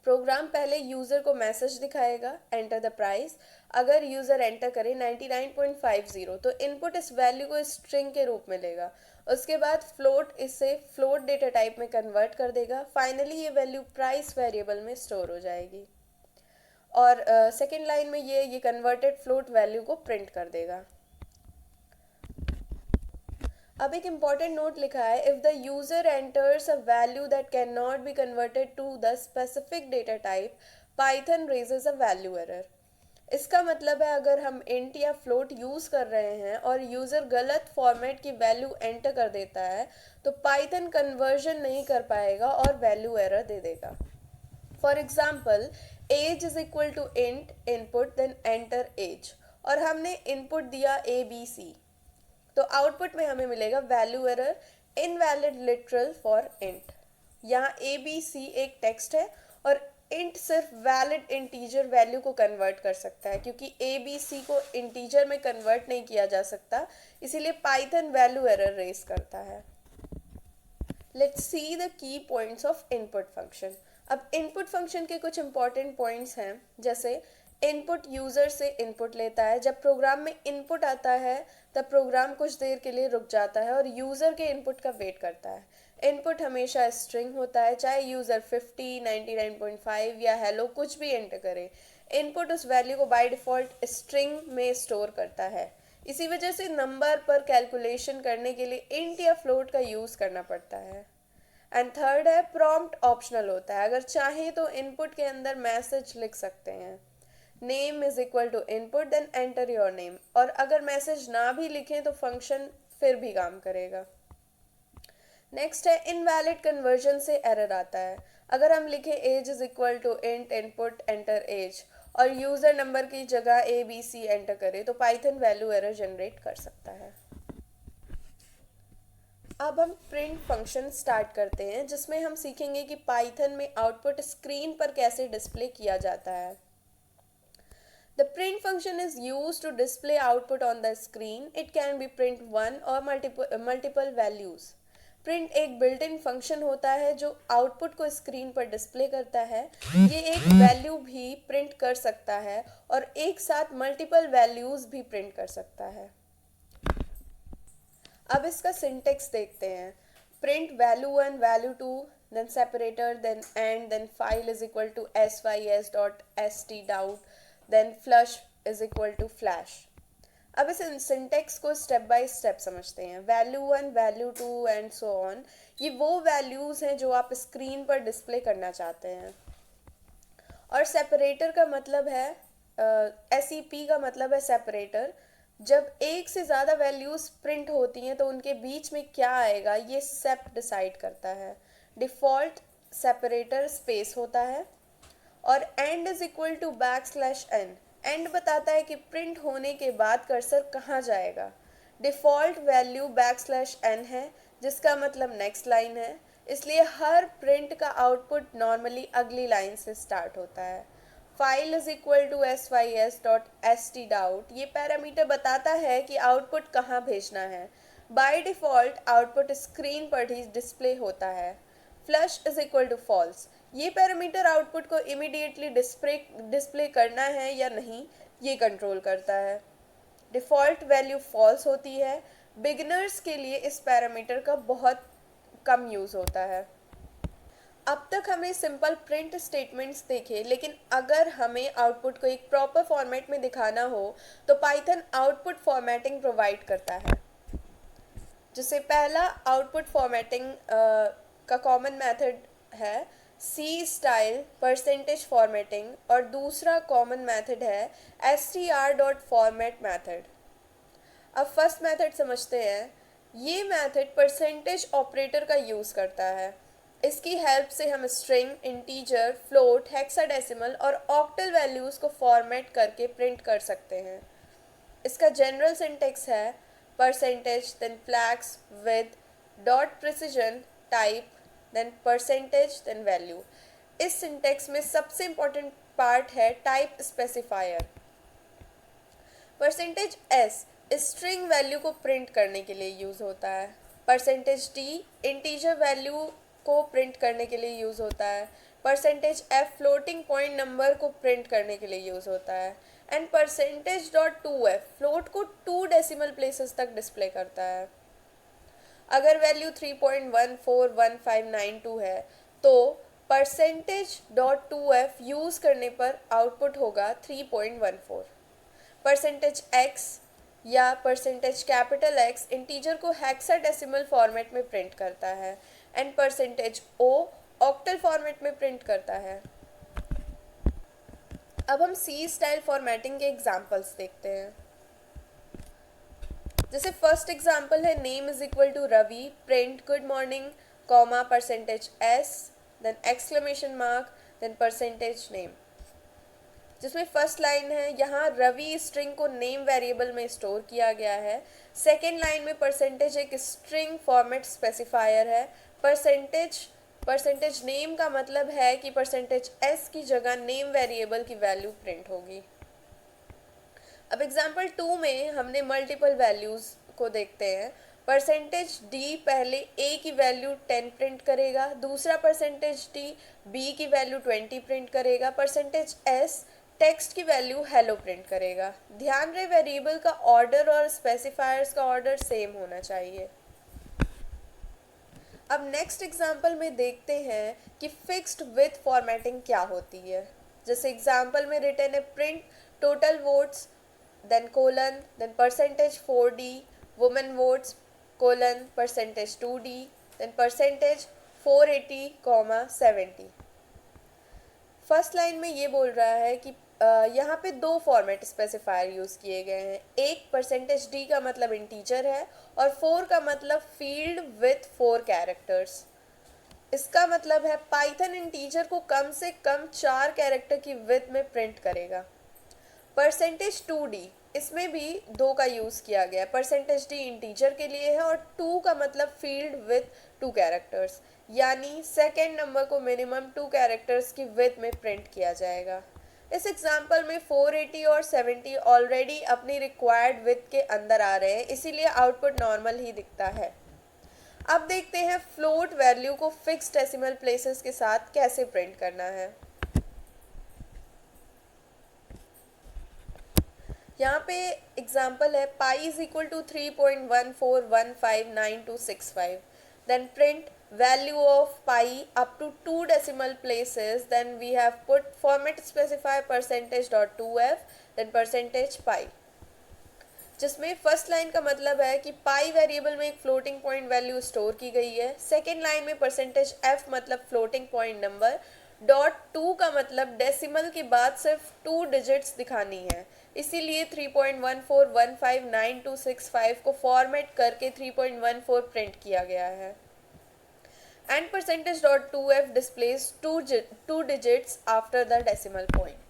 प्रोग्राम पहले यूज़र को मैसेज दिखाएगा एंटर द प्राइस। अगर यूज़र एंटर करे 99.50 तो इनपुट इस वैल्यू को स्ट्रिंग के रूप में लेगा। उसके बाद फ्लोट इसे फ्लोट डेटा टाइप में कन्वर्ट कर देगा। फाइनली ये वैल्यू प्राइस वेरिएबल में स्टोर हो जाएगी और सेकेंड लाइन में ये कन्वर्टेड फ्लोट वैल्यू को प्रिंट कर देगा। अब एक इम्पॉर्टेंट नोट लिखा है, if the user enters a value that can not be converted to the specific data type, Python raises a value error. इसका मतलब है अगर हम इंट या फ्लोट यूज़ कर रहे हैं और यूज़र गलत फॉर्मेट की वैल्यू एंटर कर देता है तो पाइथन कन्वर्जन नहीं कर पाएगा और वैल्यू एरर दे देगा। For example, age is equal to int input then enter age और हमने इनपुट दिया ABC, तो आउटपुट में हमें मिलेगा value error invalid literal for int. यहाँ ABC एक टेक्स्ट है और इंट सिर्फ वैलिड इंटीजर वैल्यू को कन्वर्ट कर सकता है, क्योंकि ABC को इंटीजर में कन्वर्ट नहीं किया जा सकता, इसीलिए पाइथन वैल्यू एरर रेस करता है। Let's see the key points of input function. अब इनपुट फंक्शन के कुछ इंपॉर्टेंट पॉइंट्स हैं, जैसे इनपुट यूज़र से इनपुट लेता है। जब प्रोग्राम में इनपुट आता है तब प्रोग्राम कुछ देर के लिए रुक जाता है और यूज़र के इनपुट का वेट करता है। इनपुट हमेशा स्ट्रिंग होता है, चाहे यूज़र 50, 99.5 या हेलो कुछ भी एंटर करे, इनपुट उस वैल्यू को बाय डिफ़ॉल्ट स्ट्रिंग में स्टोर करता है। इसी वजह से नंबर पर कैलकुलेशन करने के लिए इंट या फ्लोट का यूज़ करना पड़ता है। एंड थर्ड है प्रॉम्प्ट ऑप्शनल होता है, अगर चाहें तो इनपुट के अंदर मैसेज लिख सकते हैं, name is equal to input then enter your name, और अगर मैसेज ना भी लिखें तो फंक्शन फिर भी काम करेगा। नेक्स्ट है इनवैलिड कन्वर्जन से एरर आता है, अगर हम लिखें age is equal to int input enter age और यूज़र नंबर की जगह ABC एंटर करें तो पाइथन वैल्यू एरर जनरेट कर सकता है। अब हम प्रिंट फंक्शन स्टार्ट करते हैं, जिसमें हम सीखेंगे कि पाइथन में आउटपुट स्क्रीन पर कैसे डिस्प्ले किया जाता है। The print function is used to display output on the screen. It can be print one or multiple values. Print एक बिल्ट इन फंक्शन होता है जो आउटपुट को स्क्रीन पर डिस्प्ले करता है। ये एक वैल्यू भी प्रिंट कर सकता है और एक साथ मल्टीपल वैल्यूज भी प्रिंट कर सकता है। अब इसका सिंटेक्स देखते हैं। Print value one, value two, then separator, then end, then file is equal to sys dot st stdout, then flush is equal to flash. अब इस सिंटेक्स को स्टेप बाय स्टेप समझते हैं। Value one, value two and so on, ये वो values हैं जो आप स्क्रीन पर डिस्प्ले करना चाहते हैं। और सेपरेटर का मतलब है SEP का मतलब है सेपरेटर। जब एक से ज़्यादा वैल्यूज़ प्रिंट होती हैं तो उनके बीच में क्या आएगा ये सेप डिसाइड करता है। डिफ़ॉल्ट सेपरेटर स्पेस होता है। और end is equal to \n, end बताता है कि प्रिंट होने के बाद कर्सर कहाँ जाएगा। डिफ़ॉल्ट वैल्यू \n है जिसका मतलब नेक्स्ट लाइन है, इसलिए हर प्रिंट का आउटपुट नॉर्मली अगली लाइन से स्टार्ट होता है। File is equal to sys dot st out, ये पैरामीटर बताता है कि आउटपुट कहाँ भेजना है। बाय डिफ़ॉल्ट आउटपुट स्क्रीन पर ही डिस्प्ले होता है। Flush is equal to false, ये पैरामीटर आउटपुट को इमीडिएटली डिस्प्ले करना है या नहीं ये कंट्रोल करता है। डिफ़ॉल्ट वैल्यू फॉल्स होती है। बिगिनर्स के लिए इस पैरामीटर का बहुत कम यूज़ होता है। अब तक हमें सिंपल प्रिंट स्टेटमेंट्स देखे, लेकिन अगर हमें आउटपुट को एक प्रॉपर फॉर्मेट में दिखाना हो तो पाइथन आउटपुट फॉर्मेटिंग प्रोवाइड करता है। जिससे पहला आउटपुट फॉर्मेटिंग का कॉमन मेथड है सी स्टाइल परसेंटेज फॉर्मेटिंग, और दूसरा कॉमन मेथड है str डॉट फॉर्मेट मैथड। अब फर्स्ट मेथड समझते हैं। ये मेथड परसेंटेज ऑपरेटर का यूज़ करता है। इसकी हेल्प से हम स्ट्रिंग, इंटीजर, फ्लोट, हेक्साडेसिमल और ऑक्टल वैल्यूज़ को फॉर्मेट करके प्रिंट कर सकते हैं। इसका जनरल सिंटेक्स है percentage, then flags with dot precision type, then percentage, then value. इस सिंटेक्स में सबसे इंपॉर्टेंट पार्ट है type specifier. Percentage s string value को प्रिंट करने के लिए यूज़ होता है। परसेंटेज d इंटीजर वैल्यू को प्रिंट करने के लिए यूज़ होता है। Percentage f floating point number को प्रिंट करने के लिए यूज़ होता है। And percentage dot 2f float को 2 डेसिमल प्लेसेस तक डिस्प्ले करता है। अगर वैल्यू 3.141592 है तो परसेंटेज डॉट 2f यूज़ करने पर आउटपुट होगा 3.14। परसेंटेज x या परसेंटेज कैपिटल X इंटीजर को हेक्साडेसिमल फॉर्मेट में प्रिंट करता है and percentage O octal format में प्रिंट करता है। अब हम C स्टाइल फॉर्मेटिंग के एग्जांपल्स देखते हैं। जैसे फर्स्ट एग्जांपल है name is equal to Ravi, print good morning, comma percentage s, then exclamation mark, then percentage name. जिसमें फर्स्ट लाइन है यहाँ रवि स्ट्रिंग को नेम वेरिएबल में स्टोर किया गया है। सेकेंड लाइन में परसेंटेज एक स्ट्रिंग फॉर्मेट स्पेसिफायर है। परसेंटेज नेम का मतलब है कि परसेंटेज s की जगह नेम वेरिएबल की वैल्यू प्रिंट होगी। अब एग्जाम्पल 2 में हमने मल्टीपल वैल्यूज़ को देखते हैं। परसेंटेज d पहले a की वैल्यू 10 प्रिंट करेगा, दूसरा परसेंटेज d b की वैल्यू 20 प्रिंट करेगा, परसेंटेज s टेक्स्ट की वैल्यू हेलो प्रिंट करेगा। ध्यान रहे वेरिएबल का ऑर्डर और स्पेसिफायर्स का ऑर्डर सेम होना चाहिए। अब नेक्स्ट एग्जांपल में देखते हैं कि फिक्स्ड विथ फॉर्मेटिंग क्या होती है। जैसे एग्जांपल में रिटर्न है print total votes then colon, then percentage 4D, women votes, colon, percentage 2D, then percentage 480, 70। First line में ये बोल रहा है कि यहाँ पे दो फॉर्मेट स्पेसिफायर यूज़ किए गए हैं। एक परसेंटेज डी का मतलब इंटीजर है और 4 का मतलब फील्ड विथ 4 कैरेक्टर्स। इसका मतलब है पाइथन इंटीजर को कम से कम 4 कैरेक्टर की विथ में प्रिंट करेगा। परसेंटेज 2D, इसमें भी दो का यूज़ किया गया है। परसेंटेज डी इंटीजर के लिए है और 2 का मतलब फील्ड विथ 2 कैरेक्टर्स, यानी सेकेंड नंबर को मिनिमम 2 कैरेक्टर्स की विथ में प्रिंट किया जाएगा। इस एग्जाम्पल में 480 और 70 ऑलरेडी अपनी रिक्वायर्ड विथ के अंदर आ रहे हैं, इसीलिए आउटपुट नॉर्मल ही दिखता है। अब देखते हैं फ्लोट वैल्यू को फिक्स डेसिमल प्लेसेस के साथ कैसे प्रिंट करना है। यहाँ पे एग्जाम्पल है pi is equal to 3.14159265, then print value of pi up to 2 decimal places, then we have put format specify %.2f then %pi, जिसमें फर्स्ट लाइन का मतलब है कि पाई वेरिएबल में एक फ्लोटिंग पॉइंट वैल्यू स्टोर की गई है। सेकेंड लाइन में %f मतलब फ्लोटिंग पॉइंट नंबर, .2 का मतलब डेसिमल के बाद सिर्फ 2 डिजिट्स दिखानी है, इसीलिए 3.14159265 को फॉर्मेट करके 3.14 प्रिंट किया गया है। And %.2f displays two digits after the decimal point।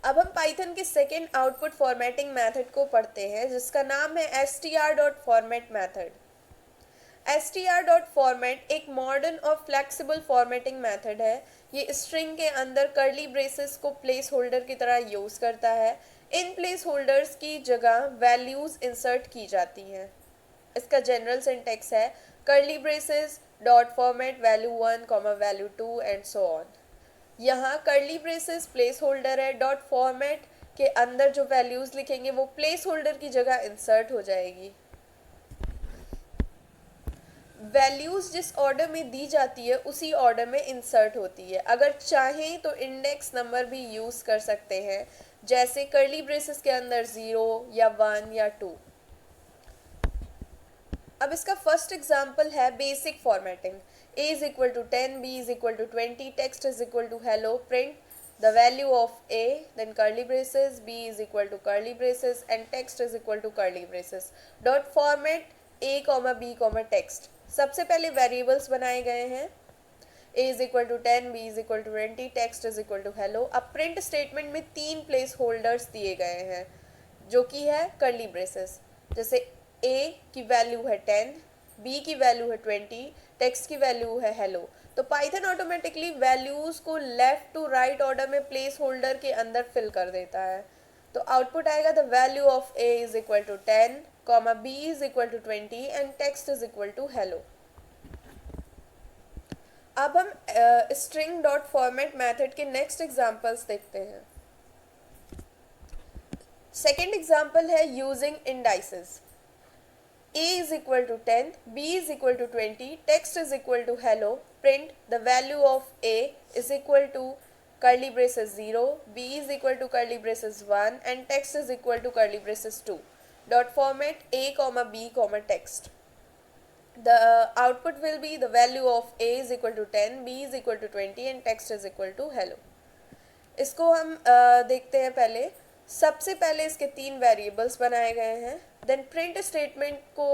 अब हम पाइथन के सेकेंड आउटपुट फॉर्मेटिंग मेथड को पढ़ते हैं, जिसका नाम है str.format मेथड। str.format एक मॉडर्न और फ्लेक्सिबल फॉर्मेटिंग मेथड है। ये स्ट्रिंग के अंदर कर्ली ब्रेसेस को प्लेस होल्डर की तरह यूज़ करता है। इन प्लेस होल्डर्स की जगह वैल्यूज़ इंसर्ट की जाती हैं। इसका जनरल सिंटेक्स है curly braces dot format value 1, value 2 and so on. यहाँ कर्ली ब्रेसेस प्लेस होल्डर है, डॉट फॉर्मेट के अंदर जो वैल्यूज़ लिखेंगे वो प्लेस होल्डर की जगह इंसर्ट हो जाएगी। वैल्यूज़ जिस ऑर्डर में दी जाती है उसी ऑर्डर में इंसर्ट होती है। अगर चाहें तो इंडेक्स नंबर भी यूज़ कर सकते हैं, जैसे कर्ली ब्रेसेस के अंदर 0 या 1 या 2। अब इसका फर्स्ट एग्जाम्पल है basic formatting. a is equal to 10, b is equal to 20, text is equal to hello, print the value of a, then curly braces, b is equal to curly braces and text is equal to curly braces, dot format a, b, text. सबसे पहले variables बनाए गए हैं, a is equal to 10, b is equal to 20, text is equal to hello. अब print statement में 3 place holders दिए गए हैं, जो कि है कर्ली ब्रेसेस। जैसे a की वैल्यू है 10, b की वैल्यू है 20, टेक्स्ट की वैल्यू है हेलो। तो पाइथन ऑटोमेटिकली वैल्यूज़ को लेफ्ट टू राइट ऑर्डर में प्लेस होल्डर के अंदर फिल कर देता है। तो आउटपुट आएगा the value of a is equal to 10, b is equal to 20 and text is equal to hello. अब हम स्ट्रिंग डॉट फॉर्मेट मैथड के नेक्स्ट एग्जांपल्स देखते हैं। सेकेंड एग्जांपल है using indices. a is equal to 10, b is equal to 20, text is equal to hello, print the value of a is equal to curly braces 0, b is equal to curly braces 1 and text is equal to curly braces 2. Dot format a, b, text. The output will be the value of a is equal to 10, b is equal to 20 and text is equal to hello. इसको हम देखते हैं। पहले सबसे पहले इसके 3 variables बनाए गए हैं, देन प्रिंट स्टेटमेंट को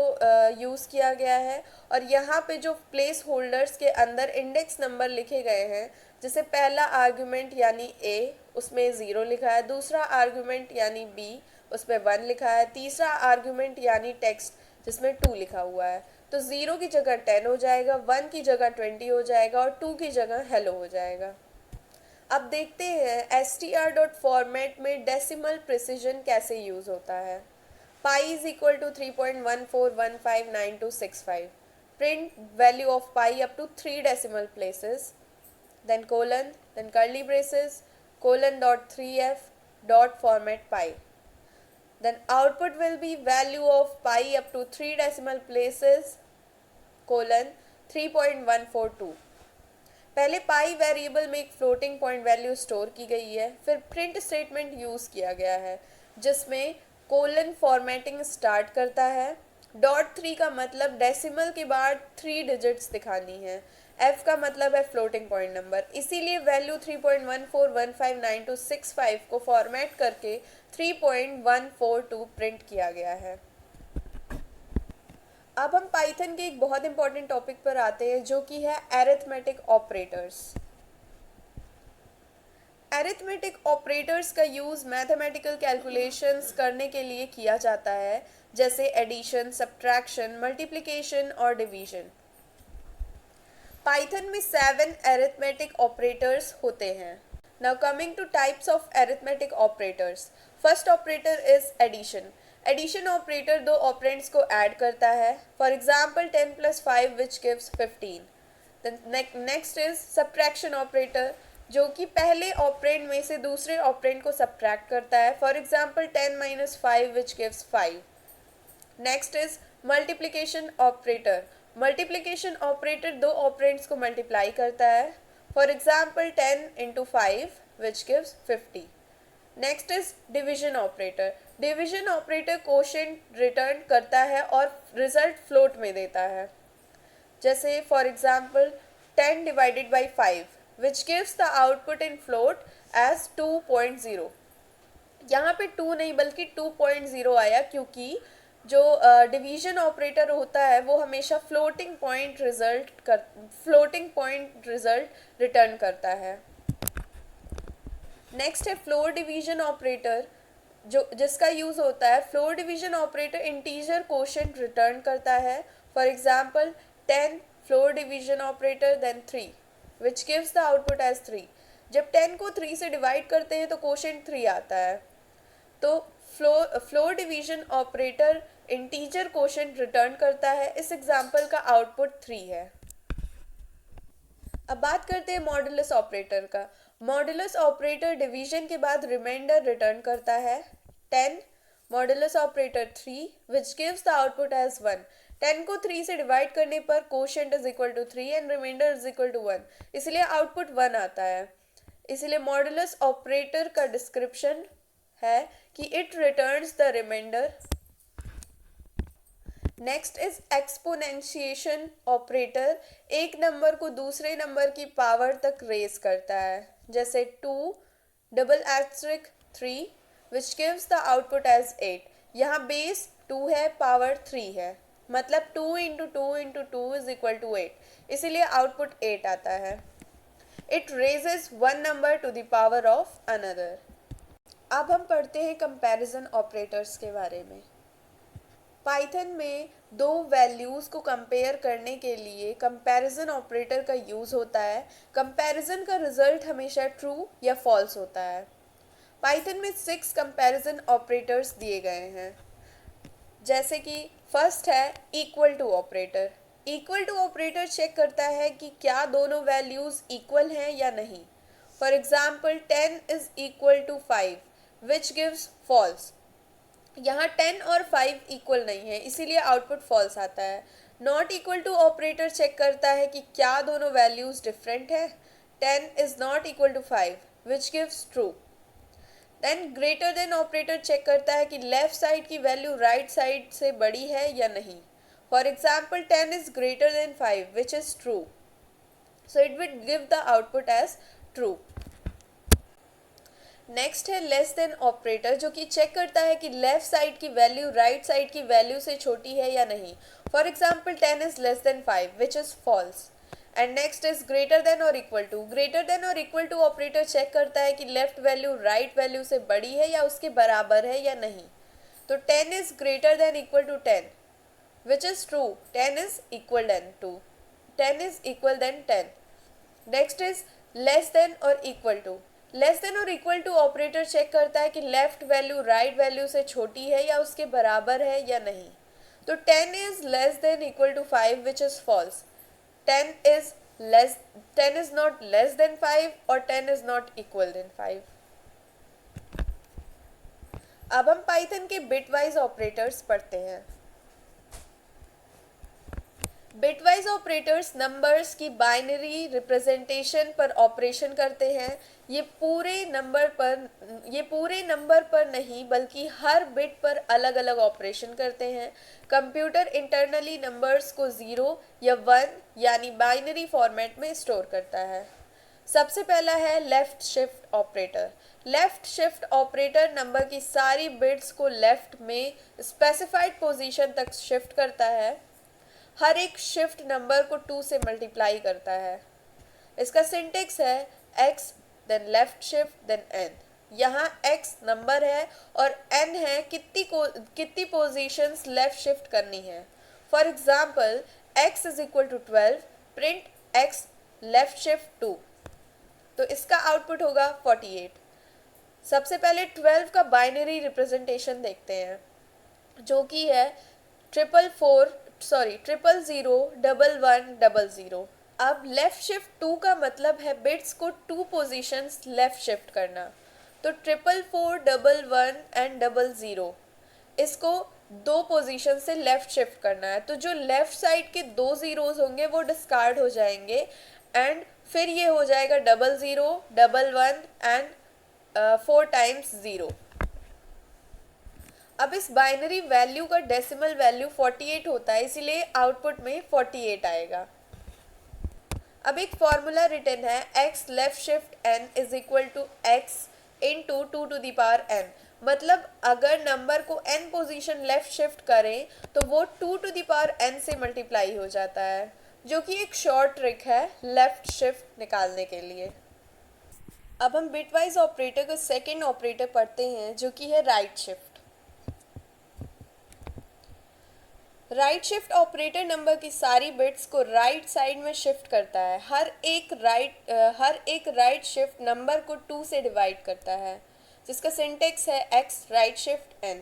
यूज़ किया गया है और यहाँ पे जो प्लेस होल्डर्स के अंदर इंडेक्स नंबर लिखे गए हैं, जैसे पहला आर्गुमेंट यानी a उसमें 0 लिखा है, दूसरा आर्गुमेंट यानी b उसमें 1 लिखा है, तीसरा आर्गुमेंट यानी टेक्स्ट जिसमें 2 लिखा हुआ है। तो 0 की जगह 10 हो जाएगा, 1 की जगह 20 हो जाएगा और 2 की जगह हेलो हो जाएगा। अब देखते हैं str.format में डेसिमल प्रिसीजन कैसे यूज़ होता है। Pi is equal to 3.14159265, print value of pi up to 3 decimal places, then colon, then curly braces, colon dot 3f dot format pi, then output will be value of pi up to 3 decimal places, colon 3.142, पहले पाई variable में एक floating point value store की गई है, फिर print statement use किया गया है जिसमें कोलन फॉर्मेटिंग स्टार्ट करता है। डॉट थ्री का मतलब डेसिमल के बाद 3 डिजिट्स दिखानी है। एफ का मतलब है फ्लोटिंग पॉइंट नंबर, इसीलिए वैल्यू 3.14159265 को फॉर्मेट करके 3.142 प्रिंट किया गया है। अब हम पाइथन के एक बहुत इंपॉर्टेंट टॉपिक पर आते हैं जो कि है एरिथमेटिक ऑपरेटर्स। एरिथमेटिक ऑपरेटर्स का यूज़ मैथमेटिकल कैलकुलेशंस करने के लिए किया जाता है, जैसे एडिशन, सब्ट्रैक्शन, मल्टीप्लिकेशन और डिवीजन। पाइथन में 7 एरिथमेटिक ऑपरेटर्स होते हैं। Now coming to types of arithmetic operators. First operator is addition. Addition operator दो ऑपरेंड्स को ऐड करता है, for example 10 + 5 which gives 15। Next is subtraction operator, जो कि पहले ऑपरेंड में से दूसरे ऑपरेंड को सब्ट्रैक्ट करता है, for example 10 - 5 which gives 5। Next is multiplication operator. Multiplication operator दो ऑपरेंड्स को मल्टीप्लाई करता है, for example 10 × 5 which gives 50। Next is division operator. Division operator quotient return करता है और रिजल्ट फ्लोट में देता है, जैसे for example 10 / 5 which gives the output in float as 2.0। यहाँ पे 2 नहीं बल्कि 2.0 आया, क्योंकि जो डिवीजन ऑपरेटर होता है वो हमेशा फ्लोटिंग पॉइंट रिजल्ट रिटर्न करता है। नेक्स्ट है फ्लोर डिवीजन ऑपरेटर, जो जिसका यूज़ होता है, floor division operator integer quotient return करता है, for example 10 floor division operator then 3 which gives the output as 3। जब 10 को 3 से डिवाइड करते हैं तो कोशेंट 3 आता है, तो floor division operator integer quotient return करता है। इस एग्जाम्पल का आउटपुट 3 है। अब बात करते हैं मॉडुलस ऑपरेटर का। मॉडुलस ऑपरेटर डिवीजन के बाद रिमाइंडर रिटर्न करता है। 10 modulus operator 3 which gives the output as 1। 10 को 3 से डिवाइड करने पर quotient is equal to 3 and reminder is equal to 1, इसलिए आउटपुट 1 आता है। इसलिए मॉडुलस ऑपरेटर का डिस्क्रिप्शन है कि it returns the reminder. Next is exponentiation operator, एक नंबर को दूसरे नंबर की पावर तक रेज करता है, जैसे 2 ∧ 3 which gives the output as 8। यहाँ बेस 2 है, पावर 3 है, मतलब 2 × 2 × 2 इज इक्वल टू 8, इसीलिए आउटपुट 8 आता है। It raises one number two the power of another. अब हम पढ़ते हैं कंपैरिजन ऑपरेटर्स के बारे में। पाइथन में दो वैल्यूज़ को कंपेयर करने के लिए कंपैरिजन ऑपरेटर का यूज़ होता है। कंपैरिजन का रिजल्ट हमेशा ट्रू या फॉल्स होता है। पाइथन में 6 कंपैरिजन ऑपरेटर्स दिए गए हैं, जैसे कि फर्स्ट है equal to operator. Equal to operator check करता है कि क्या दोनों वैल्यूज़ इक्वल हैं या नहीं। For example 10 is equal to 5 which gives false. यहाँ 10 और 5 इक्वल नहीं है, इसीलिए आउटपुट फॉल्स आता है। Not equal to operator check करता है कि क्या दोनों वैल्यूज़ डिफरेंट है। 10 is not equal to 5 which gives true. Then greater than operator check करता है कि लेफ्ट साइड की वैल्यू राइट साइड से बड़ी है या नहीं। For example 10 is greater than 5 which is true, so it will give the output as true. Next है लेस देन ऑपरेटर, जो कि चेक करता है कि लेफ्ट साइड की वैल्यू राइट साइड की वैल्यू से छोटी है या नहीं। For example 10 is less than 5 which is false. And next is greater than और इक्वल टू। ग्रेटर देन और इक्वल टू ऑपरेटर चेक करता है कि लेफ्ट वैल्यू राइट वैल्यू से बड़ी है या उसके बराबर है या नहीं। तो 10 is greater than equal to 10 which is true. 10 is equal than to 10 is equal than 10। Next is less than और इक्वल टू। लेस देन और इक्वल टू ऑपरेटर चेक करता है कि लेफ्ट वैल्यू राइट वैल्यू से छोटी है या उसके बराबर है या नहीं। तो 10 is less than equal to 5 which is false. 10 is not less than 5 और 10 इज नॉट इक्वल देन 5। अब हम पाइथन के बिटवाइज ऑपरेटर्स पढ़ते हैं। बिटवाइज ऑपरेटर्स नंबर्स की बाइनरी रिप्रेजेंटेशन पर ऑपरेशन करते हैं। ये पूरे नंबर पर नहीं बल्कि हर बिट पर अलग अलग ऑपरेशन करते हैं। कंप्यूटर इंटरनली नंबर्स को 0 या 1 यानी बाइनरी फॉर्मेट में स्टोर करता है। सबसे पहला है left shift operator. Left shift operator number की सारी बिट्स को लेफ्ट में स्पेसिफाइड पोजीशन तक शिफ्ट करता है। हर एक शिफ्ट नंबर को 2 से मल्टीप्लाई करता है। इसका सिंटेक्स है x then left shift then n। यहाँ x नंबर है और n है कितनी पोजीशंस लेफ्ट शिफ्ट करनी है। For example x is equal to 12, print x left shift 2, तो इसका आउटपुट होगा 48। सबसे पहले 12 का बाइनरी रिप्रेजेंटेशन देखते हैं जो कि है 0001100। अब लेफ्ट शिफ्ट 2 का मतलब है बिट्स को 2 पोजीशंस लेफ्ट शिफ्ट करना, तो 44411 एंड 00 इसको 2 पोजीशन से लेफ्ट शिफ्ट करना है। तो जो लेफ्ट साइड के 2 जीरोज होंगे वो डिस्कार्ड हो जाएंगे एंड फिर ये हो जाएगा 00, 11 एंड 4 टाइम्स 0। अब इस बाइनरी वैल्यू का डेसिमल वैल्यू 48 होता है, इसीलिए आउटपुट में 48 आएगा। अब एक फॉर्मूला रिटन है x लेफ्ट शिफ्ट n is equal to x into 2 to the power n। मतलब अगर नंबर को n पोजीशन लेफ्ट शिफ्ट करें तो वो 2 टू द पावर n से मल्टीप्लाई हो जाता है, जो कि एक शॉर्ट ट्रिक है लेफ्ट शिफ्ट निकालने के लिए। अब हम बिटवाइज ऑपरेटर का सेकेंड ऑपरेटर पढ़ते हैं जो कि है right shift. Right shift operator number की सारी बिट्स को राइट साइड में शिफ्ट करता है। हर एक राइट शिफ्ट नंबर को 2 से डिवाइड करता है, जिसका सिंटेक्स है x राइट शिफ्ट n,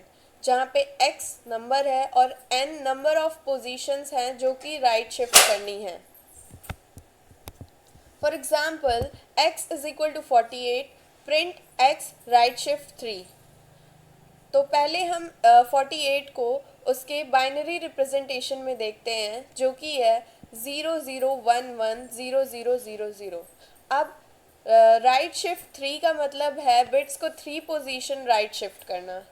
जहाँ पे x नंबर है और n नंबर ऑफ पोजीशंस हैं जो कि राइट शिफ्ट करनी है। For example x is equal to 48, print x right shift 3। तो पहले हम 48 को उसके बाइनरी रिप्रेजेंटेशन में देखते हैं जो कि है 00110000। अब राइट शिफ्ट 3 का मतलब है बिट्स को 3 पोजीशन राइट शिफ्ट करना,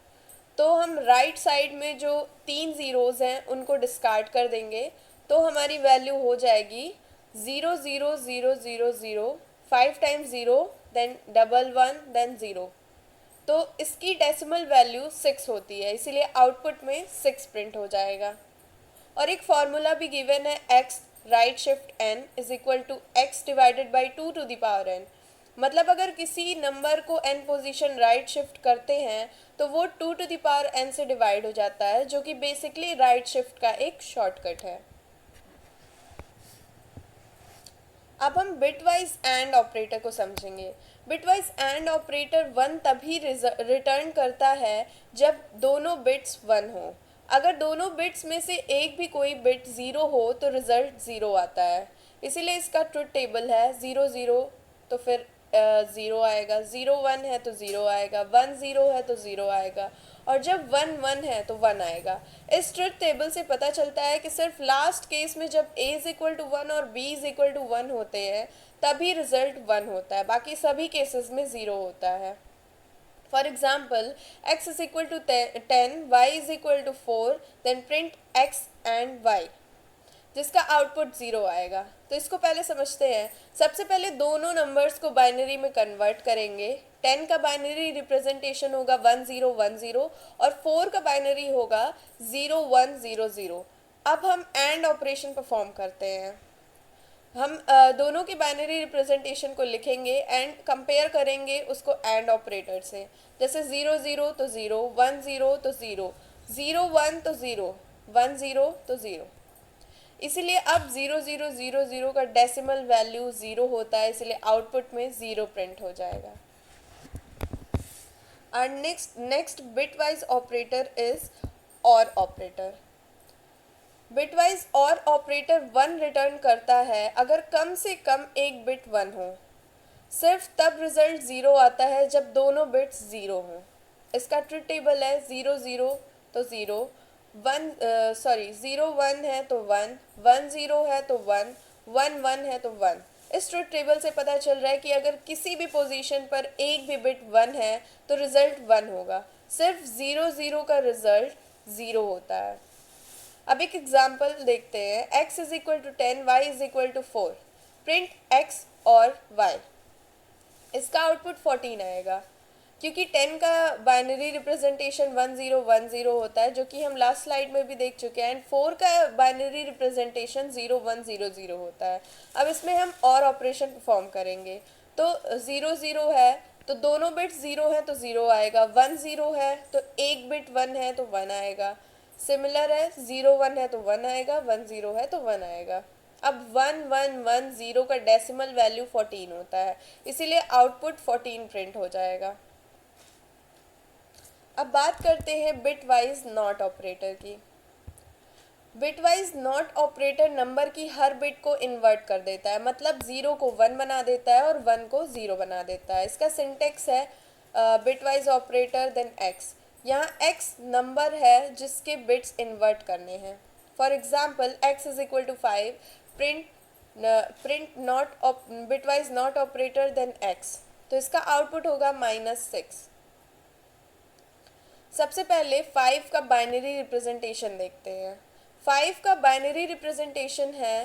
तो हम राइट साइड में जो 3 ज़ीरोज़ हैं उनको डिस्कार्ड कर देंगे, तो हमारी वैल्यू हो जाएगी 00000, 5 टाइम्स 0 देन 11 देन 0। तो इसकी डेसिमल वैल्यू 6 होती है, इसीलिए आउटपुट में 6 प्रिंट हो जाएगा। और एक फॉर्मूला भी गिवन है x right shift n is equal to x divided by 2 to the power n। मतलब अगर किसी नंबर को n पोजीशन राइट शिफ्ट करते हैं तो वो 2 टू द पावर n से डिवाइड हो जाता है, जो कि बेसिकली राइट शिफ्ट का एक शॉर्टकट है। अब हम बिटवाइज एंड ऑपरेटर को समझेंगे। बिटवाइज एंड ऑपरेटर 1 तभी रिटर्न करता है जब दोनों बिट्स 1 हो। अगर दोनों बिट्स में से एक भी कोई बिट 0 हो तो रिजल्ट 0 आता है, इसीलिए इसका ट्रुथ टेबल है 0 0 तो फिर 0 आएगा, 0 1 है तो 0 आएगा, 1 0 है तो 0 आएगा, और जब 1 1 है तो 1 आएगा। इस ट्रुथ टेबल से पता चलता है कि सिर्फ लास्ट केस में जब a इज इक्वल टू 1 और b इज इक्वल टू 1 होते हैं तभी रिजल्ट 1 होता है, बाकी सभी केसेस में 0 होता है। For example x is equal to 10, y is equal to 4, then print x and y, जिसका आउटपुट 0 आएगा। तो इसको पहले समझते हैं। सबसे पहले दोनों नंबर्स को बाइनरी में कन्वर्ट करेंगे। 10 का बाइनरी रिप्रेजेंटेशन होगा 1010 और 4 का बाइनरी होगा 0100। अब हम एंड ऑपरेशन परफॉर्म करते हैं। हम दोनों के बाइनरी रिप्रेजेंटेशन को लिखेंगे एंड कंपेयर करेंगे उसको एंड ऑपरेटर से। जैसे 0 0 तो 0, 1 0 तो 0, 0 1 तो 0, 1 0 तो 0। इसीलिए अब 0000 का डेसिमल वैल्यू 0 होता है, इसलिए आउटपुट में 0 प्रिंट हो जाएगा। और नेक्स्ट बिटवाइज ऑपरेटर इज और ऑपरेटर। बिटवाइज और ऑपरेटर 1 रिटर्न करता है अगर कम से कम एक बिट 1 हो। सिर्फ तब रिजल्ट 0 आता है जब दोनों बिट्स 0 हों। इसका ट्रुथ टेबल है 0 0 तो 0, ज़ीरो वन है तो वन, वन ज़ीरो है तो वन, वन वन है तो वन। इस ट्रुथ टेबल से पता चल रहा है कि अगर किसी भी पोजीशन पर एक भी बिट वन है तो रिजल्ट वन होगा। सिर्फ ज़ीरो ज़ीरो का रिजल्ट ज़ीरो होता है। अब एक एग्जाम्पल देखते हैं। x is equal to 10, y is equal to 4। Print x और y। इसका आउटपुट 14 आएगा क्योंकि 10 का बाइनरी रिप्रेजेंटेशन 1010 होता है, जो कि हम लास्ट स्लाइड में भी देख चुके हैं। एंड 4 का बाइनरी रिप्रेजेंटेशन 0100 होता है। अब इसमें हम और ऑपरेशन परफॉर्म करेंगे। तो 00 है तो दोनों बिट 0 हैं तो 0 आएगा, 10 है तो एक बिट 1 है तो 1 आएगा। सिमिलर है, 01 है तो 1 आएगा, 10 है तो 1 आएगा। अब 1110 का डेसिमल वैल्यू 14 होता है, इसीलिए आउटपुट 14 प्रिंट हो जाएगा। अब बात करते हैं बिट वाइज नॉट ऑपरेटर की। Bit wise not operator number की हर बिट को इन्वर्ट कर देता है, मतलब 0 को 1 बना देता है और 1 को 0 बना देता है। इसका सिंटेक्स है bitwise operator then x. यहाँ x नंबर है जिसके बिट्स इन्वर्ट करने हैं। For example x is equal to 5, print not bitwise not operator then x। तो इसका आउटपुट होगा -6। सबसे पहले 5 का बाइनरी रिप्रेजेंटेशन देखते हैं। 5 का बाइनरी रिप्रेजेंटेशन है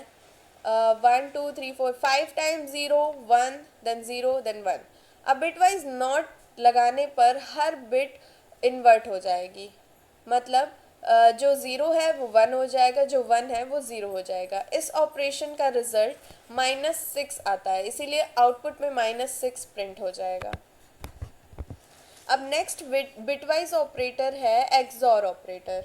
1 2 3 4, 5 टाइम्स 0 1 देन 0 देन 1। अब बिट वाइज नॉट लगाने पर हर बिट इन्वर्ट हो जाएगी, मतलब जो 0 है वो 1 हो जाएगा, जो 1 है वो 0 हो जाएगा। इस ऑपरेशन का रिजल्ट -6 आता है, इसीलिए आउटपुट में -6 प्रिंट हो जाएगा। अब नेक्स्ट बिटवाइज ऑपरेटर है XOR operator.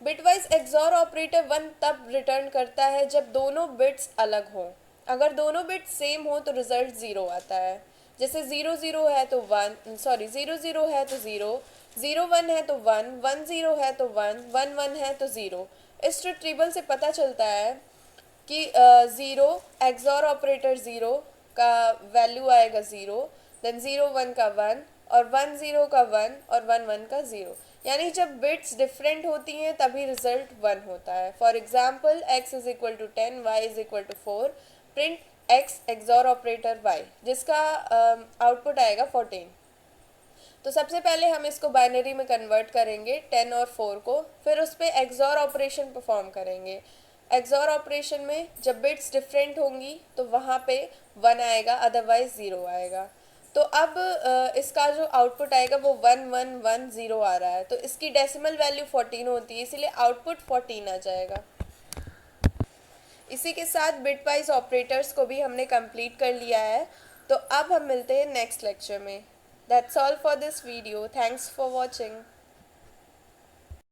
Bitwise XOR operator 1 तब रिटर्न करता है जब दोनों बिट्स अलग हों। अगर दोनों बिट्स सेम हो तो रिजल्ट 0 आता है। जैसे 0 है तो 1, 0 है तो 0, 0 1 है तो 1, 1 0 है तो 1, 1 1 है तो 0। इस ट्रुथ टेबल से पता चलता है कि 0 एक्सॉर ऑपरेटर 0 का वैल्यू आएगा 0, देन 0 1 का 1 और 1 0 का 1 और 1 1 का 0। यानी जब बिट्स डिफरेंट होती हैं तभी रिजल्ट 1 होता है। For example x is equal to 10, y is equal to 4, print x XOR operator y, जिसका आउटपुट आएगा 14। तो सबसे पहले हम इसको बाइनरी में कन्वर्ट करेंगे 10 और 4 को, फिर उस पर एक्सॉर ऑपरेशन परफॉर्म करेंगे। एक्सॉर ऑपरेशन में जब बिट्स डिफरेंट होंगी तो वहाँ पे 1 आएगा, अदरवाइज 0 आएगा। तो अब इसका जो आउटपुट आएगा वो 1110 आ रहा है, तो इसकी डेसिमल वैल्यू 14 होती है, इसीलिए आउटपुट 14 आ जाएगा। इसी के साथ बिटवाइज ऑपरेटर्स को भी हमने कंप्लीट कर लिया है। तो अब हम मिलते हैं नेक्स्ट लेक्चर में। That's all for this video. Thanks for watching.